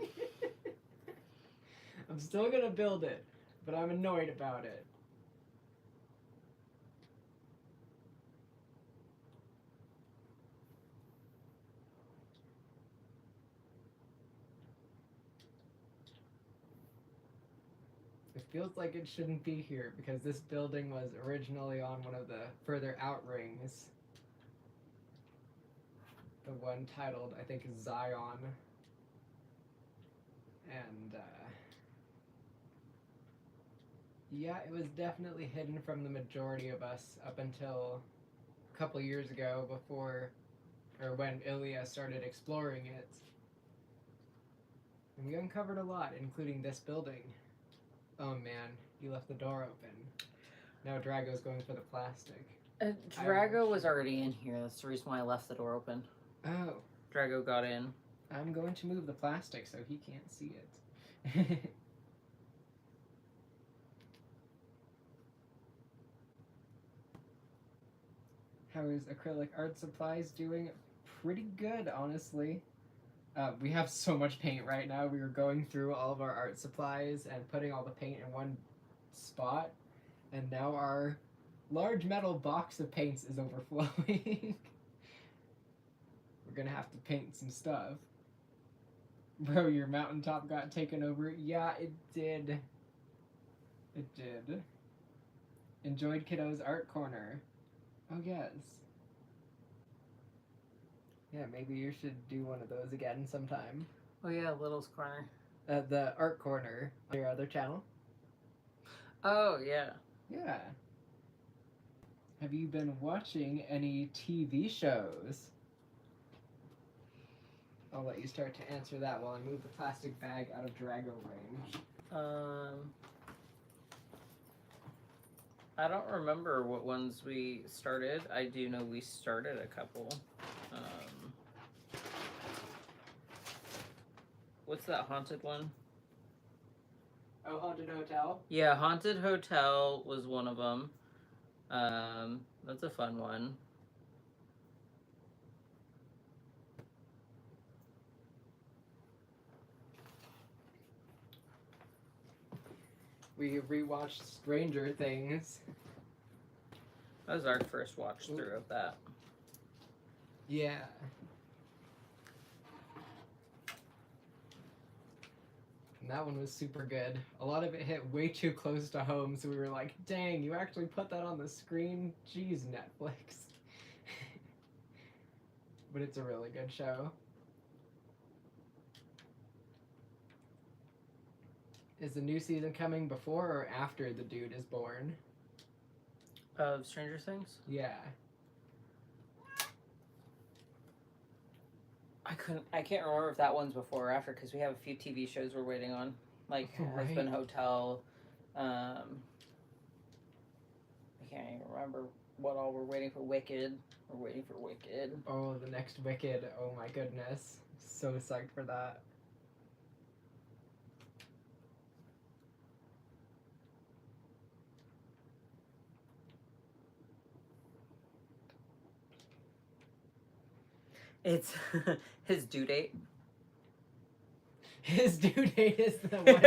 I'm still gonna build it, but I'm annoyed about it. It feels like it shouldn't be here because this building was originally on one of the further out rings. The one titled, I think, Zion. And, yeah, it was definitely hidden from the majority of us up until a couple years ago before, or when Ilya started exploring it. And we uncovered a lot, including this building. Oh man, you left the door open. Now Drago's going for the plastic. Drago was already in here. That's the reason why I left the door open. Oh. Drago got in. I'm going to move the plastic so he can't see it. How is Acrylic Art Supplies doing? Pretty good, honestly. We have so much paint right now. We were going through all of our art supplies and putting all the paint in one spot. And now our large metal box of paints is overflowing. We're gonna have to paint some stuff. Bro, your mountaintop got taken over. Yeah, it did. It did. Enjoyed Kiddo's art corner. Oh, yes. Yeah, maybe you should do one of those again sometime. Oh yeah, Little's Corner. The art corner on your other channel. Oh yeah. Yeah. Have you been watching any TV shows? I'll let you start to answer that while I move the plastic bag out of Drago range. I don't remember what ones we started. I do know we started a couple. What's that haunted one? Oh, Haunted Hotel? Yeah, Haunted Hotel was one of them. That's a fun one. We rewatched Stranger Things. That was our first watch through of that. Yeah. And that one was super good. A lot of it hit way too close to home, so we were like, dang, you actually put that on the screen? Jeez, Netflix. But it's a really good show. Is the new season coming before or after the dude is born? Of Stranger Things? Yeah. I can't remember if that one's before or after because we have a few TV shows we're waiting on, like Right. Husband Hotel. I can't even remember what all we're waiting for. Wicked. We're waiting for Wicked. Oh, the next Wicked. Oh my goodness. So psyched for that. It's his due date. His due date is the one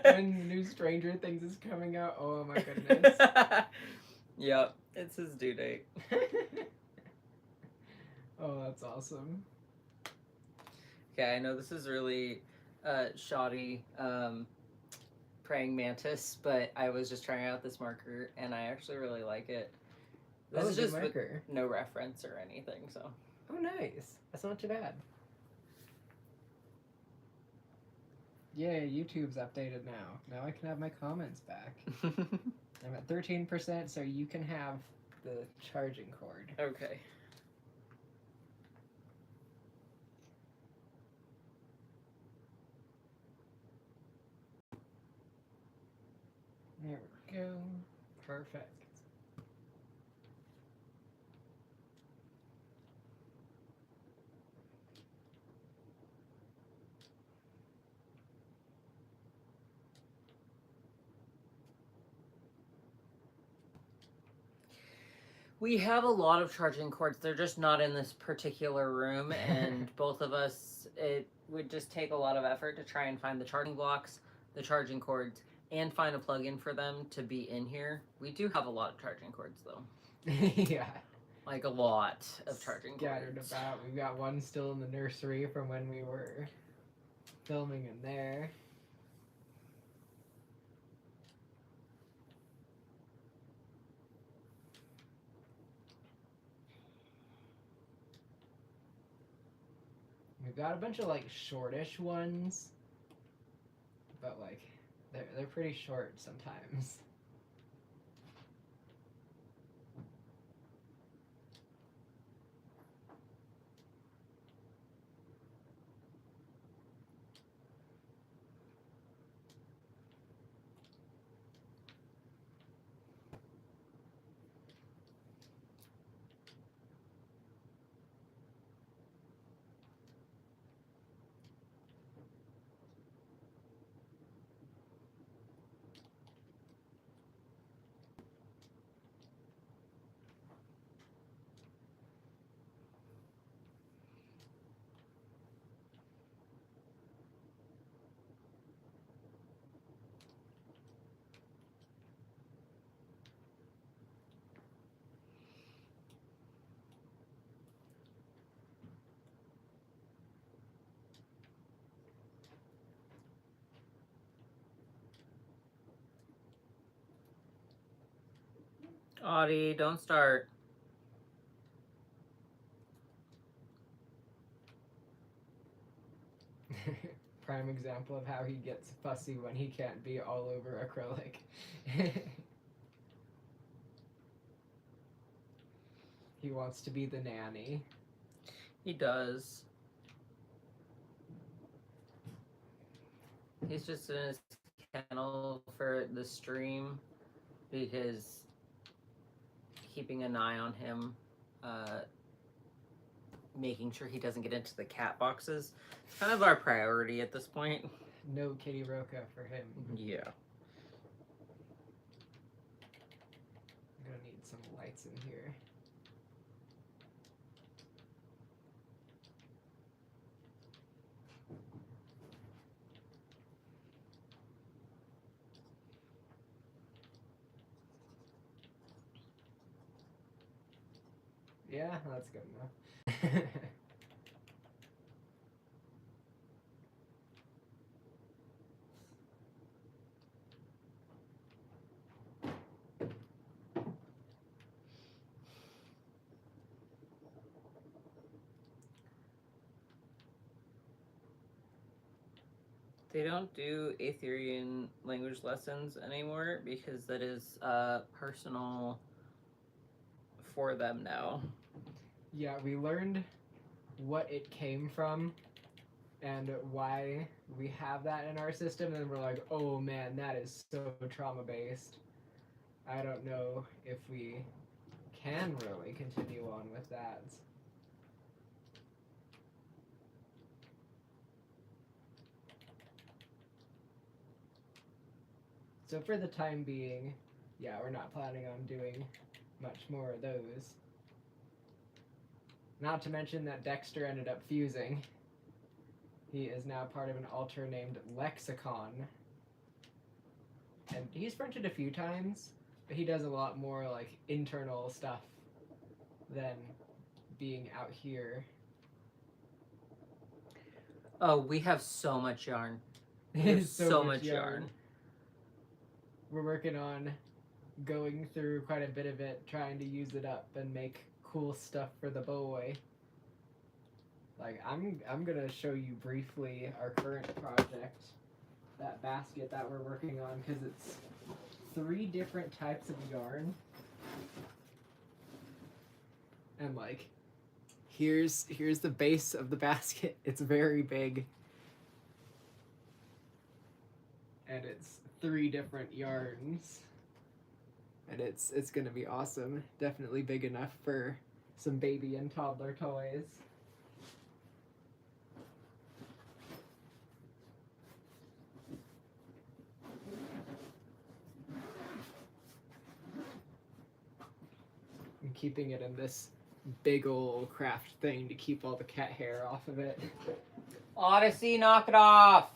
when the new Stranger Things is coming out. Oh my goodness. Yep, it's his due date. Oh, that's awesome. Okay, I know this is really shoddy praying mantis, but I was just trying out this marker and I actually really like it. This is good just marker. with no reference or anything, so. Oh, nice. That's not too bad. Yeah, YouTube's updated now. Now I can have my comments back. I'm at 13%, so you can have the charging cord. Okay. There we go. Perfect. We have a lot of charging cords. They're just not in this particular room, and both of us, it would just take a lot of effort to try and find the charging blocks, the charging cords, and find a plug-in for them to be in here. We do have a lot of charging cords, though. Yeah. Like a lot of charging Scattered cords. about. We've got one still in the nursery from when we were filming in there. We've got a bunch of like shortish ones, but like they're pretty short sometimes. Audie, don't start. Prime example of how he gets fussy when he can't be all over acrylic. He wants to be the nanny. He does. He's just in his kennel for the stream because keeping an eye on him, making sure he doesn't get into the cat boxes. It's kind of our priority at this point. No kitty roca for him. Yeah. I'm gonna need some lights in here. Yeah, that's good enough. They don't do Aetherian language lessons anymore because that is personal for them now. Yeah, we learned what it came from and why we have that in our system, and we're like, oh man, that is so trauma based. I don't know if we can really continue on with that. So for the time being, yeah, we're not planning on doing much more of those. Not to mention that Dexter ended up fusing. He is now part of an altar named Lexicon. And he's fronted a few times, but he does a lot more like internal stuff than being out here. Oh, we have so much yarn. There's so much yarn. We're working on going through quite a bit of it, trying to use it up and make cool stuff for the boy. Like I'm gonna show you briefly our current project, that basket that we're working on, because it's 3 different types of yarn. And like, here's the base of the basket. It's very big. And it's 3 different yarns. And it's gonna be awesome. Definitely big enough for some baby and toddler toys. I'm keeping it in this big old craft thing to keep all the cat hair off of it. Odyssey, knock it off!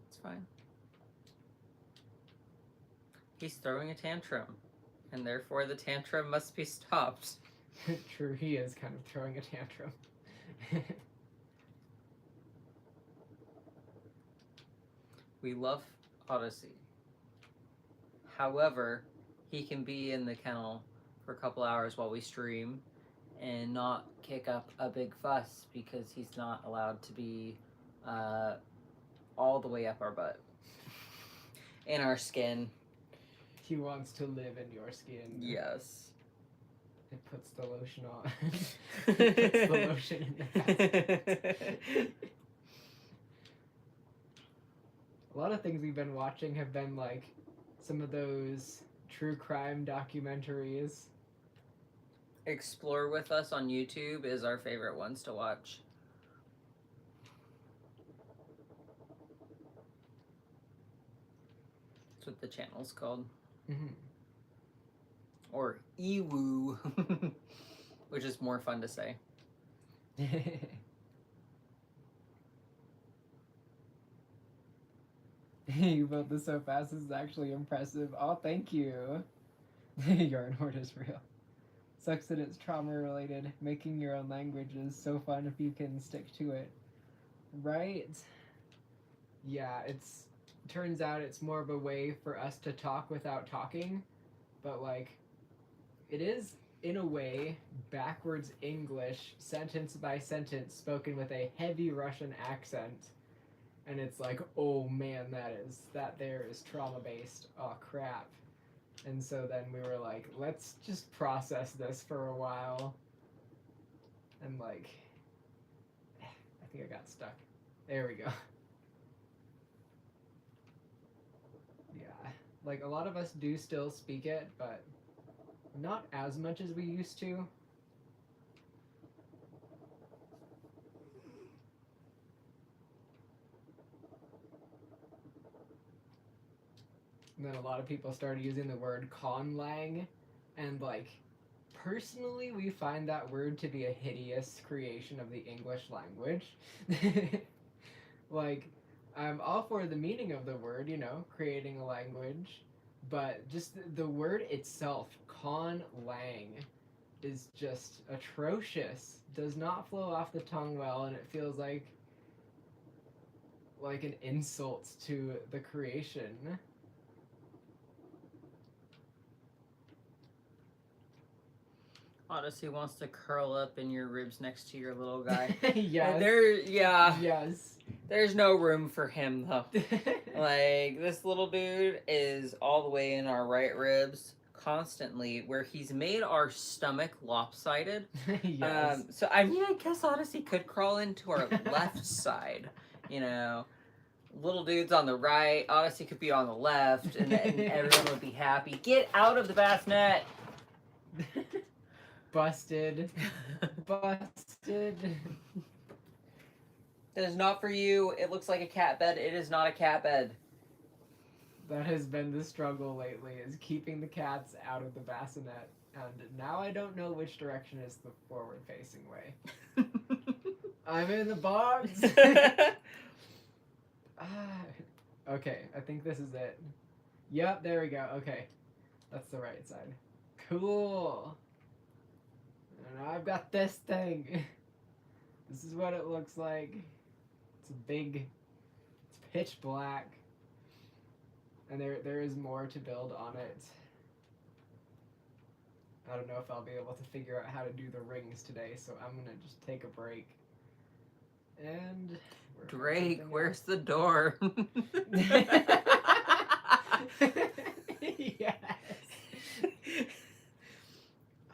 It's fine. He's throwing a tantrum, and therefore the tantrum must be stopped. True, he is kind of throwing a tantrum. We love Odyssey. However, he can be in the kennel for a couple hours while we stream and not kick up a big fuss because he's not allowed to be all the way up our butt. In our skin. He wants to live in your skin. Yes. It puts the lotion on. It puts the lotion in the basket. A lot of things we've been watching have been like some of those true crime documentaries. Explore With Us on YouTube is our favorite ones to watch. That's what the channel's called. Mm-hmm. Or Ewu, which is more fun to say. You built this so fast, this is actually impressive. Oh, thank you. Yarn hoard is real. Sucks that it's trauma related. Making your own language is so fun if you can stick to it. Right? Yeah, turns out it's more of a way for us to talk without talking, but like, it is, in a way, backwards English, sentence by sentence, spoken with a heavy Russian accent. And it's like, oh man, that there is trauma-based. Oh crap. And so then we were like, let's just process this for a while. And like, I think I got stuck. There we go. Yeah, like a lot of us do still speak it, but not as much as we used to. And then a lot of people started using the word conlang, and like, personally, we find that word to be a hideous creation of the English language. Like, I'm all for the meaning of the word, you know, creating a language, but just the word itself, conlang, is just atrocious. Does not flow off the tongue well, and it feels like an insult to the creation. Odyssey wants to curl up in your ribs next to your little guy. Yes. Yes. There's no room for him though. Like, this little dude is all the way in our right ribs constantly, where he's made our stomach lopsided. Yes. So I mean, I guess Odyssey could crawl into our left side, you know. Little dude's on the right, Odyssey could be on the left, and everyone would be happy. Get out of the bassinet! Busted. Busted. That is not for you. It looks like a cat bed. It is not a cat bed. That has been the struggle lately, is keeping the cats out of the bassinet. And now I don't know which direction is the forward-facing way. I'm in the box! Okay, I think this is it. Yep, there we go. Okay. That's the right side. Cool. And I've got this thing. This is what it looks like. It's big. It's pitch black. And there is more to build on it. I don't know if I'll be able to figure out how to do the rings today, so I'm gonna just take a break. And Drake, where's the door? Yes.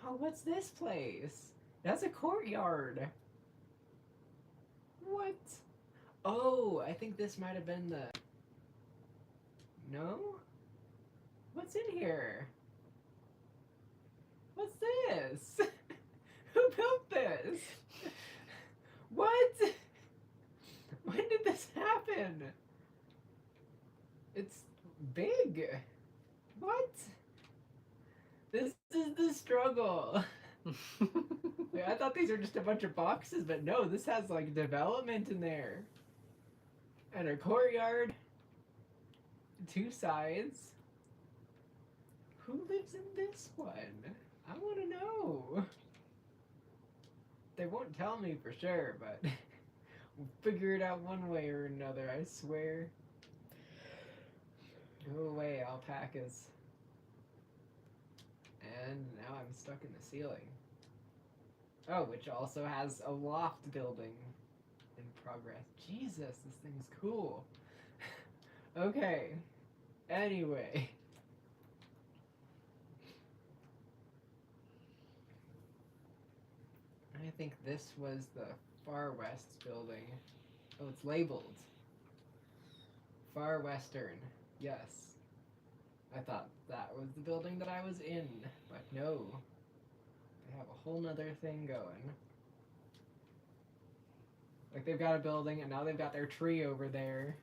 Oh, what's this place? That's a courtyard. What? Oh, I think this might have been the... No? What's in here? What's this? Who built this? What? When did this happen? It's big. What? This is the struggle. Wait, I thought these were just a bunch of boxes, but no, this has like development in there. And a courtyard. 2 sides. Who lives in this one? I want to know. They won't tell me for sure, but we'll figure it out one way or another, I swear. Go away, alpacas. And now I'm stuck in the ceiling. Oh, which also has a loft building in progress. Jesus, this thing's cool. Okay. Anyway. I think this was the Far West building. Oh, it's labeled. Far Western. Yes. I thought that was the building that I was in, but no. They have a whole nother thing going. Like, they've got a building, and now they've got their tree over there.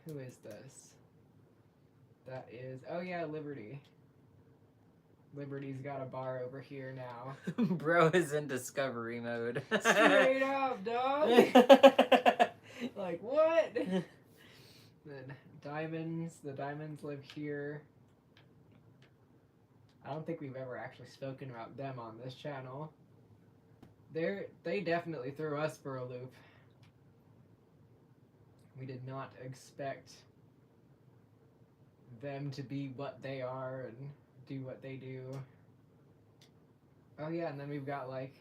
Who is this? That is... Oh, yeah, Liberty. Liberty's got a bar over here now. Bro is in discovery mode. Straight up, dog! Like, what? Then diamonds. The diamonds live here. I don't think we've ever actually spoken about them on this channel. They definitely threw us for a loop. We did not expect them to be what they are and do what they do. Oh yeah, and then we've got like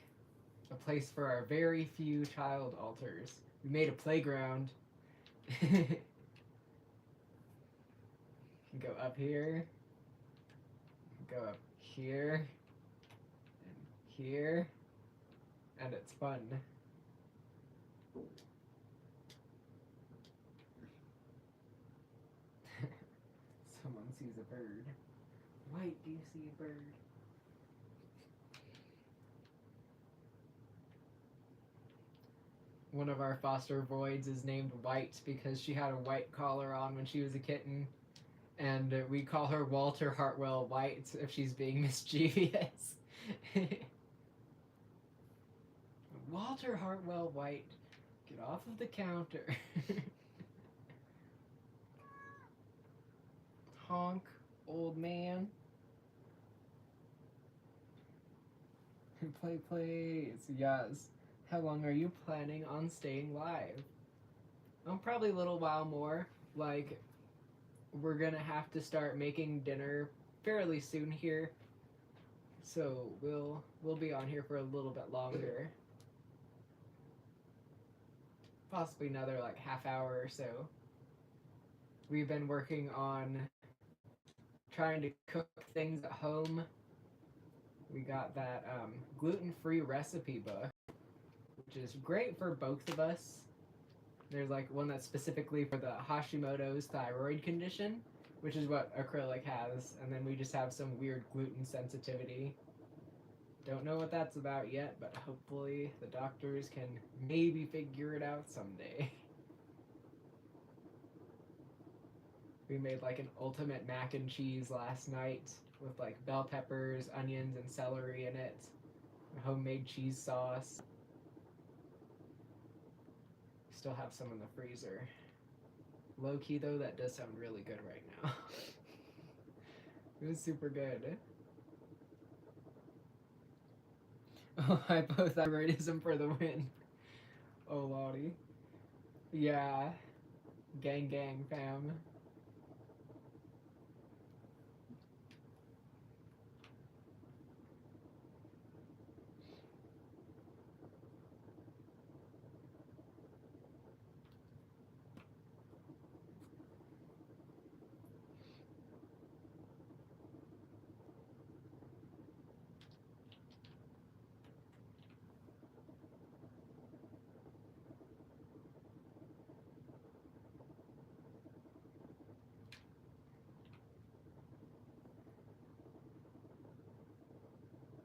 a place for our very few child altars. We made a playground. Go up here. Go up here. And here. And it's fun. Someone sees a bird. White, do you see a bird? One of our foster voids is named White because she had a white collar on when she was a kitten. And we call her Walter Hartwell White if she's being mischievous. Walter Hartwell White, get off of the counter. Honk, old man. Play, please. Yes. How long are you planning on staying live? Probably a little while more. Like, we're gonna have to start making dinner fairly soon here. So we'll be on here for a little bit longer. Possibly another like half hour or so. We've been working on trying to cook things at home. We got that gluten-free recipe book, which is great for both of us. There's like one that's specifically for the Hashimoto's thyroid condition, which is what Acrylic has, and then we just have some weird gluten sensitivity. Don't know what that's about yet, but hopefully the doctors can maybe figure it out someday. We made like an ultimate mac and cheese last night with like bell peppers, onions, and celery in it. A homemade cheese sauce. Still have some in the freezer. Low key though, that does sound really good right now. It was super good. Oh, hypothyroidism for the win. Oh, Lottie. Yeah. Gang, gang, fam.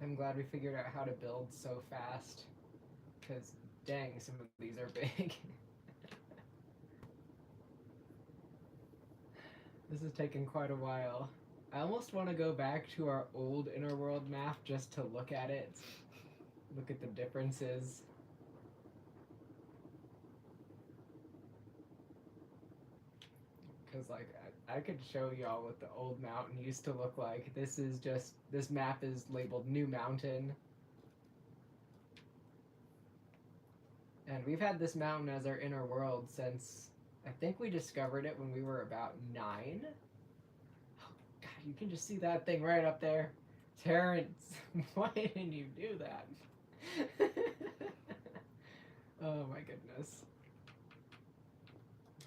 I'm glad we figured out how to build so fast. Because, dang, some of these are big. This has taken quite a while. I almost want to go back to our old inner world map just to look at it. Look at the differences. Because, like, I could show y'all what the old mountain used to look like. This map is labeled New Mountain. And we've had this mountain as our inner world since, I think we discovered it when we were about 9. Oh, God, you can just see that thing right up there. Terrence, why didn't you do that? Oh my goodness.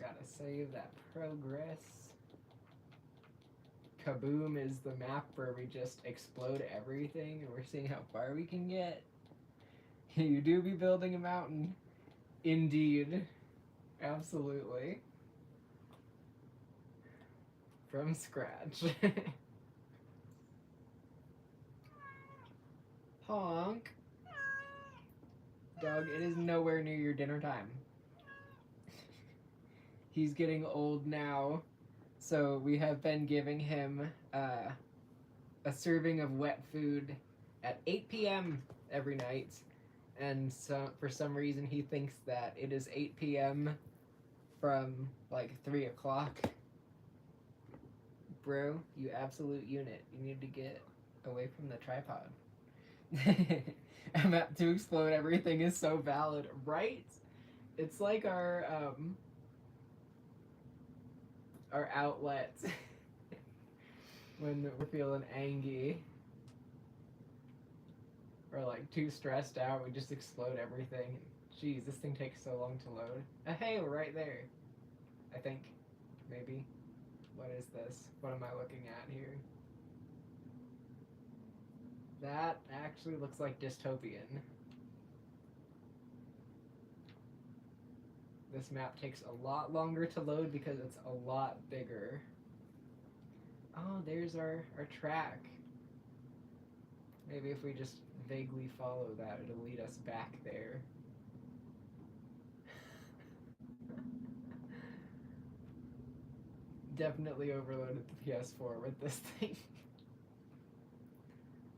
Gotta save that progress. Kaboom is the map where we just explode everything and we're seeing how far we can get. You do be building a mountain. Indeed. Absolutely. From scratch. Honk. Dog, it is nowhere near your dinner time. He's getting old now, so we have been giving him a serving of wet food at 8 p.m. every night. And so, for some reason, he thinks that it is 8 p.m. from like 3 o'clock. Bro, you absolute unit. You need to get away from the tripod. Map to explode everything is so valid, right? It's like our outlet when we're feeling angry or like too stressed out, we just explode everything. Jeez, this thing takes so long to load. Hey, we're right there. I think. Maybe. What is this? What am I looking at here? That actually looks like dystopian. This map takes a lot longer to load because it's a lot bigger. Oh, there's our track. Maybe if we just vaguely follow that, it'll lead us back there. Definitely overloaded the PS4 with this thing.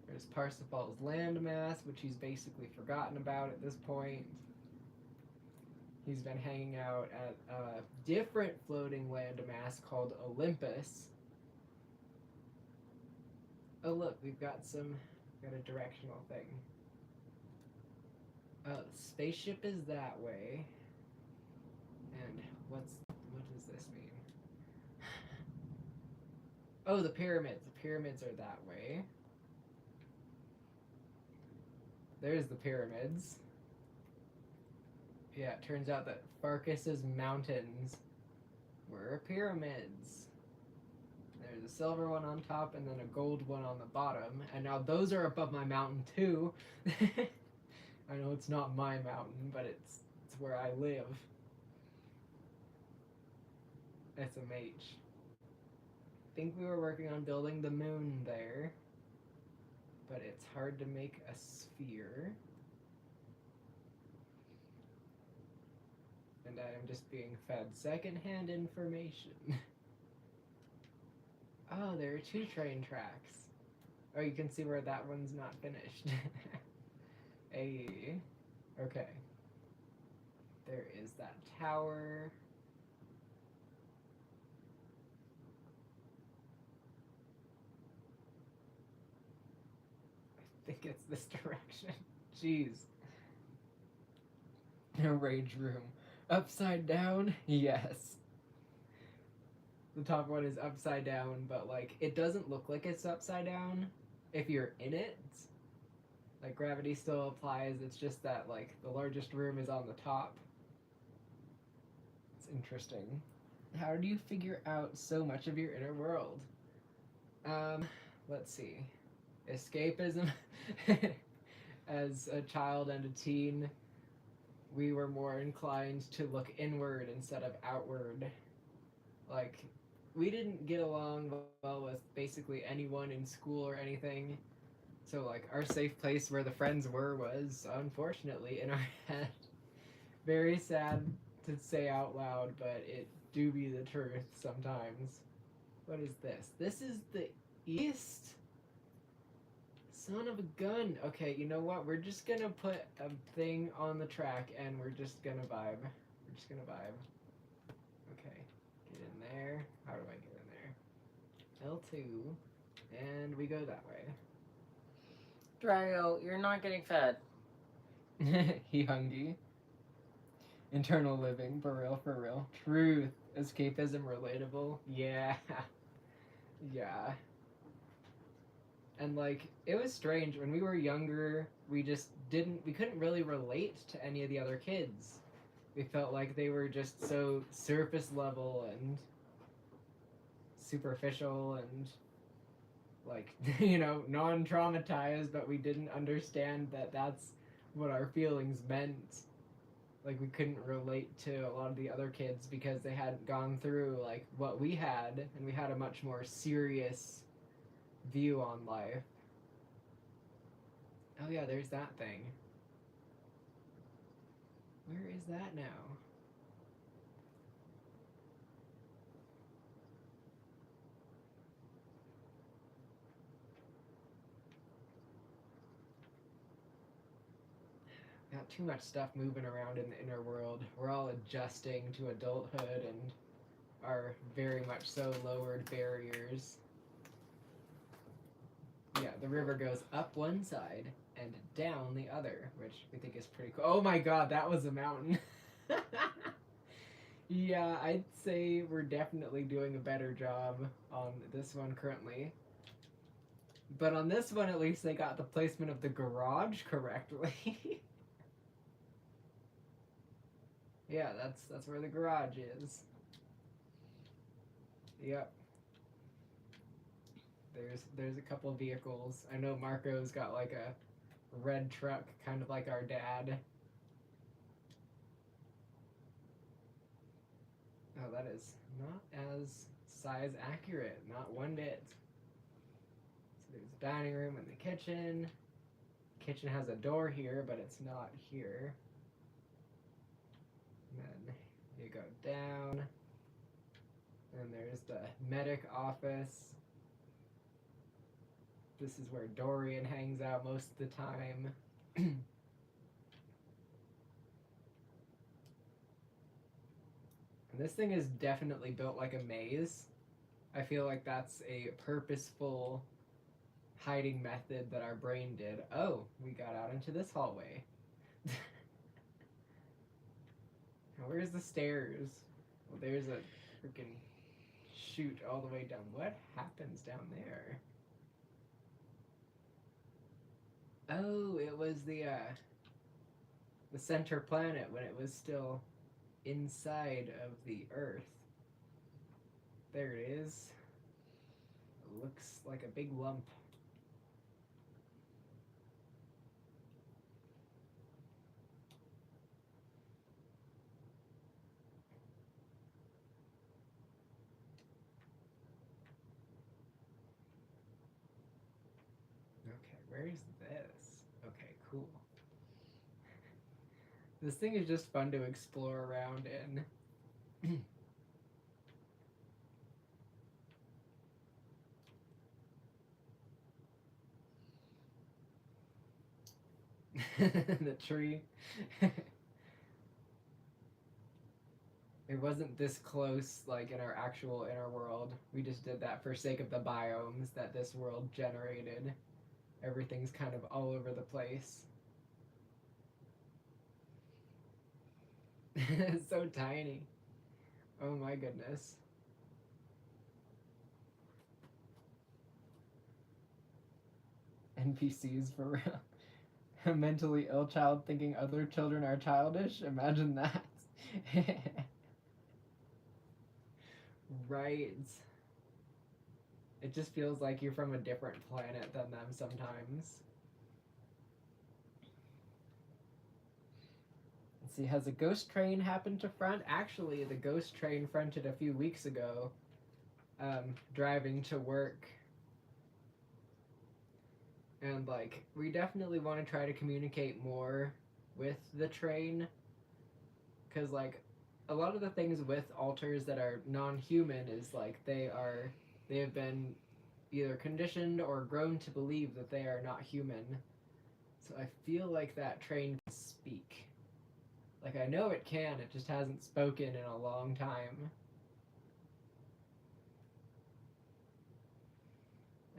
There's Parsifal's landmass, which he's basically forgotten about at this point. He's been hanging out at a different floating landmass called Olympus. Oh look, we've got a directional thing. The spaceship is that way. And what does this mean? Oh, the pyramids. The pyramids are that way. There's the pyramids. Yeah, it turns out that Farkas's mountains were pyramids. There's a silver one on top and then a gold one on the bottom. And now those are above my mountain too. I know it's not my mountain, but it's where I live. SMH. I think we were working on building the moon there. But it's hard to make a sphere. And I am just being fed secondhand information. Oh, there are 2 train tracks. Oh, you can see where that one's not finished. Hey. Okay. There is that tower. think it's this direction. Jeez. A rage room. Upside down? Yes. The top one is upside down, but like it doesn't look like it's upside down if you're in it. Like gravity still applies, it's just that like the largest room is on the top. It's interesting. How do you figure out so much of your inner world? Let's see. Escapism. As a child and a teen, we were more inclined to look inward instead of outward. Like, we didn't get along well with basically anyone in school or anything. So, like, our safe place where the friends were was, unfortunately, in our head. Very sad to say out loud, but it do be the truth sometimes. What is this? This is the east? Son of a gun. Okay, you know what? We're just gonna put a thing on the track and we're just gonna vibe. We're just gonna vibe. Okay, get in there. How do I get in there? L2. And we go that way. Drago, you're not getting fed. He hungry. Internal living, for real, for real. Truth. Escapism relatable. Yeah. Yeah. And like it was strange when we were younger, we couldn't really relate to any of the other kids. We felt like they were just so surface level and superficial and like non-traumatized, but we didn't understand that that's what our feelings meant. Like we couldn't relate to a lot of the other kids because they hadn't gone through like what we had, and we had a much more serious view on life. Oh yeah, there's that thing. Where is that now? Got too much stuff moving around in the inner world. We're all adjusting to adulthood and our very much so lowered barriers. Yeah, the river goes up one side and down the other, which we think is pretty cool. Oh my god, that was a mountain. Yeah, I'd say we're definitely doing a better job on this one currently. But on this one, at least they got the placement of the garage correctly. Yeah, that's where the garage is. Yep. There's a couple vehicles. I know Marco's got like a red truck, kind of like our dad. Oh, that is not as size accurate, not one bit. So there's the dining room and the kitchen. Kitchen has a door here, but it's not here. And then you go down, and there's the medic office. This is where Dorian hangs out most of the time. And this thing is definitely built like a maze. I feel like that's a purposeful hiding method that our brain did. Oh, we got out into this hallway. Where's the stairs? Well, there's a freaking chute all the way down. What happens down there? Oh, it was the center planet when it was still inside of the Earth. There it is. It looks like a big lump. Okay, where's this? Okay, cool. This thing is just fun to explore around in. The tree. It wasn't this close, like, in our actual inner world. We just did that for sake of the biomes that this world generated. everything's kind of all over the place. It's so tiny. Oh my goodness. NPCs for real. A mentally ill child thinking other children are childish? Imagine that. Right. It just feels like you're from a different planet than them sometimes. Let's see, has a ghost train happened to front? Actually, the ghost train fronted a few weeks ago, driving to work. And, like, we definitely want to try to communicate more with the train. Because, like, a lot of the things with alters that are non-human is, like, they have been either conditioned or grown to believe that they are not human. So I feel like that train can speak. Like, I know it can, it just hasn't spoken in a long time.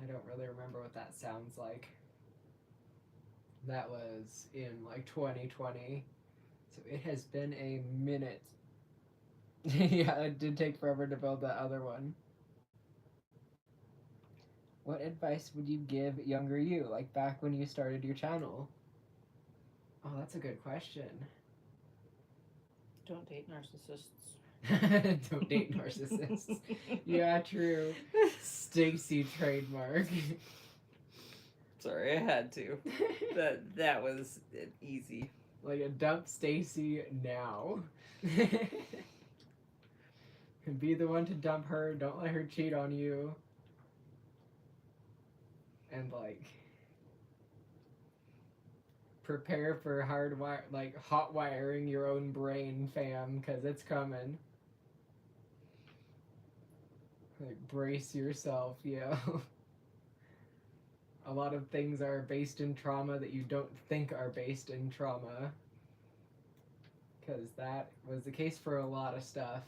I don't really remember what that sounds like. That was in, like, 2020. So it has been a minute. Yeah, it did take forever to build that other one. What advice would you give younger you, like back when you started your channel? Oh, that's a good question. Don't date narcissists. Don't date narcissists. Yeah, true. Stacy trademark. Sorry, I had to. That was easy. Like a dump Stacy now. Be the one to dump her. Don't let her cheat on you. And like prepare for hot wiring your own brain, fam, because it's coming. Like brace yourself, yo. A lot of things are based in trauma that you don't think are based in trauma. Because that was the case for a lot of stuff.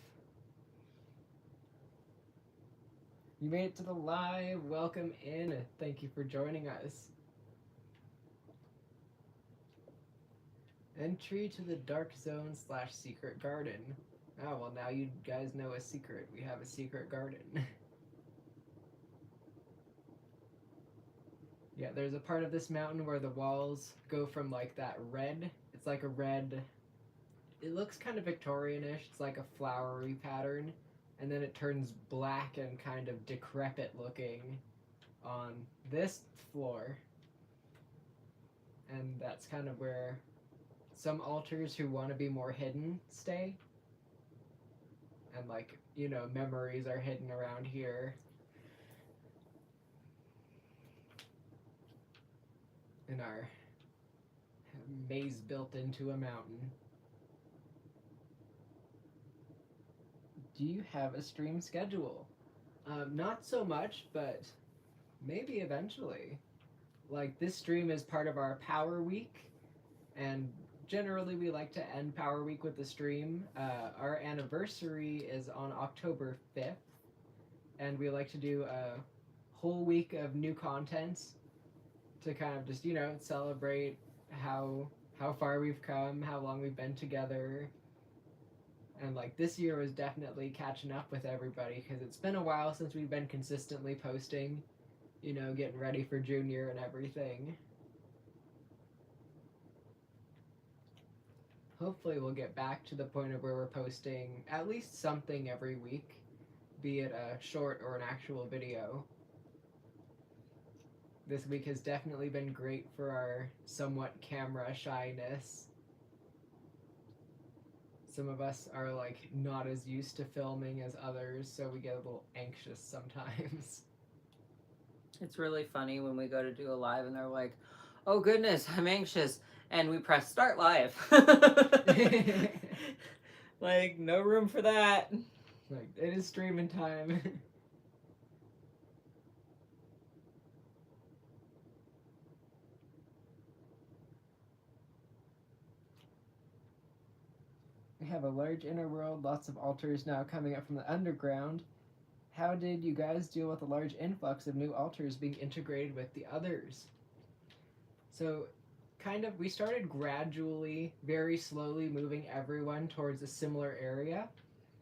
You made it to the live. Welcome in. Thank you for joining us. Entry to the dark zone / secret garden. Oh, well, now you guys know a secret. We have a secret garden. Yeah, there's a part of this mountain where the walls go from like that red. It's like a red. It looks kind of Victorianish. It's like a flowery pattern. And then it turns black and kind of decrepit looking on this floor. And that's kind of where some altars who want to be more hidden stay. And like, you know, memories are hidden around here. In our maze built into a mountain. Do you have a stream schedule? Not so much, but maybe eventually. Like, this stream is part of our Power Week, and generally we like to end Power Week with a stream. Our anniversary is on October 5th, and we like to do a whole week of new content to kind of just, you know, celebrate how far we've come, how long we've been together. And like this year was definitely catching up with everybody because it's been a while since we've been consistently posting, you know, getting ready for junior and everything. Hopefully we'll get back to the point of where we're posting at least something every week, be it a short or an actual video. This week has definitely been great for our somewhat camera shyness. Some of us are like not as used to filming as others, so we get a little anxious sometimes. It's really funny when we go to do a live and they're like, oh goodness, I'm anxious. And we press start live. Like, no room for that. Like, it is streaming time. We have a large inner world, lots of altars now coming up from the underground. How did you guys deal with the large influx of new altars being integrated with the others? So, kind of, we started gradually, very slowly moving everyone towards a similar area.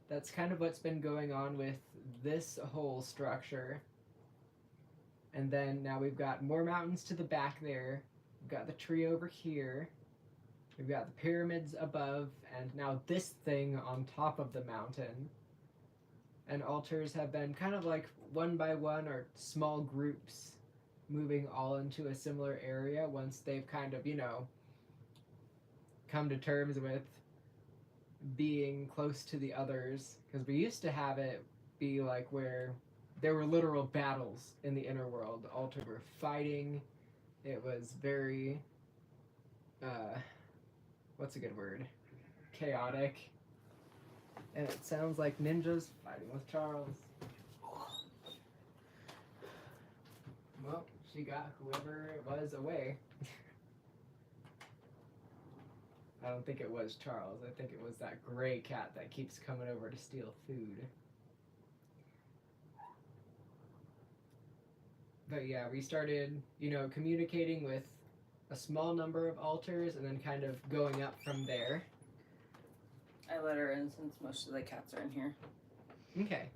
That's kind of what's been going on with this whole structure. And then now we've got more mountains to the back there. We've got the tree over here. We've got the pyramids above, and now this thing on top of the mountain. And altars have been kind of like one by one or small groups moving all into a similar area once they've kind of, come to terms with being close to the others. Because we used to have it be like where there were literal battles in the inner world. The altars were fighting. It was very, what's a good word? Chaotic. And it sounds like ninjas fighting with Charles. Well, she got whoever it was away. I don't think it was Charles. I think it was that gray cat that keeps coming over to steal food. But yeah, we started, communicating with a small number of altars and then kind of going up from there. I let her in since most of the cats are in here. Okay.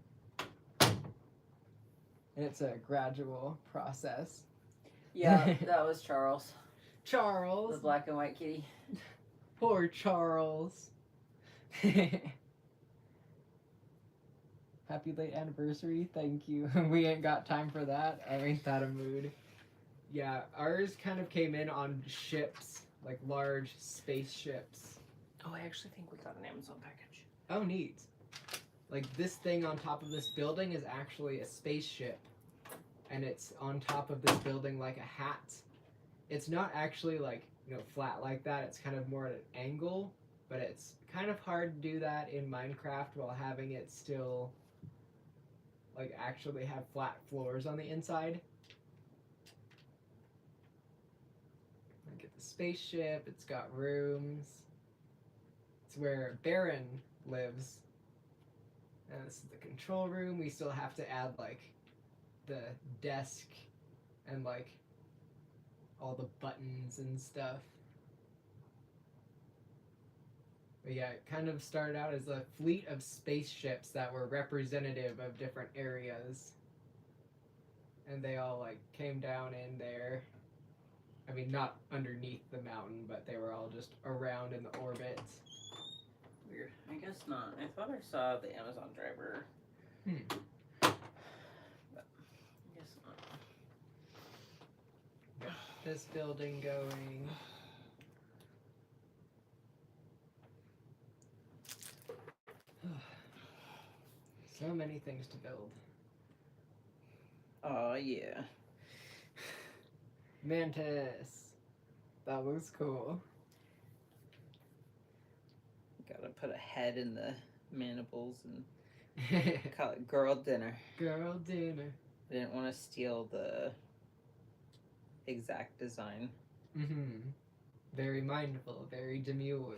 And it's a gradual process. Yeah, that was Charles. Charles. The black and white kitty. Poor Charles. Happy late anniversary. Thank you. We ain't got time for that. I ain't that a mood. Yeah, ours kind of came in on ships, like large spaceships. Oh, I actually think we got an Amazon package. Oh, neat. Like this thing on top of this building is actually a spaceship. And it's on top of this building like a hat. It's not actually like, flat like that. It's kind of more at an angle. But it's kind of hard to do that in Minecraft while having it still like actually have flat floors on the inside. Look at the spaceship. It's got rooms. It's where Baron lives. And this is the control room. We still have to add like the desk and like all the buttons and stuff. But yeah, it kind of started out as a fleet of spaceships that were representative of different areas. And they all like came down in there. I mean, not underneath the mountain, but they were all just around in the orbit. Weird. I guess not. I thought I saw the Amazon driver. But I guess not. Got this building going. So many things to build. Oh, yeah. Mantis. That looks cool. Gotta put a head in the mandibles and call it girl dinner. Girl dinner. I didn't want to steal the exact design. Mm-hmm. Very mindful, very demure.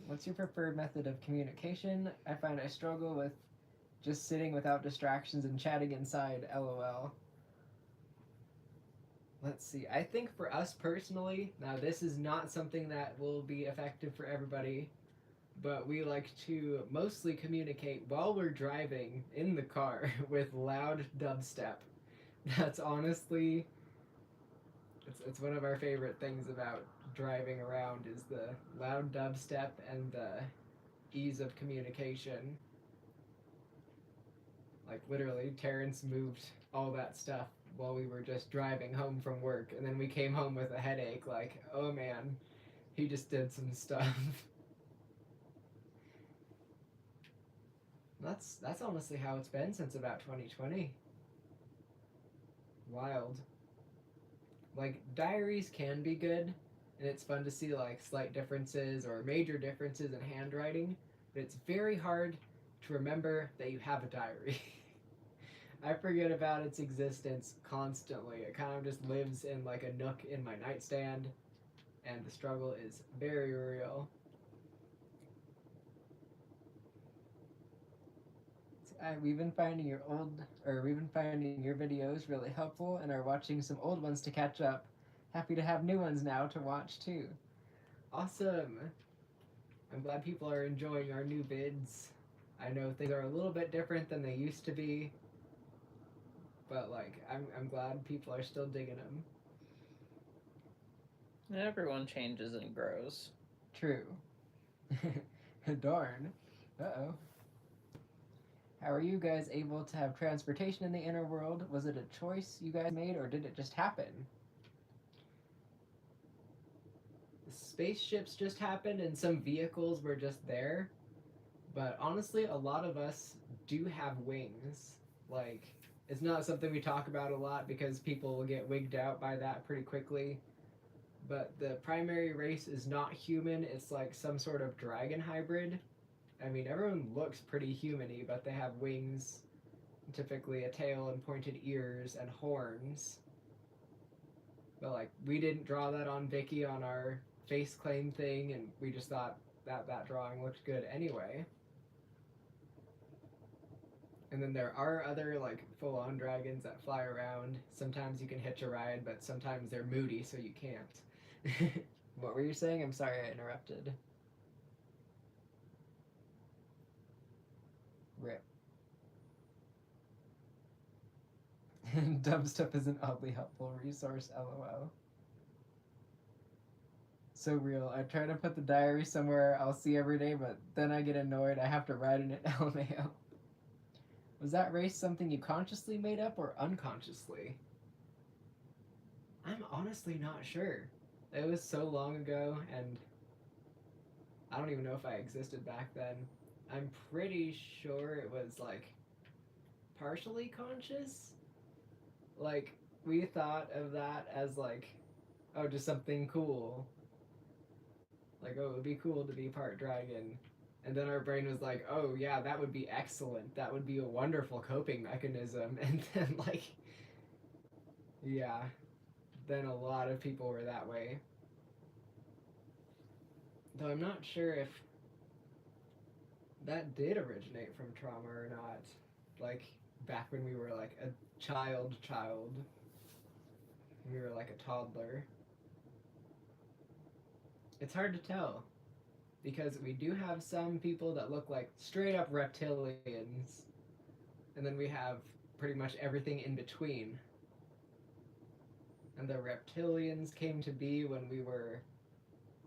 What's your preferred method of communication? I find I struggle with just sitting without distractions and chatting inside, LOL. Let's see. I think for us personally, now this is not something that will be effective for everybody, but we like to mostly communicate while we're driving in the car with loud dubstep. That's honestly, it's one of our favorite things about driving around is the loud dubstep and the ease of communication. Like literally, Terrence moved all that stuff while we were just driving home from work, and then we came home with a headache. Like, oh man, he just did some stuff. That's honestly how it's been since about 2020. Wild. Like diaries can be good, and it's fun to see like slight differences or major differences in handwriting, but it's very hard to remember that you have a diary. I forget about its existence constantly. It kind of just lives in like a nook in my nightstand, and the struggle is very real. we've been finding your videos really helpful, and are watching some old ones to catch up. Happy to have new ones now to watch too. Awesome. I'm glad people are enjoying our new vids. I know things are a little bit different than they used to be, but like I'm glad people are still digging them. Everyone changes and grows. True. Darn. Uh-oh. How are you guys able to have transportation in the inner world? Was it a choice you guys made, or did it just happen? The spaceships just happened, and some vehicles were just there. But honestly, a lot of us do have wings. Like, it's not something we talk about a lot because people will get wigged out by that pretty quickly. But the primary race is not human, it's like some sort of dragon hybrid. I mean, everyone looks pretty human-y, but they have wings, typically a tail and pointed ears and horns. But like, we didn't draw that on Vicky on our face claim thing, and we just thought that drawing looked good anyway. And then there are other like full-on dragons that fly around. Sometimes you can hitch a ride, but sometimes they're moody, so you can't. What were you saying? I'm sorry I interrupted. Rip. Dumb stuff is an oddly helpful resource, lol. So real. I try to put the diary somewhere I'll see every day, but then I get annoyed I have to write in it LMAO. Was that race something you consciously made up or unconsciously? I'm honestly not sure. It was so long ago, and I don't even know if I existed back then. I'm pretty sure it was like partially conscious. Like, we thought of that as like, oh, just something cool. Like, oh, it would be cool to be part dragon. And then our brain was like, oh, yeah, that would be excellent. That would be a wonderful coping mechanism. And then, like, yeah, then a lot of people were that way. Though I'm not sure if that did originate from trauma or not. Like, back when we were, like, a child. We were, like, a toddler. It's hard to tell. Because we do have some people that look like straight up reptilians, and then we have pretty much everything in between. And the reptilians came to be when we were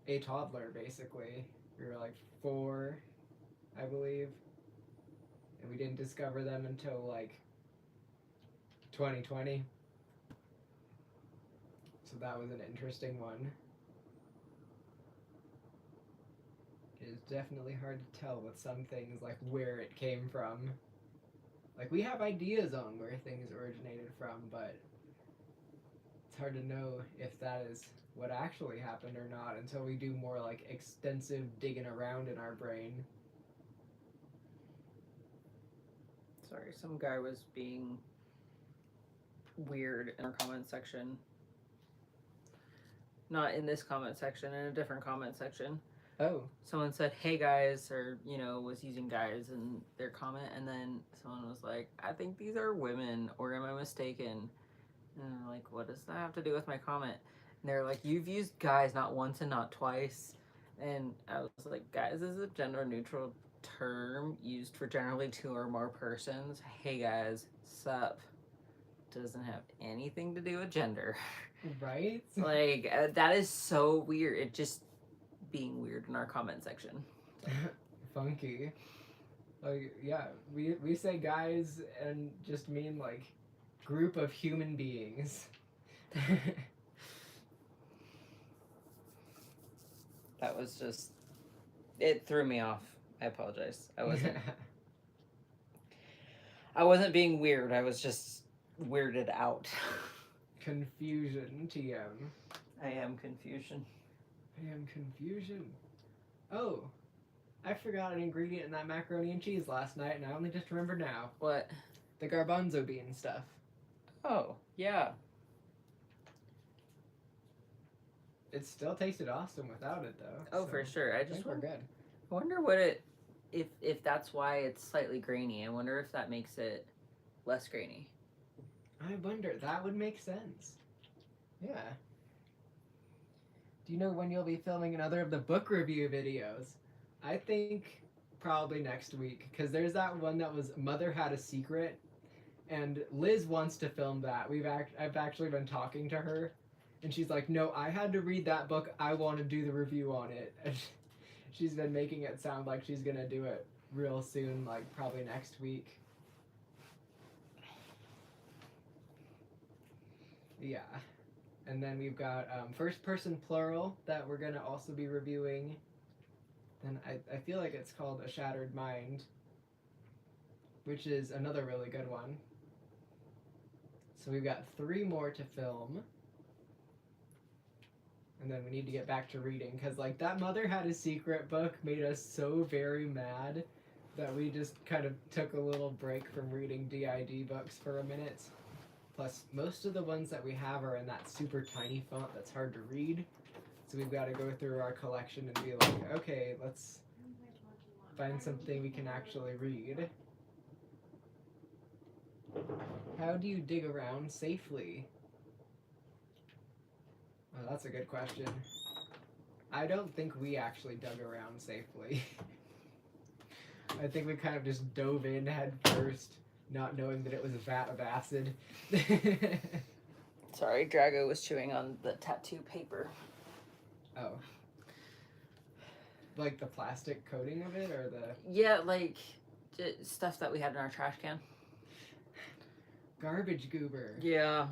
a toddler, basically. We were like 4, I believe, and we didn't discover them until like 2020. So that was an interesting one. It is definitely hard to tell with some things, like where it came from. Like, we have ideas on where things originated from, but it's hard to know if that is what actually happened or not until we do more, like, extensive digging around in our brain. Sorry, some guy was being weird in our comment section. Not in this comment section, in a different comment section. Oh. Someone said, hey guys, or, you know, was using guys in their comment, and then someone was like, I think these are women, or am I mistaken? And I'm like, what does that have to do with my comment? And they're like, you've used guys not once and not twice. And I was like, guys is a gender neutral term used for generally 2 or more persons. Hey guys, sup. Doesn't have anything to do with gender. Right? Like, that is so weird. It just being weird in our comment section. Funky. Like, yeah, we say guys and just mean like group of human beings. That was just, it threw me off. I apologize. I wasn't being weird. I was just weirded out. Confusion, TM. I am confusion. I am confusion. Oh, I forgot an ingredient in that macaroni and cheese last night, and I only just remembered now. What? The garbanzo bean stuff. Oh, yeah. It still tasted awesome without it, though. Oh, so for sure. I just think we're good. I wonder what it if that's why it's slightly grainy, I wonder if that makes it less grainy. I wonder. That would make sense. Yeah. Do you know when you'll be filming another of the book review videos? I think probably next week, because there's that one that was Mother Had a Secret, and Liz wants to film that. I've actually been talking to her, and she's like, "No, I had to read that book. I want to do the review on it." And she's been making it sound like she's gonna do it real soon, like probably next week. Yeah. And then we've got first person plural that we're going to also be reviewing. Then I feel like it's called A Shattered Mind, which is another really good one. So we've got 3 more to film. And then we need to get back to reading, because like that Mother Had a Secret book made us so very mad that we just kind of took a little break from reading d.i.d. books for a minute. Plus, most of the ones that we have are in that super tiny font that's hard to read. So we've got to go through our collection and be like, okay, let's find something we can actually read. How do you dig around safely? Oh, that's a good question. I don't think we actually dug around safely. I think we kind of just dove in head first, not knowing that it was a vat of acid. Sorry, Drago was chewing on the tattoo paper. Oh. Like the plastic coating of it, or the... Yeah, like stuff that we had in our trash can. Garbage goober. Yeah.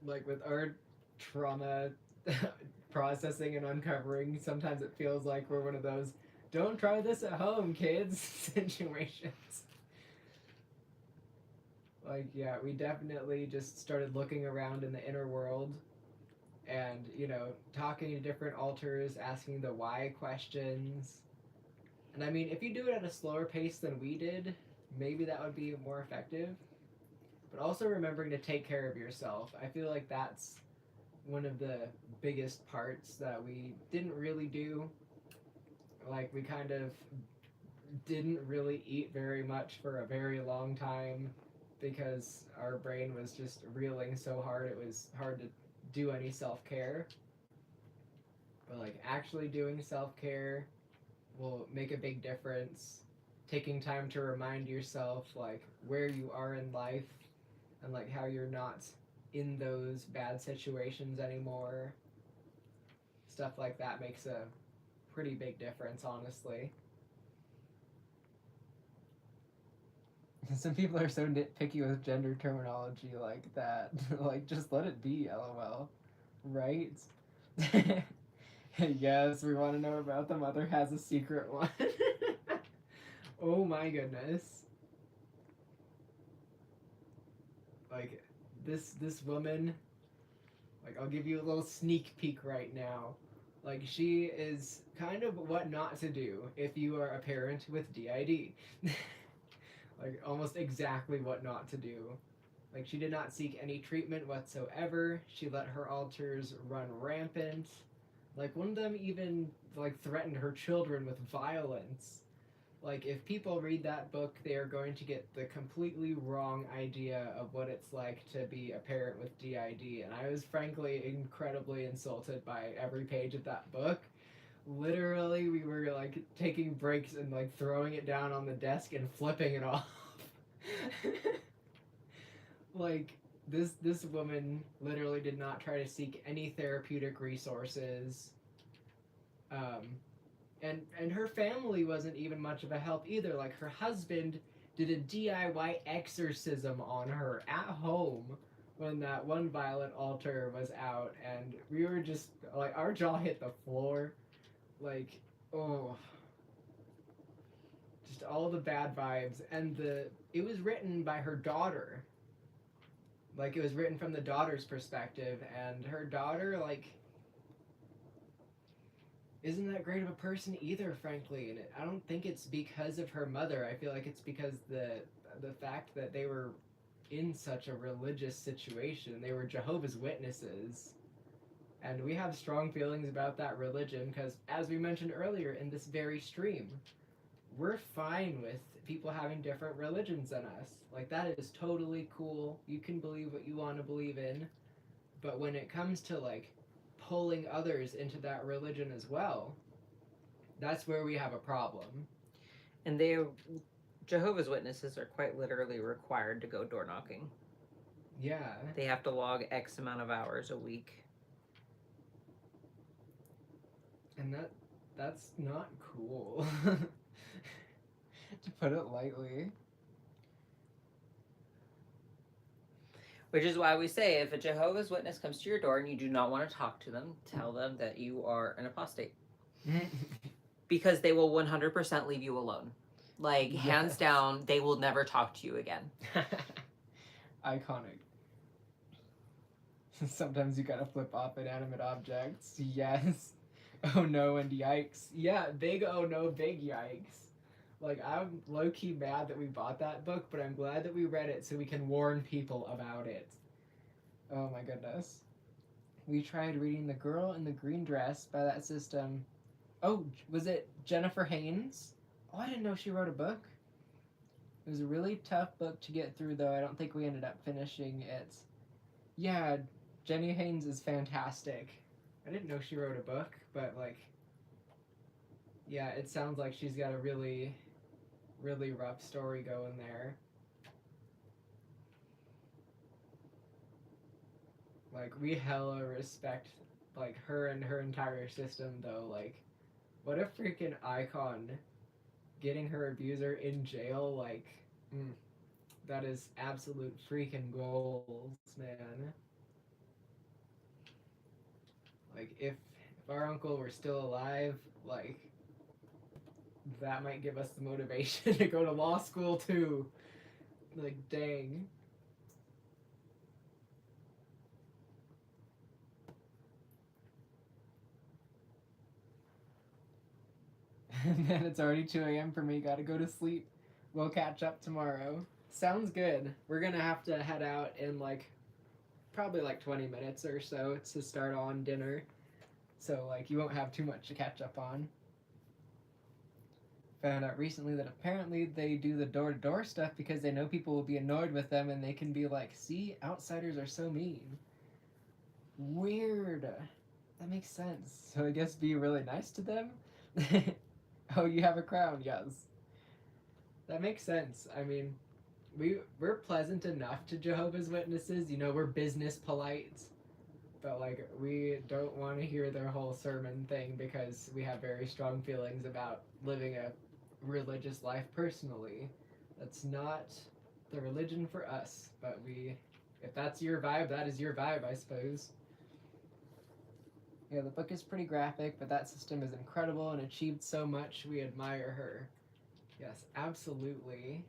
Like with our trauma processing and uncovering, sometimes it feels like we're one of those "don't try this at home, kids" situations. Like, yeah, we definitely just started looking around in the inner world and, you know, talking to different altars, asking the why questions. And I mean, if you do it at a slower pace than we did, maybe that would be more effective. But also remembering to take care of yourself. I feel like that's one of the biggest parts that we didn't really do. Like, we kind of didn't really eat very much for a very long time because our brain was just reeling so hard it was hard to do any self-care. But like actually doing self-care will make a big difference. Taking time to remind yourself like where you are in life and like how you're not in those bad situations anymore. Stuff like that makes a pretty big difference, honestly. Some people are so nitpicky with gender terminology like that. Like, just let it be, lol. Right? Yes, we want to know about the Mother Has a Secret one. Oh my goodness. Like, this woman, like, I'll give you a little sneak peek right now. Like, she is kind of what not to do if you are a parent with d.i.d. Like, almost exactly what not to do. Like, she did not seek any treatment whatsoever. She let her altars run rampant. Like, one of them even, like, threatened her children with violence. Like, if people read that book, they are going to get the completely wrong idea of what it's like to be a parent with d.i.d. And I was frankly incredibly insulted by every page of that book. Literally, we were like taking breaks and like throwing it down on the desk and flipping it off. Like this woman literally did not try to seek any therapeutic resources. And her family wasn't even much of a help either. Like her husband did a DIY exorcism on her at home when that one violet altar was out, and we were just like our jaw hit the floor. Like, oh, just all the bad vibes. And it was written by her daughter. Like, it was written from the daughter's perspective, and her daughter, like, isn't that great of a person either, frankly. And I don't think it's because of her mother. I feel like it's because the fact that they were in such a religious situation. They were Jehovah's Witnesses. And we have strong feelings about that religion because, as we mentioned earlier in this very stream, we're fine with people having different religions than us. Like, that is totally cool. You can believe what you want to believe in. But when it comes to, like, pulling others into that religion as well, that's where we have a problem. And Jehovah's Witnesses are quite literally required to go door knocking. Yeah. They have to log X amount of hours a week. And that's not cool. To put it lightly. Which is why we say if a Jehovah's Witness comes to your door and you do not want to talk to them, tell them that you are an apostate. Because they will 100% leave you alone. Like, Yes. hands down, they will never talk to you again. Iconic. Sometimes you gotta flip off inanimate objects. Yes. Oh no and yikes. Yeah, big oh no, big yikes. Like, I'm low-key mad that we bought that book, but I'm glad that we read it so we can warn people about it. Oh my goodness. We tried reading The Girl in the Green Dress by that system. Oh, was it Jennifer Haynes? Oh, I didn't know she wrote a book. It was a really tough book to get through, though. I don't think we ended up finishing it. Yeah, Jenny Haynes is fantastic. I didn't know she wrote a book, but, like, yeah, it sounds like she's got a really, really rough story going there. Like, we hella respect, like, her and her entire system, though. Like, what a freaking icon. Getting her abuser in jail, like, that is absolute freaking goals, man. Like, if our uncle were still alive, like, that might give us the motivation to go to law school, too. Like, dang. Man, it's already 2 a.m. for me. Gotta go to sleep. We'll catch up tomorrow. Sounds good. We're gonna have to head out in, like, probably like 20 minutes or so to start on dinner. So, like, you won't have too much to catch up on. Found out recently that apparently they do the door-to-door stuff because they know people will be annoyed with them and they can be like, see, outsiders are so mean. Weird. That makes sense. So I guess be really nice to them? Oh, you have a crown, yes. That makes sense. I mean, we're pleasant enough to Jehovah's Witnesses. You know, we're business polite. But, like, we don't want to hear their whole sermon thing because we have very strong feelings about living a religious life personally. That's not the religion for us. But if that's your vibe, that is your vibe, I suppose. Yeah, the book is pretty graphic, but that system is incredible and achieved so much. We admire her. Yes, absolutely.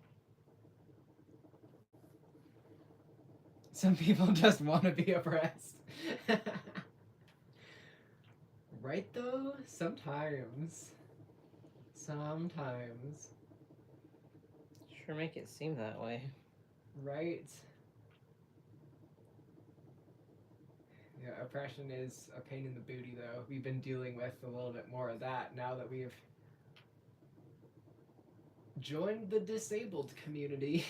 Some people just want to be oppressed. Right, though? Sometimes. Sometimes. Sure make it seem that way. Right? Yeah, oppression is a pain in the booty, though. We've been dealing with a little bit more of that now that we've joined the disabled community.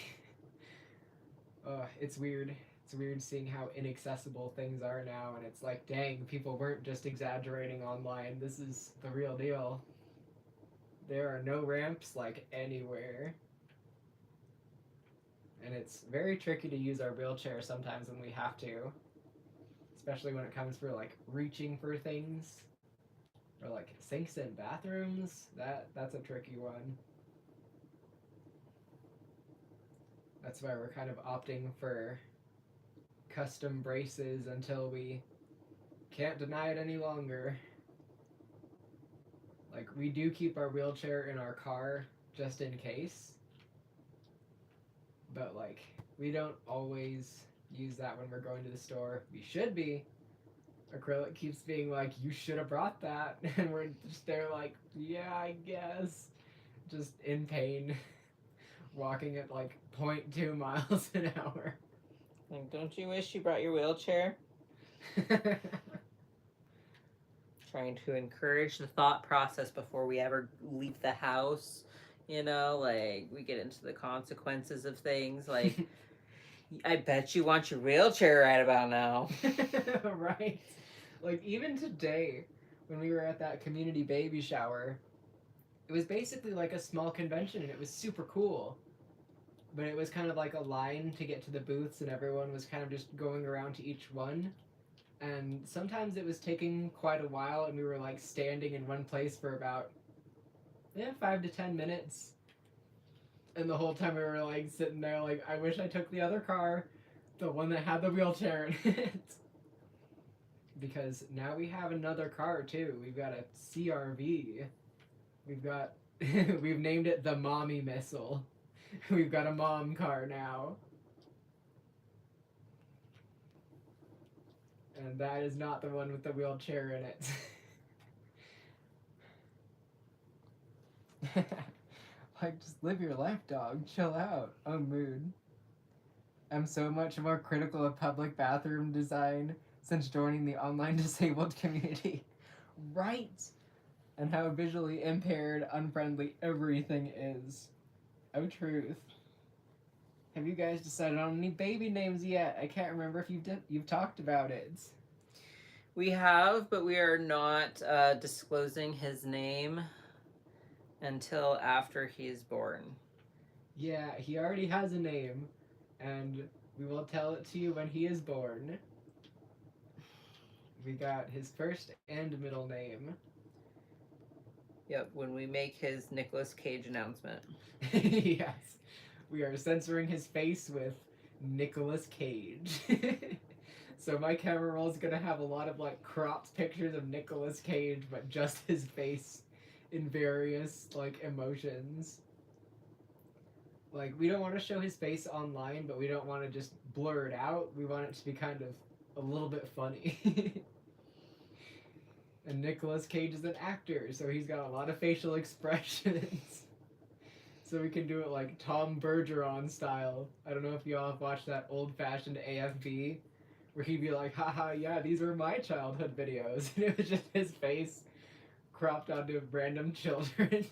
It's weird. It's weird seeing how inaccessible things are now, and it's like, dang, people weren't just exaggerating online. This is the real deal. There are no ramps, like, anywhere. And it's very tricky to use our wheelchair sometimes when we have to. Especially when it comes for, like, reaching for things. Or, like, sinks in bathrooms. That's a tricky one. That's why we're kind of opting for custom braces until we can't deny it any longer. Like, we do keep our wheelchair in our car just in case. But, like, we don't always use that when we're going to the store. We should be. Acrylic keeps being like, you should have brought that. And we're just there like, yeah, I guess. Just in pain. walking at like 0.2 miles an hour. Like, don't you wish you brought your wheelchair? Trying to encourage the thought process before we ever leave the house. You know, like, we get into the consequences of things. Like, I bet you want your wheelchair right about now. Right. Like, even today, when we were at that community baby shower, it was basically like a small convention and it was super cool. But it was kind of like a line to get to the booths, and everyone was kind of just going around to each one. And sometimes it was taking quite a while, and we were like standing in one place for about 5 to 10 minutes. And the whole time we were like sitting there, like, I wish I took the other car, the one that had the wheelchair in it. Because now we have another car too. We've got a CRV. We've got, we've named it the Mommy Missile. We've got a mom car now. And that is not the one with the wheelchair in it. Like, just live your life, dog. Chill out. Oh, mood. I'm so much more critical of public bathroom design since joining the online disabled community. Right! And how visually impaired, unfriendly everything is. Oh, truth. Have you guys decided on any baby names yet? I can't remember if you've talked about it. We have, but we are not disclosing his name until after he is born. Yeah, he already has a name, and we will tell it to you when he is born. We got his first and middle name. Yep, when we make his Nicolas Cage announcement. Yes. We are censoring his face with Nicolas Cage. So my camera roll is gonna have a lot of like cropped pictures of Nicolas Cage, but just his face in various like emotions. Like, we don't want to show his face online, but we don't want to just blur it out. We want it to be kind of a little bit funny. And Nicolas Cage is an actor, so he's got a lot of facial expressions. So we can do it like Tom Bergeron style. I don't know if y'all have watched that old-fashioned AFB, where he'd be like, haha, yeah, these were my childhood videos. And it was just his face cropped onto random children.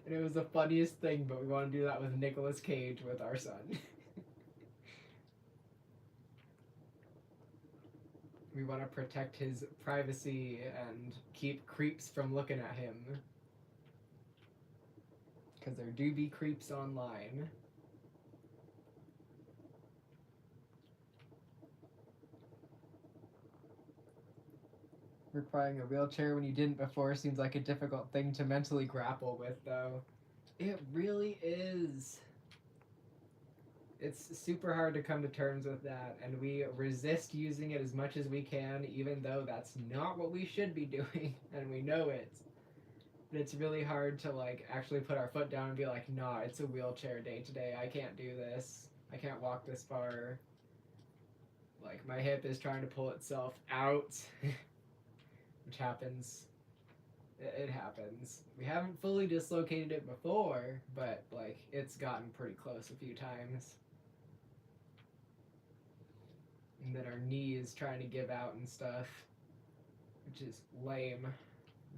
And it was the funniest thing, but we want to do that with Nicolas Cage with our son. We want to protect his privacy and keep creeps from looking at him. Because there do be creeps online. Requiring a wheelchair when you didn't before seems like a difficult thing to mentally grapple with, though. It really is. It's super hard to come to terms with that, and we resist using it as much as we can, even though that's not what we should be doing, and we know it. But it's really hard to like actually put our foot down and be like, nah, it's a wheelchair day today. I can't do this. I can't walk this far. Like, my hip is trying to pull itself out. Which happens. It happens. We haven't fully dislocated it before, but like, it's gotten pretty close a few times. And then our knee is trying to give out and stuff, which is lame.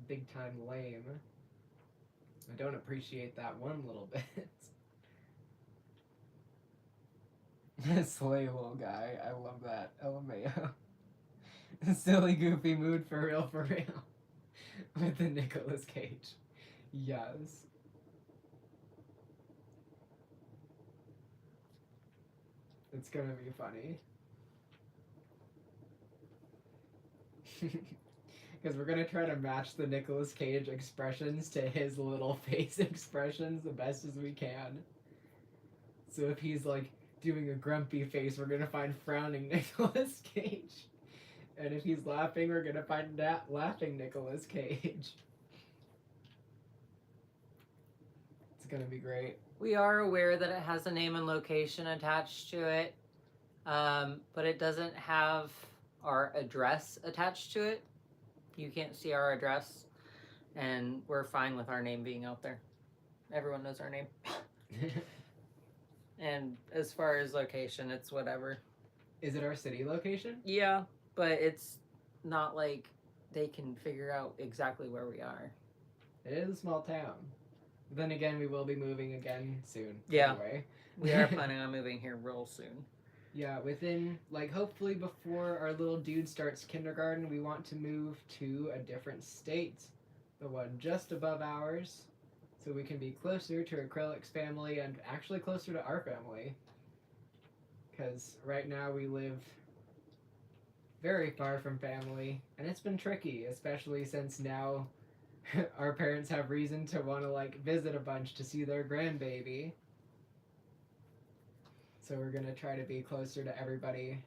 Big time lame. I don't appreciate that one little bit. Slay little guy. I love that. LMAO. Silly goofy mood for real, for real. With the Nicolas Cage. Yes. It's gonna be funny. Because we're gonna try to match the Nicolas Cage expressions to his little face expressions the best as we can. So if he's like doing a grumpy face, we're gonna find frowning Nicolas Cage. And if he's laughing, we're gonna find that laughing Nicolas Cage. It's gonna be great. We are aware that it has a name and location attached to it, but it doesn't have our address attached to it. You can't see our address, and we're fine with our name being out there. Everyone knows our name. And as far as location, it's whatever. Is it our city location? Yeah, but it's not like they can figure out exactly where we are. It is a small town. Then again, we will be moving again soon. Yeah. Anyway. We are planning on moving here real soon. Yeah, within, like, hopefully before our little dude starts kindergarten, we want to move to a different state. The one just above ours. So we can be closer to Acrylic's family and actually closer to our family. Because right now we live very far from family. And it's been tricky, especially since now our parents have reason to want to, like, visit a bunch to see their grandbaby. So we're gonna try to be closer to everybody.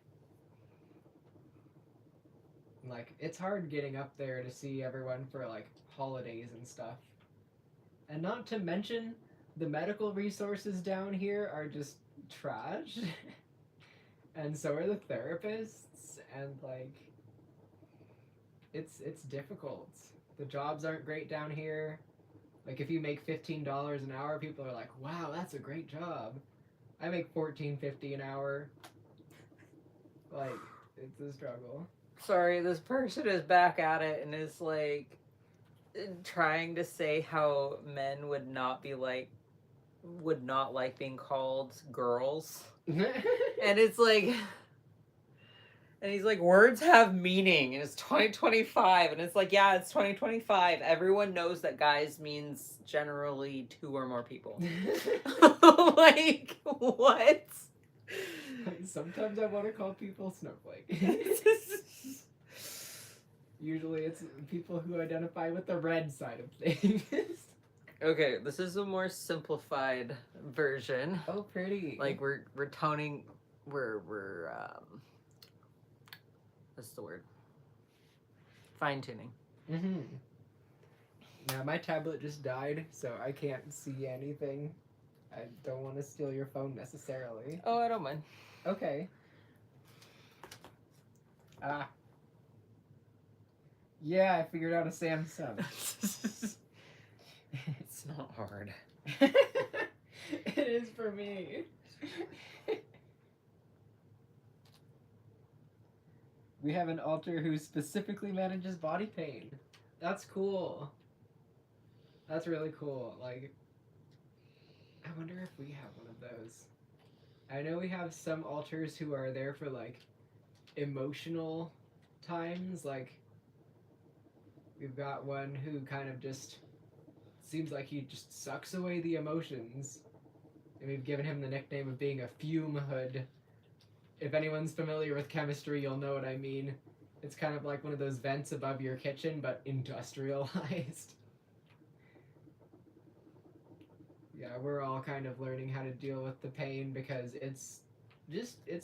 Like, it's hard getting up there to see everyone for, like, holidays and stuff. And not to mention, the medical resources down here are just trash. And so are the therapists, and, like, it's difficult. The jobs aren't great down here. Like, if you make $15 an hour, people are like, wow, that's a great job. I make $14.50 an hour. Like, it's a struggle. Sorry, this person is back at it and is like trying to say how men would not like being called girls. And it's like, and he's like, words have meaning, and it's 2025, and it's like, yeah, it's 2025. Everyone knows that guys means generally 2 or more people. Like, what? Sometimes I want to call people snowflake. Usually it's people who identify with the red side of things. Okay, this is a more simplified version. Oh, pretty. Like, we're toning, we're what's the word? Fine-tuning. Mm-hmm. Now, my tablet just died, so I can't see anything. I don't want to steal your phone necessarily. Oh, I don't mind. Okay. Yeah, I figured out a Samsung. It's not hard. It is for me. We have an altar who specifically manages body pain. That's cool. That's really cool. Like, I wonder if we have one of those. I know we have some altars who are there for, like, emotional times. Like, we've got one who kind of just seems like he just sucks away the emotions. And we've given him the nickname of being a fume hood. If anyone's familiar with chemistry, you'll know what I mean. It's kind of like one of those vents above your kitchen, but industrialized. Yeah, we're all kind of learning how to deal with the pain because it's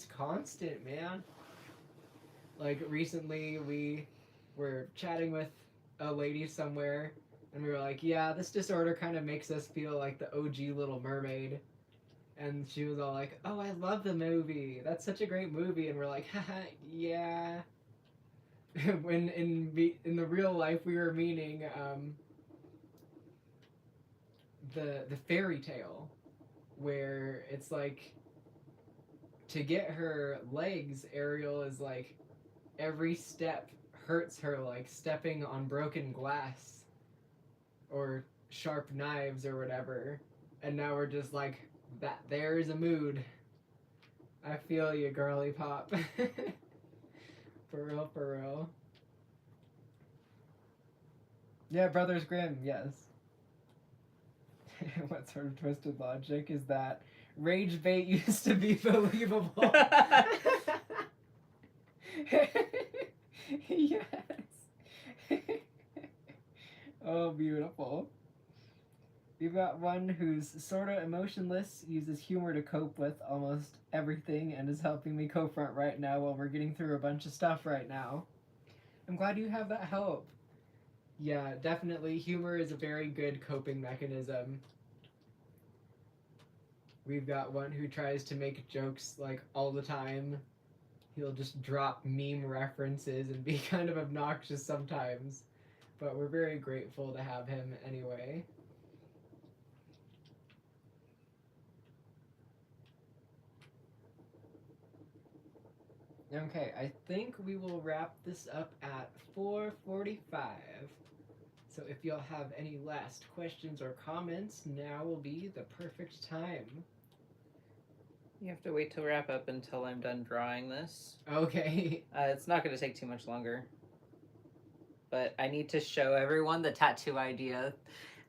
constant, man. Like, recently we were chatting with a lady somewhere, and we were like, yeah, this disorder kind of makes us feel like the OG Little Mermaid. And she was all like, oh, I love the movie. That's such a great movie. And we're like, haha, yeah. When in the real life we were meaning the fairy tale, where it's like, to get her legs, Ariel is like, every step hurts her like stepping on broken glass or sharp knives or whatever. And now we're just like, that there's a mood. I feel you, girly pop. For real, for real. Yeah, Brothers Grimm, yes. What sort of twisted logic is that? Rage bait used to be believable. Yes. Oh, beautiful. We've got one who's sort of emotionless, uses humor to cope with almost everything, and is helping me co-front right now while we're getting through a bunch of stuff right now. I'm glad you have that help. Yeah, definitely. Humor is a very good coping mechanism. We've got one who tries to make jokes, like, all the time. He'll just drop meme references and be kind of obnoxious sometimes. But we're very grateful to have him anyway. Okay, I think we will wrap this up at 4:45. So if y'all have any last questions or comments, now will be the perfect time. You have to wait to wrap up until I'm done drawing this. Okay. It's not going to take too much longer. But I need to show everyone the tattoo idea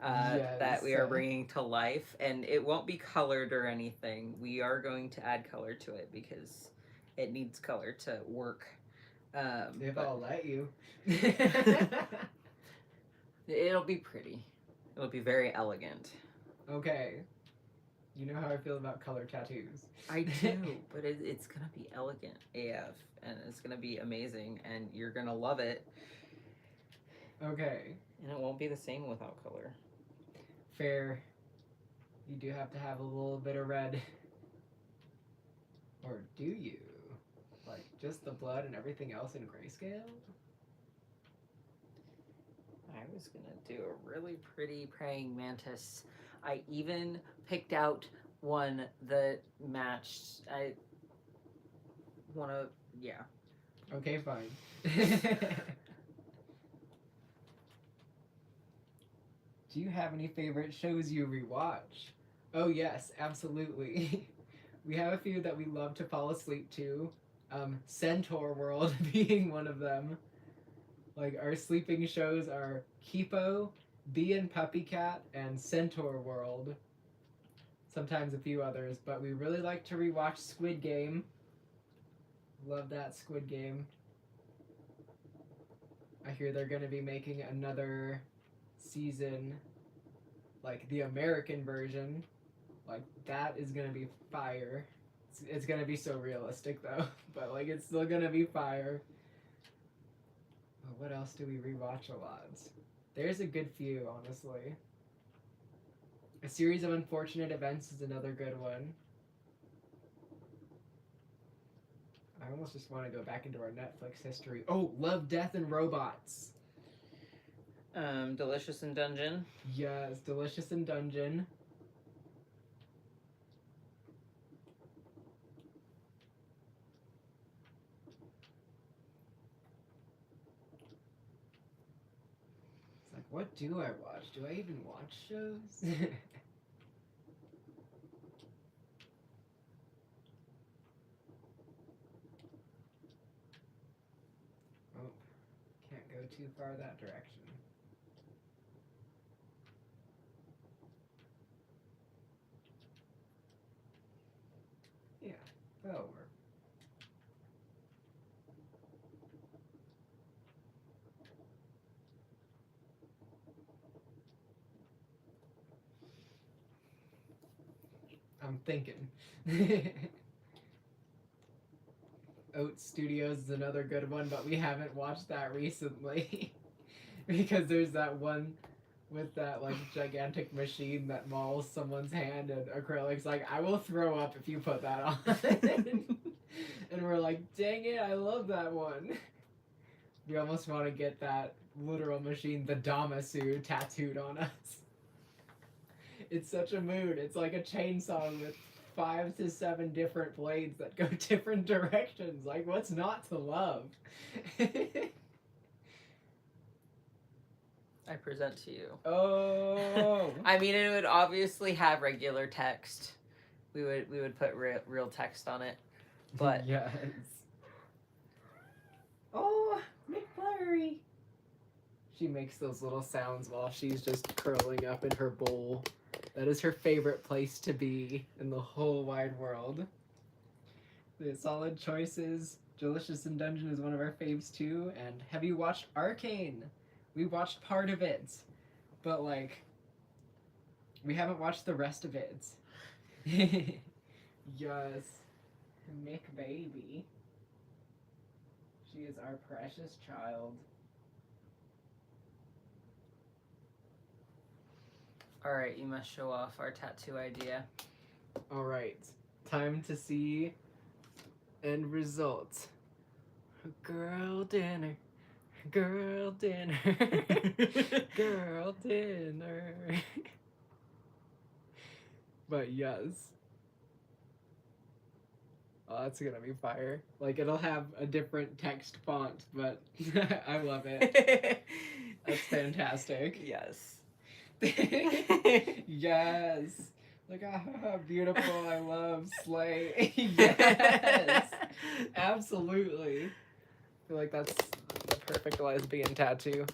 that we are bringing to life. And it won't be colored or anything. We are going to add color to it because it needs color to work. If I'll let you. It'll be pretty. It'll be very elegant. Okay. You know how I feel about color tattoos. I do, but it's going to be elegant AF. And it's going to be amazing. And you're going to love it. Okay. And it won't be the same without color. Fair. You do have to have a little bit of red. Or do you? Like, just the blood and everything else in grayscale? I was going to do a really pretty praying mantis. I even picked out one that matched. I want to, yeah. Okay, fine. Do you have any favorite shows you rewatch? Oh yes, absolutely. We have a few that we love to fall asleep to. Centaur World being one of them. Like our sleeping shows are Kipo, Bee and Puppy Cat, and Centaur World. Sometimes a few others, but we really like to rewatch Squid Game. Love that Squid Game. I hear they're going to be making another season, like the American version. Like that is gonna be fire. It's gonna be so realistic though, but like it's still gonna be fire. But what else do we rewatch a lot? There's a good few, honestly. A Series of Unfortunate Events is another good one. I almost just want to go back into our Netflix history. Oh, Love, Death, and Robots. Delicious in Dungeon. Yes, Delicious in Dungeon. It's like, what do I watch? Do I even watch shows? Oh, can't go too far that direction. Yeah, that'll work. I'm thinking. Oat Studios is another good one, but we haven't watched that recently. Because there's that one with that like gigantic machine that mauls someone's hand, and Acrylic's like, I will throw up if you put that on. And we're like, dang it, I love that one. We almost want to get that literal machine, the Damasu, tattooed on us. It's such a mood. It's like a chainsaw with 5 to 7 different blades that go different directions. Like, what's not to love? I present to you. Oh. I mean, it would obviously have regular text. We would put real text on it, but yes. Oh, McFlurry. She makes those little sounds while she's just curling up in her bowl. That is her favorite place to be in the whole wide world. The solid choices. Delicious in Dungeon is one of our faves too. And have you watched Arcane? We watched part of it, but like, we haven't watched the rest of it. Yes, Mick baby. She is our precious child. all right, you must show off our tattoo idea. All right, time to see end result. Girl dinner. Girl dinner. Girl dinner. But yes. Oh, that's gonna be fire. Like, it'll have a different text font, but I love it. That's fantastic. Yes. Yes. Like, ah, beautiful, I love, slay. Yes. Absolutely. I feel like that's the perfect lesbian tattoo.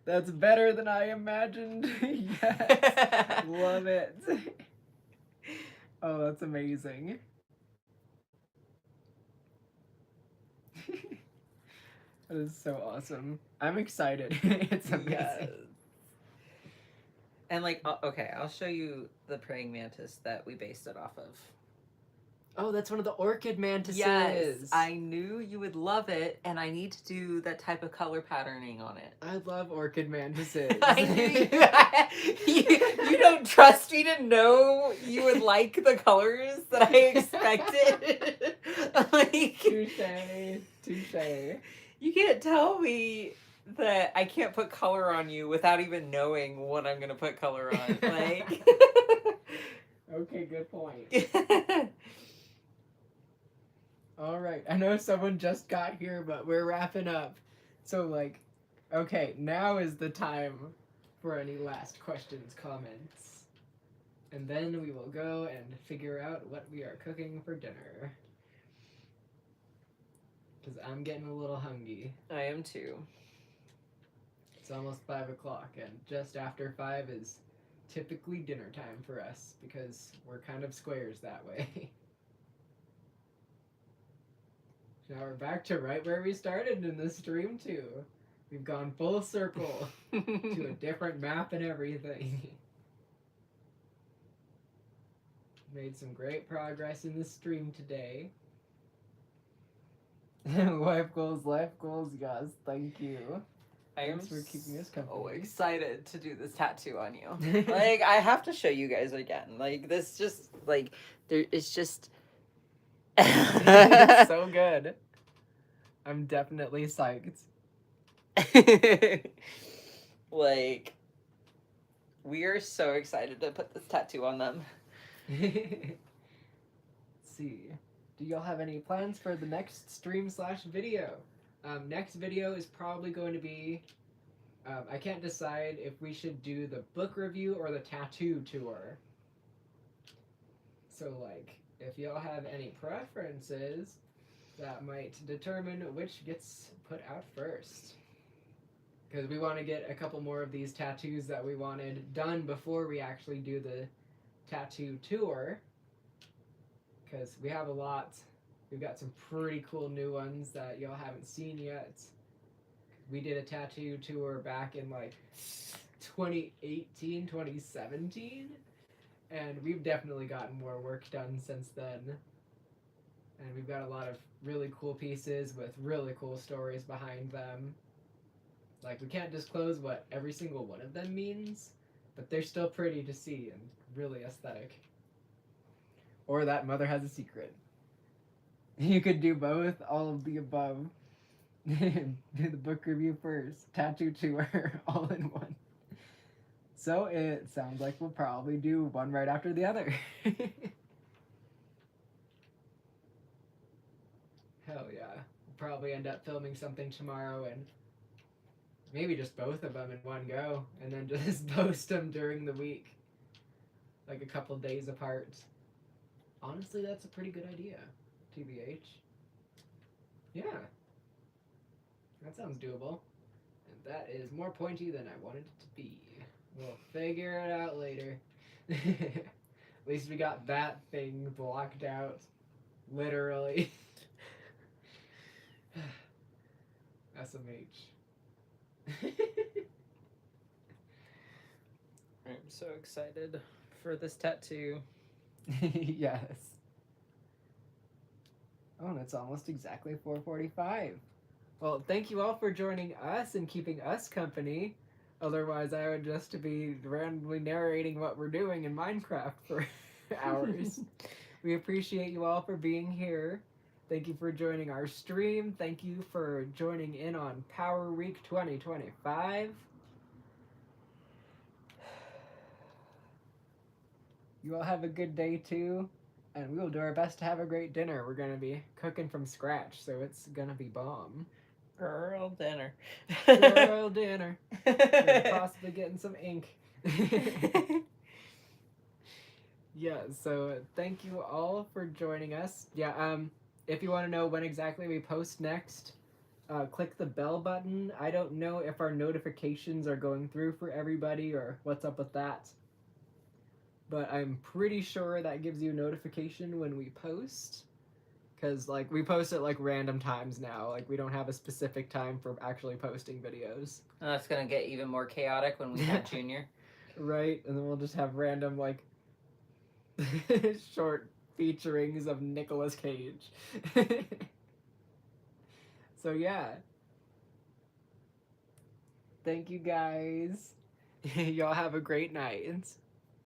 That's better than I imagined. Yes. Love it. Oh, that's amazing. That is so awesome. I'm excited. It's amazing. Yes. And like, okay, I'll show you the praying mantis that we based it off of. Oh, that's one of the orchid mantises. Yes, I knew you would love it, and I need to do that type of color patterning on it. I love orchid mantises. I knew you don't trust me to know you would like the colors that I expected. Like, touche. You can't tell me that I can't put color on you without even knowing what I'm gonna put color on. Like, okay, good point. All right, I know someone just got here, but we're wrapping up. So, like, okay, now is the time for any last questions, comments. And then we will go and figure out what we are cooking for dinner. Because I'm getting a little hungry. I am too. It's almost 5 o'clock, and just after 5 is typically dinner time for us, because we're kind of squares that way. Now we're back to right where we started in the stream too. We've gone full circle to a different map and everything. Made some great progress in the stream today. Life goals, yes, thank you. Thanks for keeping us company. So excited to do this tattoo on you. Like, I have to show you guys again. Like, this just, like, it's just... It's so good. I'm definitely psyched. Like, we are so excited to put this tattoo on them. Let's see. Do y'all have any plans for the next stream/video? Next video is probably going to be... I can't decide if we should do the book review or the tattoo tour. So, like, if y'all have any preferences, that might determine which gets put out first. Because we want to get a couple more of these tattoos that we wanted done before we actually do the tattoo tour. Because we have a lot. We've got some pretty cool new ones that y'all haven't seen yet. We did a tattoo tour back in like 2018, 2017. And we've definitely gotten more work done since then. And we've got a lot of really cool pieces with really cool stories behind them. Like, we can't disclose what every single one of them means, but they're still pretty to see and really aesthetic. Or that mother has a secret. You could do both, all of the above. Do the book review first, tattoo tour, all in one. So it sounds like we'll probably do one right after the other. Hell yeah. We'll probably end up filming something tomorrow and maybe just both of them in one go, and then just post them during the week. Like a couple days apart. Honestly, that's a pretty good idea. TBH. Yeah. That sounds doable. And that is more pointy than I wanted it to be. We'll figure it out later. At least we got that thing blocked out. Literally. SMH. I'm so excited for this tattoo. Yes. Oh, and it's almost exactly 4:45. Well, thank you all for joining us and keeping us company. Otherwise, I would just be randomly narrating what we're doing in Minecraft for hours. We appreciate you all for being here. Thank you for joining our stream. Thank you for joining in on Power Week 2025. You all have a good day too, and we will do our best to have a great dinner. We're gonna be cooking from scratch, so it's gonna be bomb. Girl dinner. Girl dinner. We're possibly getting some ink. Yeah, so thank you all for joining us. Yeah, if you want to know when exactly we post next, click the bell button. I don't know if our notifications are going through for everybody or what's up with that, but I'm pretty sure that gives you a notification when we post. Because, like, we post at, like, random times now. Like, we don't have a specific time for actually posting videos. And that's gonna get even more chaotic when we have Junior. Right? And then we'll just have random, like, short featurings of Nicolas Cage. So, yeah. Thank you, guys. Y'all have a great night.